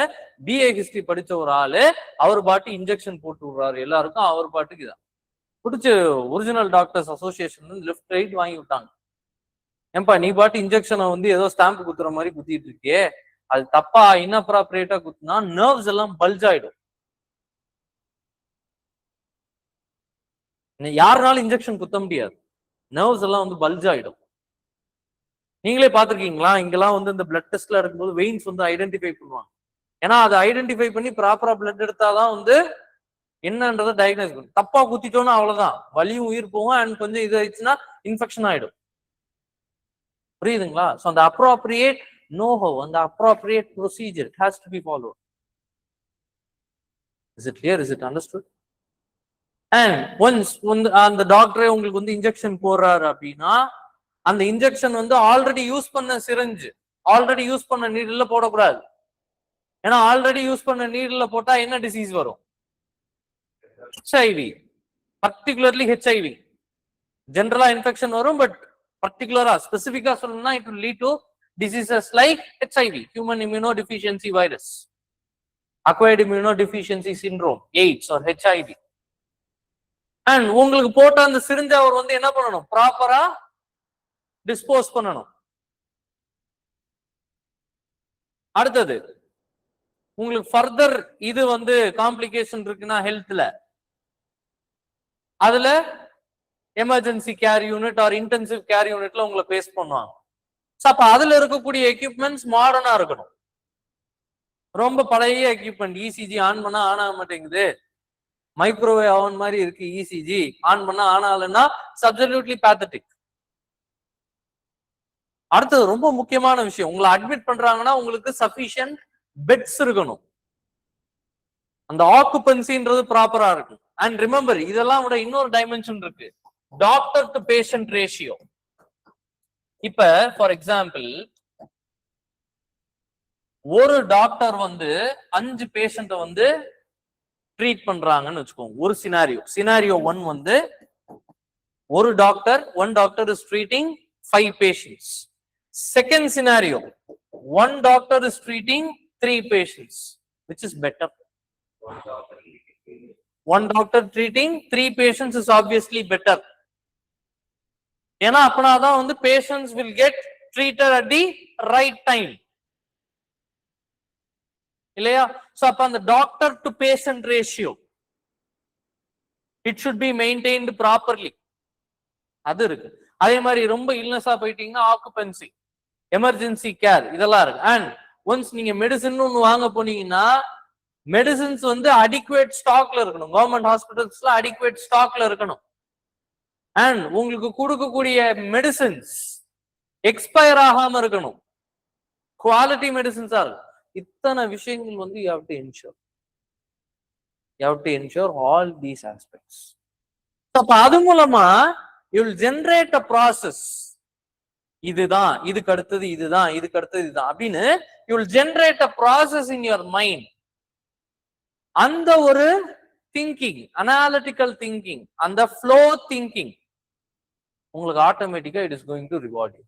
பிஏ ஹிஸ்டரி படிச்ச ஒரு ஆளு அவர் பாட்டு இன்ஜெக்ஷன் போட்டு விடுறாரு எல்லாருக்கும். அவர் பாட்டுக்கு இதான் பிடிச்சு original doctors association left right வாங்கி விட்டாங்க. ஏன்பா நீ பாட்டு இன்ஜெக்ஷனை வந்து ஏதோ ஸ்டாம்ப் குத்துற மாதிரி குத்திட்டு இருக்கே, அது தப்பா இன்அப்ராப்ரியேட்டா குத்துனா நர்வ்ஸ் எல்லாம் பல்ஜ் ஆயிடும். யாருனாலும் இன்ஜெக்ஷன் குத்த முடியாது, நர்வ்ஸ் எல்லாம் வந்து பல்ஜ் ஆயிடும். நீங்களே பாத்திருக்கீங்களா? இங்கெல்லாம் வந்து இந்த பிளட் டெஸ்ட்ல இருக்கும்போது வெயின்ஸ் வந்து ஐடென்டிஃபை பண்ணுவாங்க. ஏன்னா அதை ஐடென்டிஃபை பண்ணி ப்ராப்பரா பிளட் எடுத்தாதான் வந்து என்னன்றதை டயக்னைஸ் பண்ணும். தப்பா குத்திட்டோம்னா அவ்வளவுதான், வலியும் உயிர் போகும். அண்ட் கொஞ்சம் இது ஆயிடுச்சுன்னா இன்ஃபெக்ஷன் ஆயிடும். புரியுதுங்களா? ஸோ அந்த appropriate know-how and the appropriate procedure it has to be followed. Is it clear? Is it understood? And once அந்த டாக்டரே உங்களுக்கு வந்து இன்ஜெக்ஷன் போடுறாரு அப்படின்னா அந்த இன்ஜெக்ஷன் வந்து ஆல்ரெடி யூஸ் பண்ண சிரஞ்சு, ஆல்ரெடி யூஸ் பண்ண நீடில்ல போடக்கூடாது. ஏன்னா ஆல்ரெடி யூஸ் பண்ண நீடில்ல போட்டா என்ன டிசீஸ் வரும்? HIV, particularly HIV. ஜெனரலா இன்ஃபெக்ஷன் வரும், பட் பர்டிகுலரா ஸ்பெசிபிக்கா சொல்லணும்னா it will lead to diseases like HIV, human immunodeficiency virus, acquired immunodeficiency syndrome, AIDS or HIV. And உங்களுக்கு போட்ட அந்த சிரிஞ்ச அவர் வந்து என்ன பண்ணணும்? ப்ராப்பரா டிஸ்போஸ் பண்ணணும். அடுத்தது உங்களுக்கு ஃபர்தர் இது வந்து காம்ப்ளிகேஷன் இருக்குன்னா ஹெல்த்ல, அதுல emergency care unit or intensive care யூனிட்ல உங்களை பேஸ் பண்ணுவாங்க. அப்ப அதுல இருக்கக்கூடிய எக்யூப்மெண்ட்ஸ் மாடர்னா இருக்கணும். ரொம்ப பழைய எக்யூப்மெண்ட், இசிஜி ஆன் பண்ணா ஆன் ஆக மாட்டேங்குது, மைக்ரோவேவ் அவன் மாதிரி இருக்கு, இசிஜி ஆன் பண்ணா ஆன் ஆகலன்னா அப்சல்யூட்லி பேத்தட்டிக். அடுத்தது ரொம்ப முக்கியமான விஷயம், உங்களை அட்மிட் பண்றாங்கன்னா உங்களுக்கு சஃபிஷியன்ட் பெட்ஸ் இருக்கணும். அந்த ஆக்குபன்சின்றது ப்ராப்பரா இருக்கும். அண்ட் ரிமெம்பர், இதெல்லாம் விட இன்னொரு டைமென்ஷன் இருக்கு, டாக்டர் டு பேஷண்ட் ரேஷியோ. இப்ப ஃபார் எக்ஸாம்பிள் ஒரு டாக்டர் வந்து 5 பேஷண்ட வந்து ட்ரீட் பண்றாங்கன்னு வச்சுக்கோங்க. ஒரு சினாரியோ 1 வந்து ஒரு doctor, one doctor is treating 5 patients. Second scenario, one doctor is treating 3 patients. Which is better? One doctor treating 3 patients is obviously better. ஏன்னா அப்பனாதான் வந்து patients will get treated at the right time. இல்லையா? So அப்ப அந்த doctor to patient ratio it should be maintained properly. அது இருக்கு. அதே மாதிரி ரொம்ப இல்னஸா போயிட்டீங்கன்னா ஆக்குபென்சி, எமர்ஜென்சி கேர் இதெல்லாம் இருக்கு. அண்ட் ஒன்ஸ் நீங்க மெடிசன் ஒன்று வாங்க போனீங்கன்னா மெடிசின்ஸ் வந்து அடிக்குவேட் ஸ்டாக்ல இருக்கணும். கவர்மெண்ட் ஹாஸ்பிட்டல்ஸ்ல அடிக்குவேட் ஸ்டாக்ல இருக்கணும். அண்ட் உங்களுக்கு கொடுக்கக்கூடிய மெடிசின்ஸ் எக்ஸ்பயர் ஆகாம இருக்கணும். குவாலிட்டி மெடிசின்ஸா இருக்கும். இத்தனை விஷயங்கள் வந்து you have to ensure. You have to ensure all these aspects. அப்ப அது மூலமா you will generate a process. இதுதான், இதுக்கு அடுத்தது இதுதான், இதுக்கு அடுத்தது இதுதான் அப்படின்னு you will generate a process in your mind. அந்த ஒரு திங்கிங், அனாலிட்டிக்கல் திங்கிங், அந்த ஃப்ளோ திங்கிங் உங்களுக்கு ஆட்டோமேட்டிக்கா it is going to reward you.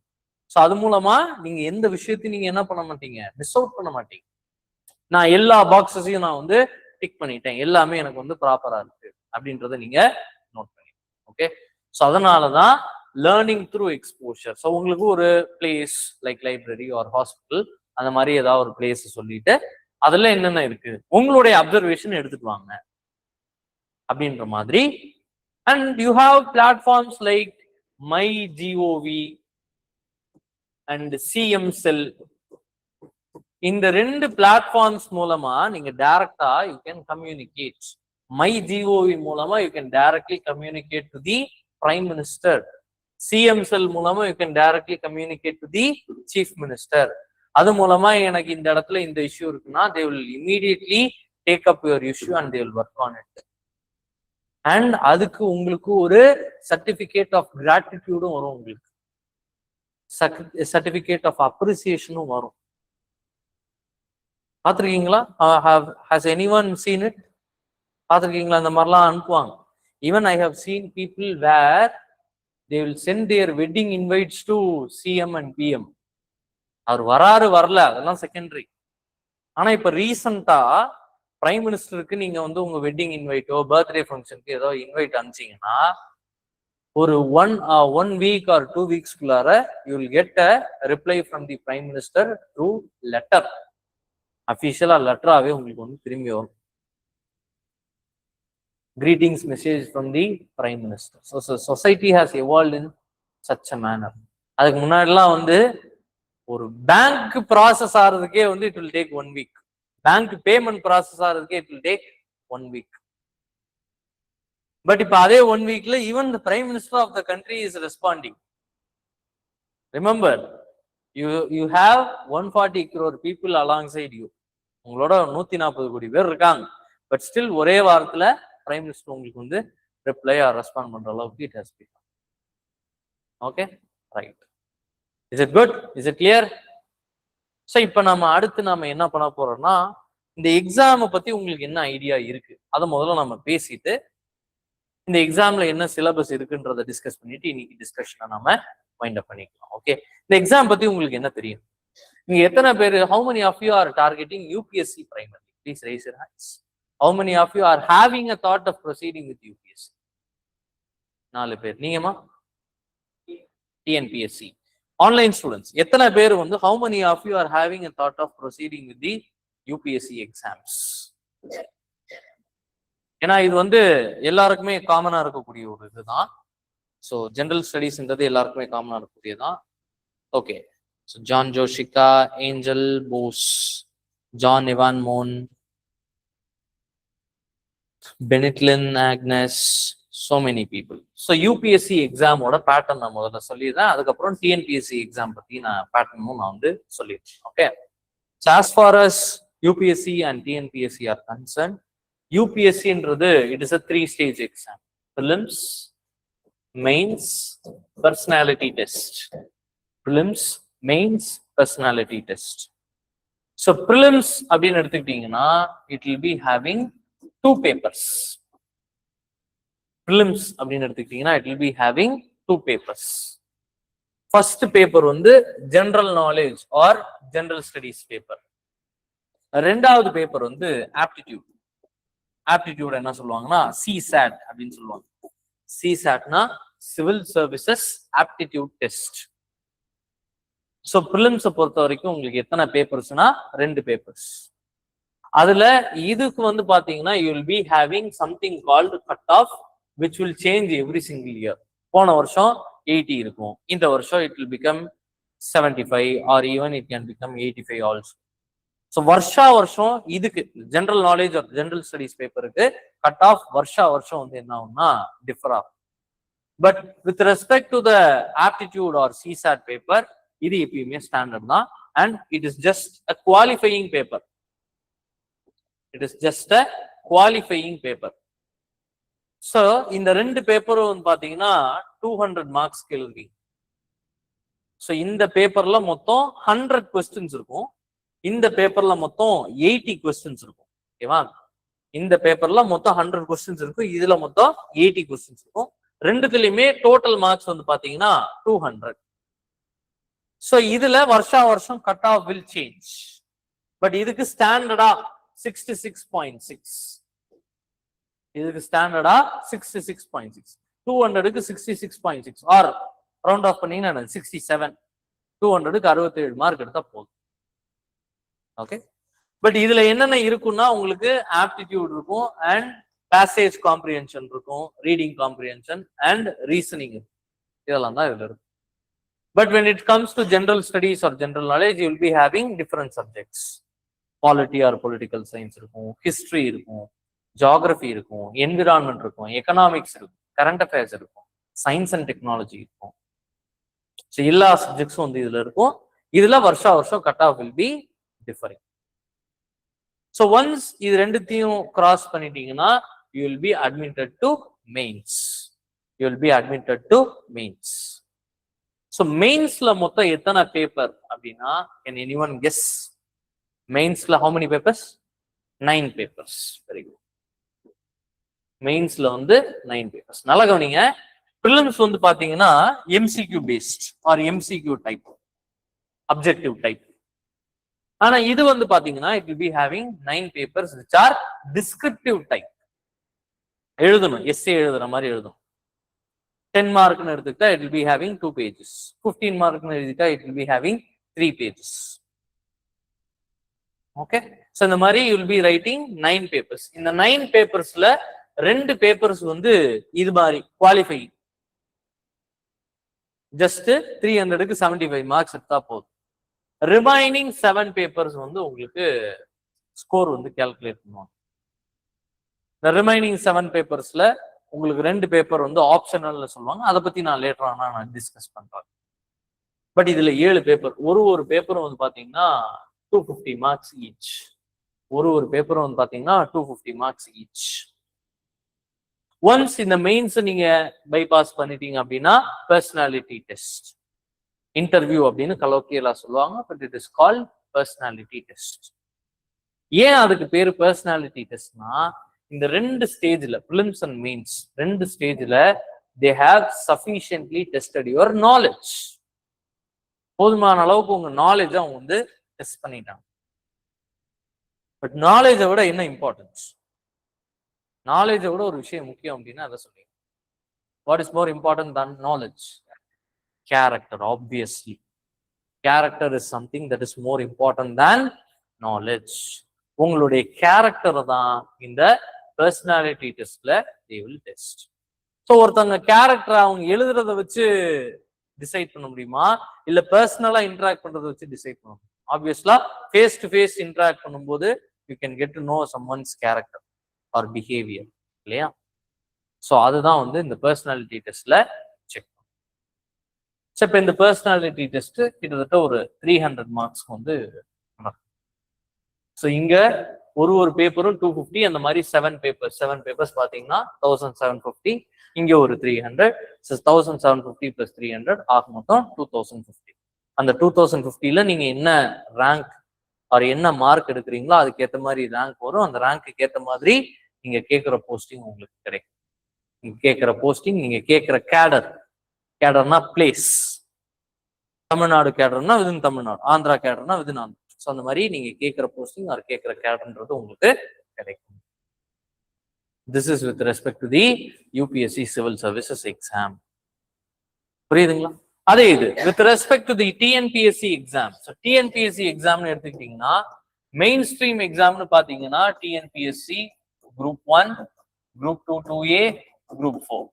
So அது மூலமா நீங்க எந்த விஷயத்தையும் நீங்க என்ன பண்ண மாட்டீங்க, மிஸ் அவுட் பண்ண மாட்டீங்க. நான் எல்லா பாக்ஸஸையும் நான் வந்து டிக் பண்ணிட்டேன், எல்லாமே எனக்கு வந்து ப்ராப்பரா இருக்கு அப்படின்றத நீங்க நோட் பண்ணிக்கணும். ஓகே, ஸோ அதனாலதான் லேர்னிங் த்ரூ எக்ஸ்போஷர். ஸோ உங்களுக்கு ஒரு place like library or hospital அந்த மாதிரி ஏதாவது ஒரு பிளேஸ் சொல்லிட்டு அதுல என்னென்ன இருக்கு உங்களுடைய அப்சர்வேஷன் எடுத்துட்டு வாங்க அப்படின்ற மாதிரி. And you have platforms like my GOV and CM cell. இந்த ரெண்டு பிளாட்ஃபார்ம்ஸ் மூலமா நீங்க டைரக்டா you can communicate. My GOV மூலமா you can directly communicate to the prime minister. CM cell மூலமா you can directly communicate to the chief minister. அது மூலமா எனக்கு இந்த இடத்துல இந்த இஷ்யூ இருக்குன்னா they will immediately take up your issue and they will work on it. And அதுக்கு உங்களுக்கு ஒரு சர்டிபிகேட் ஆஃப் கிராட்டிடியூடும் வரும், உங்களுக்கு சர்டிபிகேட் ஆஃப் அப்ரிசியேஷனும் வரும். பார்த்துருக்கீங்களா? has anyone seen it? பார்த்துருக்கீங்களா? அந்த மாதிரிலாம் அனுப்புவாங்க. Even I have seen people where they will send their wedding invites to CM and PM. அவர் வராரு வரல அதெல்லாம் செகண்டரி. ஆனா இப்ப ரீசெண்டா பிரைம் மினிஸ்டருக்கு நீங்க வந்து உங்க வெட்டிங் இன்வைட்டோ பர்த்டே ஃபங்க்ஷனுக்கு ஏதோ இன்வைட் அனுப்பிச்சீங்கன்னா ஒரு ஒன் வீக் ஆர் 2 வீக்ஸ்க்குள்ளார you will get a reply from the prime minister through letter. அஃபிஷியலா லெட்டராகவே உங்களுக்கு வந்து திரும்பி வரும். greetings message from the prime minister. So society has evolved in such a manner. அதுக்கு முன்னாடிலாம் வந்து ஒரு பேங்க் ப்ராசஸ் ஆகிறதுக்கே வந்து it will take 1 week. Bank payment process ஆகிறதுக்கே it will take 1 week. But இப்ப அதே 1 வீக்ல even the prime minister of the country is responding. Remember, you have 140 crore people alongside you. உங்களோட 140 கோடி பேர் இருக்காங்க. பட் ஸ்டில் ஒரே வாரத்துல பிரைம் மினிஸ்டர் உங்களுக்கு வந்து ரிப்ளை ஆர் ரெஸ்பாண்ட் பண்ற அளவுக்கு it has been. Okay, right. Is it good? Is it clear? So இப்போ அடுத்து நாம என்ன பண்ண போறோம்னா இந்த எக்ஸாமை பத்தி உங்களுக்கு என்ன ஐடியா இருக்கு அதை முதல்ல நம்ம பேசிட்டு இந்த எக்ஸாம்ல என்ன சிலபஸ் இருக்குன்றதை டிஸ்கஸ் பண்ணிட்டு இன்னைக்கு டிஸ்கஷனை நாம வைண்ட் அப் பண்ணிக்கலாம். ஓகே, இந்த எக்ஸாம் பத்தி உங்களுக்கு என்ன தெரியும்? நீங்க எத்தனை பேர், how many of you are targeting UPSC primary? Please raise your hands. How many of you are having a thought of proceeding with UPSC? 4 பேர். நீங்கம்மா? TNPSC. Online students, எத்தனை பேர் வந்து how many of you are having a thought of proceeding with the UPSC exams? ஏன்னா இது வந்து எல்லாருக்குமே காமனா இருக்கக்கூடிய ஒரு இதுதான். ஸோ ஜென்ரல் ஸ்டடீஸ்ன்றது எல்லாருக்குமே காமனா இருக்கக்கூடியதான். Okay, so John Joshika, Angel Bose, John Ivan Mon, Benitlin, Agnes, so many people. So UPSC exam ஓட பேட்டர்ன் நான் முதல்ல சொல்லிடுறேன். அதுக்கப்புறம் TNPSC எக்ஸாம் பத்தி பேட்டர்னும் நான் வந்து சொல்லிடுறேன். Okay, so as far as UPSC and TNPSC are concerned, UPSCன்றது it is a 3-stage exam: prelims, mains, personality test. Prelims, mains, personality test. So prelims அப்படின்னு எடுத்துக்கிட்டீங்கன்னா it will be having 2 papers. prelims அப்படின்னு எடுத்துக்கிட்டீங்கன்னா it will be having 2 papers. First paper வந்து general knowledge or general studies paper. ரெண்டாவது paper வந்து aptitude. aptitude என்ன சொல்லுவாங்கன்னா CSAT அப்படின்னு சொல்லுவாங்க. CSATனா civil services aptitude test. So prelims பொறுத்த வரைக்கும் உங்களுக்கு எத்தனை பேப்பர்ஸ்னா 2 பேப்பர்ஸ். அதுல இதுக்கு வந்து பாத்தீங்கன்னா you will be having something called cut off which will change every single year. போன வருஷம் 80 இருக்கும், இந்த வருஷம் it will become 75 or even it can become 85 also. So வருஷா வருஷம் இதுக்கு general knowledge or general studies பேப்பருக்கு கட் ஆஃப் வருஷா வருஷம் வந்து என்ன ஆகும்னா டிஃபர் ஆகும். But with respect to the aptitude or CSAT paper இது எப்பயுமே ஸ்டாண்டர்ட் தான். And it is just a qualifying paper. It is just a qualifying paper. So இந்த ரெண்டு பேப்பரும் வந்து பாத்தீங்கன்னா 200 மார்க்ஸ்க்கு எழுதி. ஸோ இந்த பேப்பர்ல மொத்தம் 100 கொஸ்டின்ஸ் இருக்கும், இந்த பேப்பர்ல மொத்தம் 80 கொஸ்டின்ஸ் இருக்கும். ஓகேவா? இந்த பேப்பர்ல மொத்தம் 100 கொஸ்டின்ஸ் இருக்கும், இதுல மொத்தம் 80 கொஸ்டின்ஸ் இருக்கும். ரெண்டுத்துலயுமே டோட்டல் மார்க்ஸ் வந்து பாத்தீங்கன்னா 200. ஸோ இதுல வருஷா வருஷம் cut off will change. But இதுக்கு ஸ்டாண்டர்டா 66.6. இதுக்கு ஸ்டாண்டர்டா 66.6. 200க்கு 66.6 ஆர் ரவுண்ட் ஆஃப் பண்ணீங்கன்னா 67. 200க்கு 67 மார்க் எடுத்தா போதும். ஓகே. பட் இதுல என்னென்ன இருக்குன்னா உங்களுக்கு ஆப்டிடியூட் இருக்கும் அண்ட் பேசேஜ் காம்ப்ரிஹென்ஷன் இருக்கும், ரீடிங் காம்ப்ரிஹென்ஷன் அண்ட் ரீசனிங் இருக்கும். இதெல்லாம் தான் இதுல இருக்கும். But when it comes to general studies or general knowledge, you will be having different subjects. Polity or political science இருக்கும், history இருக்கும், geography இருக்கும், environment இருக்கும், economics இருக்கும், current affairs இருக்கும், science and technology இருக்கும். So எல்லா சப்ஜெக்ட்ஸும் வந்து இதுல இருக்கும். இதுல வருஷா வருஷம் cut off will be differing. So once இது ரெண்டுத்தையும் cross பண்ணிட்டீங்கன்னா you will be admitted to mains. You will be admitted to mains. So மெயின்ஸ்ல மொத்தம் எத்தனை பேப்பர் அப்படின்னா can anyone guess? மெயின்ஸ்ல how many papers? 9 papers. Very good. மெயின்ஸ்ல வந்து 9 papers. நல்லா கவனிங்க. Prelims வந்து பாத்தீங்கன்னா MCQ based or MCQ type, objective type. ஆனா இது வந்து பாத்தீங்கன்னா it will be having 9 papers which are descriptive type. எழுதணும், essay எழுதுற மாதிரி எழுதணும். 10 மார்க்னு எடுத்துக்கிட்டா it will be having 2 pages. 15 மார்க்னு எழுதிட்டா it will be having 3 pages. Okay, so இந்த மாதிரி you will be writing 9 papers. இந்த 9 papersல 2 papers வந்து இது மாதிரி குவாலிஃபைங், ஜஸ்ட் 300க்கு 75 மார்க்ஸ் எடுத்தா போதும். ரிமைனிங் 7 papers வந்து உங்களுக்கு ஸ்கோர் வந்து கால்குலேட் பண்ணுவாங்க. இந்த ரிமைனிங் 7 papersல உங்களுக்கு 2 பேப்பர் வந்து ஆப்ஷனல்ல சொல்லுவாங்க, அதை பத்தி நான் லேட்டர் ஆனா நான் டிஸ்கஸ் பண்றேன். பட் இதுல 7 பேப்பர், ஒரு பேப்பரும் வந்து பாத்தீங்கன்னா 250 மார்க்ஸ் ஈச். ஒரு பேப்பரும் வந்து பாத்தீங்கன்னா 250 மார்க்ஸ் ஈச். ஒன்ஸ் இந்த மெயின்ஸ் நீங்க பைபாஸ் பண்ணிட்டீங்க அப்படின்னா பர்சனாலிட்டி டெஸ்ட், இன்டர்வியூ அப்படின்னு கலோக்கியலா சொல்லுவாங்க, but it is called personality test. ஏன் அதுக்கு பேரு பர்சனாலிட்டி டெஸ்ட்னா இந்த 2 ஸ்டேஜ்ல பிலிம்ஸ் அண்ட் மெயின்ஸ் 2 ஸ்டேஜ்ல they have sufficiently tested your knowledge. போதுமான அளவுக்கு உங்க நாலேஜ் அவங்க வந்து டெஸ்ட் பண்ணிட்டாங்க. பட் நாலேஜை விட என்ன இம்பார்ட்டன்ஸ்? நாலேஜை விட ஒரு விஷயம் முக்கியம் அப்படின்னா அதை சொல்லுங்க. What is more important than knowledge? Character, obviously. Character is something that is more important than knowledge. உங்களுடைய கேரக்டர் தான் இந்த பர்சனாலிட்டி டெஸ்ட்ல they will test. ஸோ ஒருத்தவங்க கேரக்டர் அவங்க எழுதுறத வச்சு டிசைட் பண்ண முடியுமா, இல்ல பர்சனலா இன்டராக்ட் பண்றதை வச்சு டிசைட் பண்ண முடியும்? Obviously face to face interact பண்ணும்போது you can get to know someone's character or behaviour, இல்லையா? ஸோ அதுதான் வந்து இந்த பர்சனாலிட்டி டெஸ்ட்ல செக் பண்ணும். ஸோ இப்போ இந்த பர்சனாலிட்டி டெஸ்ட் கிட்டத்தட்ட ஒரு 300 மார்க்ஸ் வந்து நடக்கும். ஸோ இங்க ஒரு பேப்பரும் 250, அந்த மாதிரி 7 பேப்பர்ஸ் பாத்தீங்கன்னா 1750. இங்க ஒரு 300. ஸோ 1750 + 300 ஆக மொத்தம் 2050. அந்த 2050ல நீங்க என்ன ரேங்க் ஆர் என்ன மார்க் எடுக்கிறீங்களோ அதுக்கு ஏற்ற மாதிரி ரேங்க் வரும். அந்த ரேங்க்கு ஏற்ற மாதிரி நீங்க கேட்குற போஸ்டிங் உங்களுக்கு கிடைக்கும். நீங்க கேட்குற போஸ்டிங், நீங்க கேட்குற கேடர்னா பிளேஸ். தமிழ்நாடு கேடர்னா விதின் தமிழ்நாடு, ஆந்திரா கேடர்னா விதின் ஆந்திரா. ஸோ அந்த மாதிரி நீங்க கேட்குற போஸ்டிங் ஆர் கேட்குற கேடர்ன்றது உங்களுக்கு கிடைக்கும். This is with respect to the UPSC civil services exam. புரியுதுங்களா? அதே இது with respect to the TNPSC exam. So TNPSC எக்ஸாம்னு எடுத்துக்கிட்டீங்கன்னா மெயின் ஸ்ட்ரீம் எக்ஸாம்னு பாத்தீங்கன்னா TNPSC group 1, group 2 2A, group 4.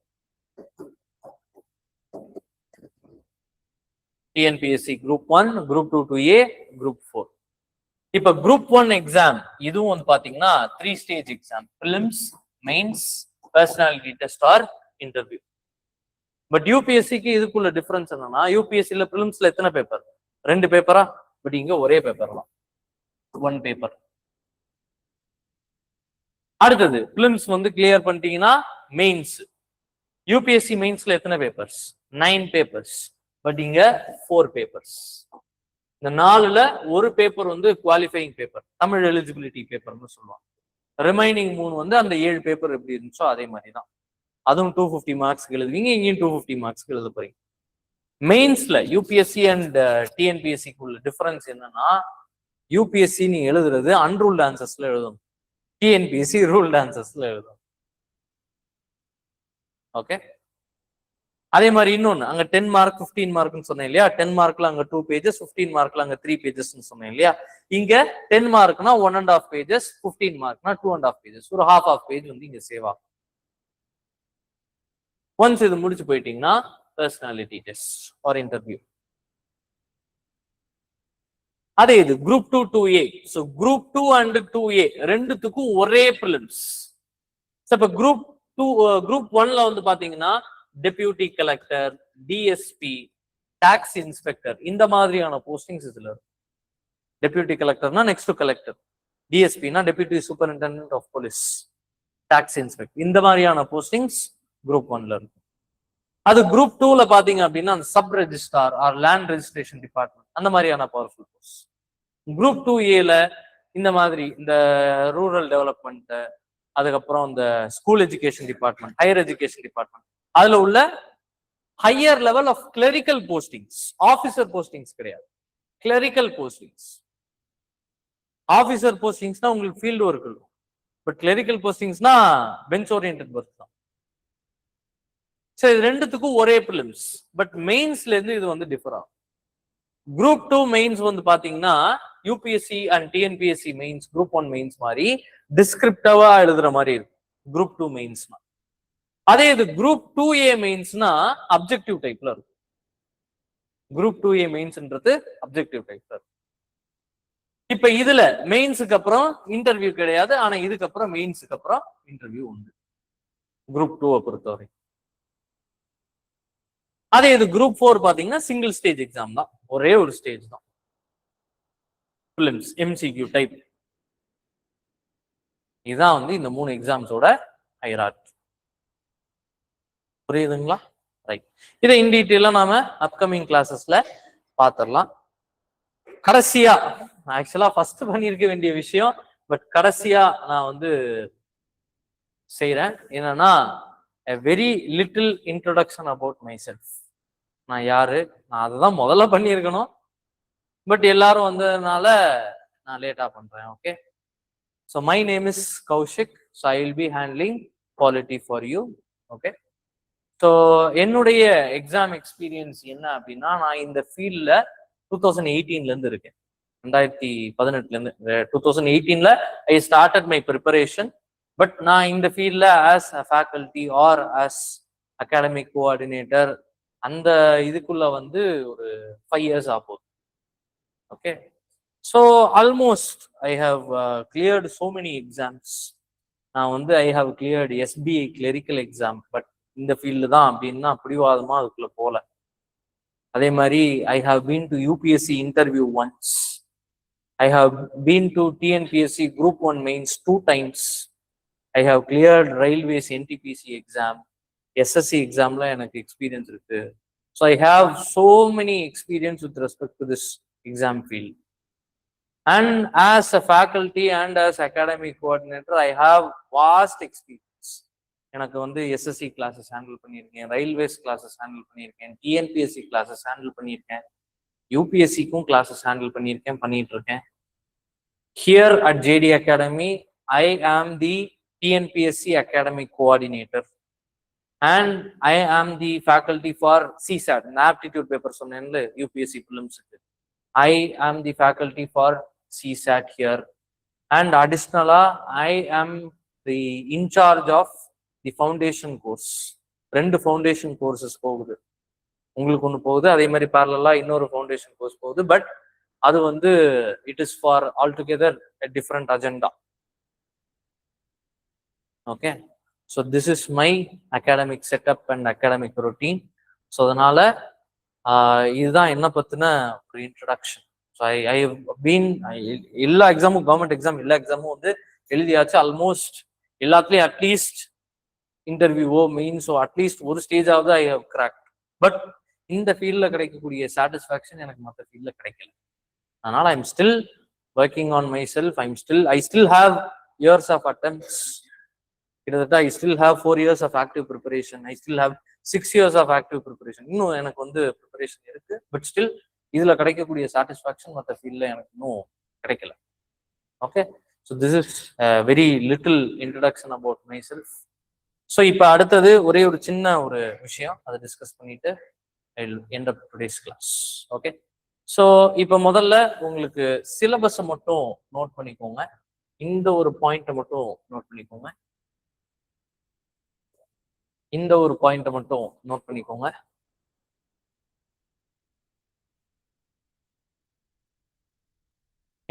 TNPSC group 1, group 2 2A, group 4. இப்ப குரூப் 1 எக்ஸாம் இதுவும் வந்து பாத்தீங்கன்னா 3 stage exam, prelims, mains, personality test or interview. But யூபிஎஸ்சிக்கு இதுக்குள்ள டிஃபரன்ஸ் என்னன்னா, யூபிஎஸ்சில பிலிம்ஸ்ல எத்தனை பேப்பர்? 2 பேப்பரா? பட் இங்க ஒரே பேப்பர் தான், 1 பேப்பர். அடுத்தது பிலிம்ஸ் வந்து கிளியர் பண்ணிட்டீங்கன்னா மெயின்ஸ். யூபிஎஸ்சி மெயின்ஸ்ல எத்தனை பேப்பர்ஸ்? 9 பேப்பர்ஸ். பட் இங்க 4 பேப்பர்ஸ். இந்த 4ல ஒரு பேப்பர் வந்து குவாலிஃபைங் பேப்பர், தமிழ் எலிஜிபிலிட்டி பேப்பர்னு சொல்லுவாங்க. ரிமைனிங் 3 வந்து அந்த 7 பேப்பர் எப்படி இருந்துச்சோ அதே மாதிரி தான். அதுவும் 250 மார்க்ஸ்க்கு எழுதுவீங்க, இங்கேயும் 250 மார்க்ஸ்க்கு எழுத போறீங்க. மெயின்ஸ்ல யூபிஎஸ்சி அண்ட் டிஎன்பிஎஸ்சிக்குள்ள டிஃபரன்ஸ் என்னன்னா, யூபிஎஸ்சி நீ எழுதுறது அன்ரூல்ட் ஆன்சர்ஸ்ல எழுதணும், டிஎன்பிஎஸ்சி ரூல்ட் ஆன்சர்ஸ்ல எழுதணும். ஓகே. அதே மாதிரி இன்னொன்னு, அங்க 10 மார்க் 15 மார்க்னு சொன்னேன் இல்லையா, 10 மார்க்ல அங்க 2 பேஜஸ், 15 மார்க்ல அங்க 3 பேஜஸ்ன்னு சொன்னேன் இல்லையா. இங்க 10 மார்க்னா 1.5 பேஜஸ், 15 மார்க்னா 2.5 பேஜஸ், ஒரு half பேஜ் வந்து இங்க சேவ் ஆகும். ஒன்ஸ் இது முடிச்சு போயிட்டீங்கன்னா பர்சனாலிட்டி டெஸ்ட் ஆர் இன்டர்வியூ. அதே இது group 2 2A. So group 2 and 2A ரெண்டுத்துக்கும் ஒரே பிலிம்ஸ். இப்ப குரூப் 1ல வந்து பாத்தீங்கன்னா deputy collector, DSP, tax inspector, இந்த மாதிரியான போஸ்டிங்ஸ் இதுல இருக்கும். டெபியூட்டி கலெக்டர்னா நெக்ஸ்ட் டு கலெக்டர், டிஎஸ்பினா deputy superintendent of police, tax inspector, இந்த மாதிரியான போஸ்டிங்ஸ் குரூப் 1ல இருக்கும். அது குரூப் 2ல பாத்தீங்க அப்படின்னா அந்த sub registrar or land registration department, அந்த மாதிரியான பவர்ஃபுல் போஸ்ட். குரூப் 2Aல இந்த மாதிரி இந்த ரூரல் டெவலப்மெண்ட், அதுக்கப்புறம் இந்த school education department, higher education department, அதுல உள்ள higher level of clerical postings, officer postings கிடையாது, கிளரிக்கல் போஸ்டிங்ஸ். ஆபீசர் போஸ்டிங்ஸ்னா உங்களுக்கு ஃபீல்டு ஒர்க் இருக்கும், பட் கிளரிக்கல் போஸ்டிங்ஸ்னா பெஞ்ச் ஓரியன்டட் ஒர்க் தான். சரி, இது ரெண்டுத்துக்கும் ஒரே பிலிம்ஸ், பட் மெயின்ஸ்ல இருந்து இது வந்து டிஃபர் ஆகும். குரூப் 2 மெயின்ஸ் வந்து பாத்தீங்கன்னா UPSC and TNPSC mains group 1 mains மாதிரி டிஸ்கிரிப்டிவா எழுதுற மாதிரி இருக்கும் குரூப் 2 மெயின்ஸ்னா. அதே இது குரூப் 2A மெயின்ஸ்னா அப்ஜெக்டிவ் டைப்ல இருக்கும். குரூப் 2A மெயின்ஸ்ன்றது அப்ஜெக்டிவ் டைப்ல இருக்கும். இப்ப இதுல மெயின்ஸுக்கு அப்புறம் இன்டர்வியூ கிடையாது, ஆனா இதுக்கப்புறம் மெயின்ஸுக்கு அப்புறம் இன்டர்வியூ உண்டு குரூப் 2 பொறுத்தவரை. அதே இது குரூப் 4 பாத்தீங்கன்னா சிங்கிள் ஸ்டேஜ் எக்ஸாம் தான், ஒரே ஒரு ஸ்டேஜ் தான், பிலிம்ஸ், எம்சிக்யூ டைப். இதுதான் வந்து இந்த 3 எக்ஸாம்ஸோட ஹைரார்கி. புரியுதுங்களா? ரைட். இதை இன் டீட்டெயிலா நாம அப்கமிங் கிளாஸஸ்ல பாத்திரலாம். கடைசியா ஆக்சுவலா ஃபர்ஸ்ட் பண்ணிருக்க வேண்டிய விஷயம், பட் கடைசியா நான் வந்து செய்யறேன் என்னன்னா, a very little introduction about myself. நான் யாரு, நான் அதுதான் முதல்ல பண்ணியிருக்கணும், பட் எல்லாரும் வந்ததுனால நான் லேட்டா பண்றேன். Okay. So my name is Kaushik. So I will be handling quality for you. Okay. So என்னுடைய எக்ஸாம் எக்ஸ்பீரியன்ஸ் என்ன அப்படின்னா, நான் இந்த ஃபீல்ட்ல 2018ல இருந்து இருக்கேன், 2018ல இருந்து. 2018ல I started my preparation. But நான் இந்த ஃபீல்ட்ல as a faculty or as academic coordinator அந்த இதுக்குள்ள வந்து ஒரு 5 years ஆகும். Okay. So almost I have cleared so many exams. நான் வந்து I have cleared SBI clerical exam, but இந்த ஃபீல்டு தான் அப்படின்னா பிடிவாதமா அதுக்குள்ள போல. அதே மாதிரி I have been to UPSC interview once. I have been to TNPSC group 1 mains 2 times. I have cleared railways NTPC exam, SSC எக்ஸாம்ல எனக்கு எக்ஸ்பீரியன்ஸ் இருக்கு. So I have so many experience with respect to this exam field. And as a faculty and as academic coordinator, I have vast experience. எனக்கு வந்து SSC classes handle பண்ணியிருக்கேன், railways classes handle பண்ணியிருக்கேன், TNPSC classes handle பண்ணியிருக்கேன், யூபிஎஸ்சிக்கும் classes handle பண்ணியிருக்கேன், பண்ணிட்டு இருக்கேன். Here at JD academy I am the TNPSC academic coordinator and I am the faculty for CSAT, இந்த ஆப்டிடியூட் பேப்பர் சொன்னேன்ல யூபிஎஸ்சி பிலிம்ஸுக்கு. I am the faculty for CSAT here. And additionally, I am the in charge of the foundation course. 2 foundation courses போகுது. உங்களுக்கு ஒன்று போகுது, அதே மாதிரி parallel இன்னொரு foundation course போகுது. பட் அது வந்து it is for altogether a different agenda. Okay. So this is my academic setup and academic routine. So அதனால இதுதான் என்ன பத்தின ஒரு இன்ட்ரடக்ஷன். ஸோ ஐ பீன் எல்லா எக்ஸாமும் கவர்மெண்ட் எக்ஸாம் எல்லா எக்ஸாமும் வந்து எழுதியாச்சு. ஆல்மோஸ்ட் எல்லாத்துலேயும் அட்லீஸ்ட் இன்டர்வியூவோ மெயின்ஸோ அட்லீஸ்ட் ஒரு ஸ்டேஜாவது ஐ ஹவ் கிராக்ட். பட் இந்த ஃபீல்டில் கிடைக்கக்கூடிய சாட்டிஸ்ஃபேக்ஷன் எனக்கு மற்ற ஃபீல்டில் கிடைக்கல. அதனால I am still working on myself. I still have years of attempts. கிட்டத்தட்ட I still have 4 years of active preparation. I still have 6 years of active preparation. இன்னும் எனக்கு வந்து ப்ரிப்பரேஷன் இருக்கு. பட் ஸ்டில் இதுல கிடைக்கக்கூடிய சாட்டிஸ்ஃபேக்ஷன் மற்ற ஃபீல்ட்ல எனக்கு இன்னும் கிடைக்கல. Okay. So this is very little introduction about my self. So இப்போ அடுத்தது ஒரே ஒரு சின்ன ஒரு விஷயம் அதை டிஸ்கஸ் பண்ணிட்டு end of today's class. Okay. So இப்போ முதல்ல உங்களுக்கு சிலபஸை மட்டும் நோட் பண்ணிக்கோங்க. இந்த ஒரு பாயிண்ட்டை மட்டும் நோட் பண்ணிக்கோங்க. இந்த ஒரு பாயிண்ட்டை மட்டும் நோட் பண்ணிக்கோங்க.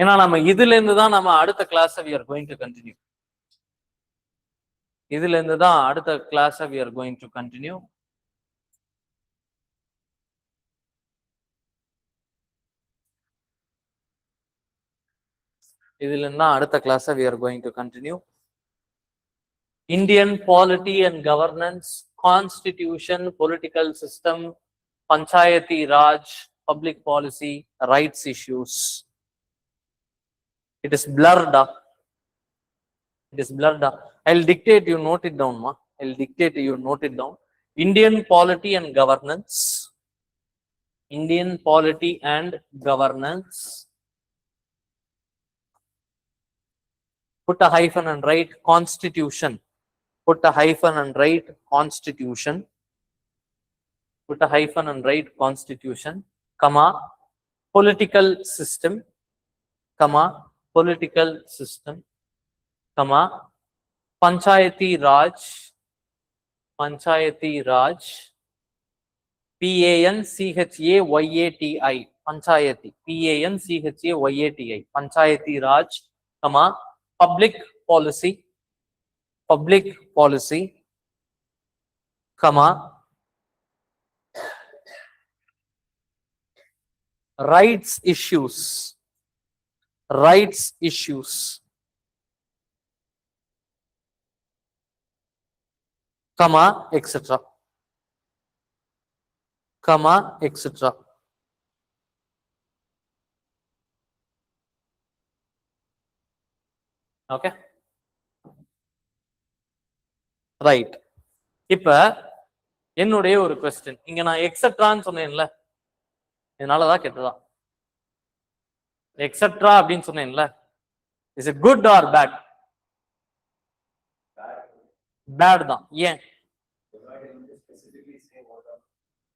ஏன்னா நம்ம இதுல இருந்து தான் நம்ம அடுத்த class we are going to continue. இதுல இருந்து தான் அடுத்த class we are going to continue. இதுல இருந்து தான் அடுத்த class we are going to continue. Indian polity and governance, constitution, political system, panchayati raj, public policy, rights issues. It is blurred up. It is blurred up. I'll dictate, you note it down, ma. I'll dictate, you note it down. Indian polity and governance. Indian polity and governance. Put a hyphen and write constitution. Put a hyphen and write constitution. Put a hyphen and write constitution, comma, political system, comma, political system, comma, panchayati raj, panchayati raj, P-A-N-C-H-A-Y-A-T-I, panchayati, P-A-N-C-H-A-Y-A-T-I, panchayati raj, comma, public policy, public policy, comma, rights issues, rights issues, comma, etc., comma, etc. Okay. Right. இப்ப என்னுடைய ஒரு question, இங்க நான் எக்ஸெட்ரான்னு சொன்னேன்ல, இதனாலதான் கேட்டதா etcetera அப்படின்னு சொன்னேன்ல, is it good or bad? Bad தான். ஏன்?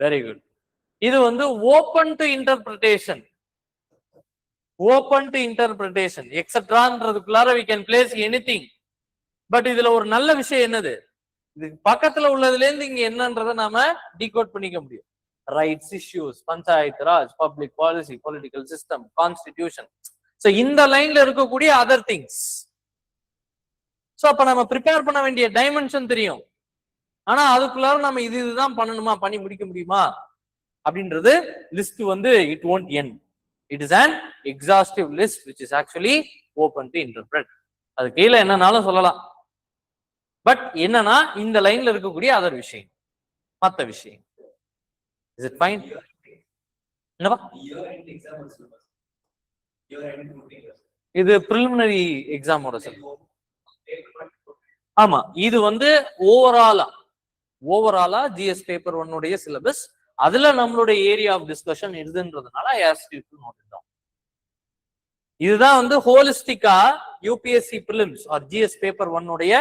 Very good. இது வந்து open to interpretation. Open to interpretation. எக்ஸெட்ரான்றதுக்குள்ளார we can place anything. But இதுல ஒரு நல்ல விஷயம் என்னது, இது பக்கத்துல உள்ளதுல இருந்து இங்க என்னன்றதை நாம டீகோட் பண்ணிக்க முடியும். Rights issues, Panchayat Raj, public policy, political system, constitution. So இந்த லைன்ல இருக்கக்கூடிய அதர் திங்ஸ். சோ அப்ப நம்ம ப்ரிப்பேர் பண்ண வேண்டிய டைமென்ஷன் தெரியும். ஆனா அதுக்குள்ளார நம்ம இதுதான் பண்ணணுமா, பண்ணி முடிக்க முடியுமா அப்படின்றது லிஸ்ட் வந்து it won't end. It is an exhaustive list which is actually open to interpret. அது கீழே என்னன்னாலும் சொல்லலாம். பட் என்னன்னா இந்த லைன்ல இருக்கக்கூடிய அதர் விஷயம், மற்ற விஷயம். Is it fine? என்னப்பா? இது preliminary எக்ஸாமோட சார். ஆமா, இது வந்து ஓவராலா ஜிஎஸ் பேப்பர் 1 உடைய சிலபஸ். அதுல நம்மளுடைய ஏரியா ஆஃப் டிஸ்கஷன் இதுன்றதுனால I asked you to note it down. இதுதான் வந்து ஹோலிஸ்டிக்கா UPSC prelims or GS paper 1 உடைய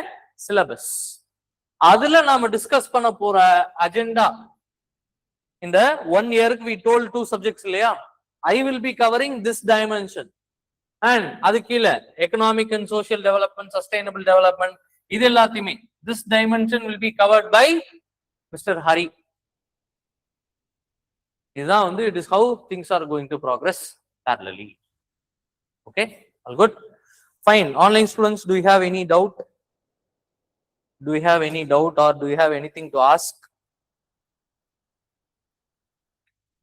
சிலபஸ். அதுல நாம டிஸ்கஸ் பண்ண போற அஜெண்டா இந்த 1 இயருக்கு we told 2 subjects இல்லையா? I will be covering this dimension. And அது கீழே economic and social development, sustainable development, இது எல்லாத்தையுமே this dimension will be covered by mister Hari. இதுதான் வந்து it is how things are going to progress parallelly. Okay, all good, fine. Online students, do you have any doubt? Do you have any doubt or do you have anything to ask?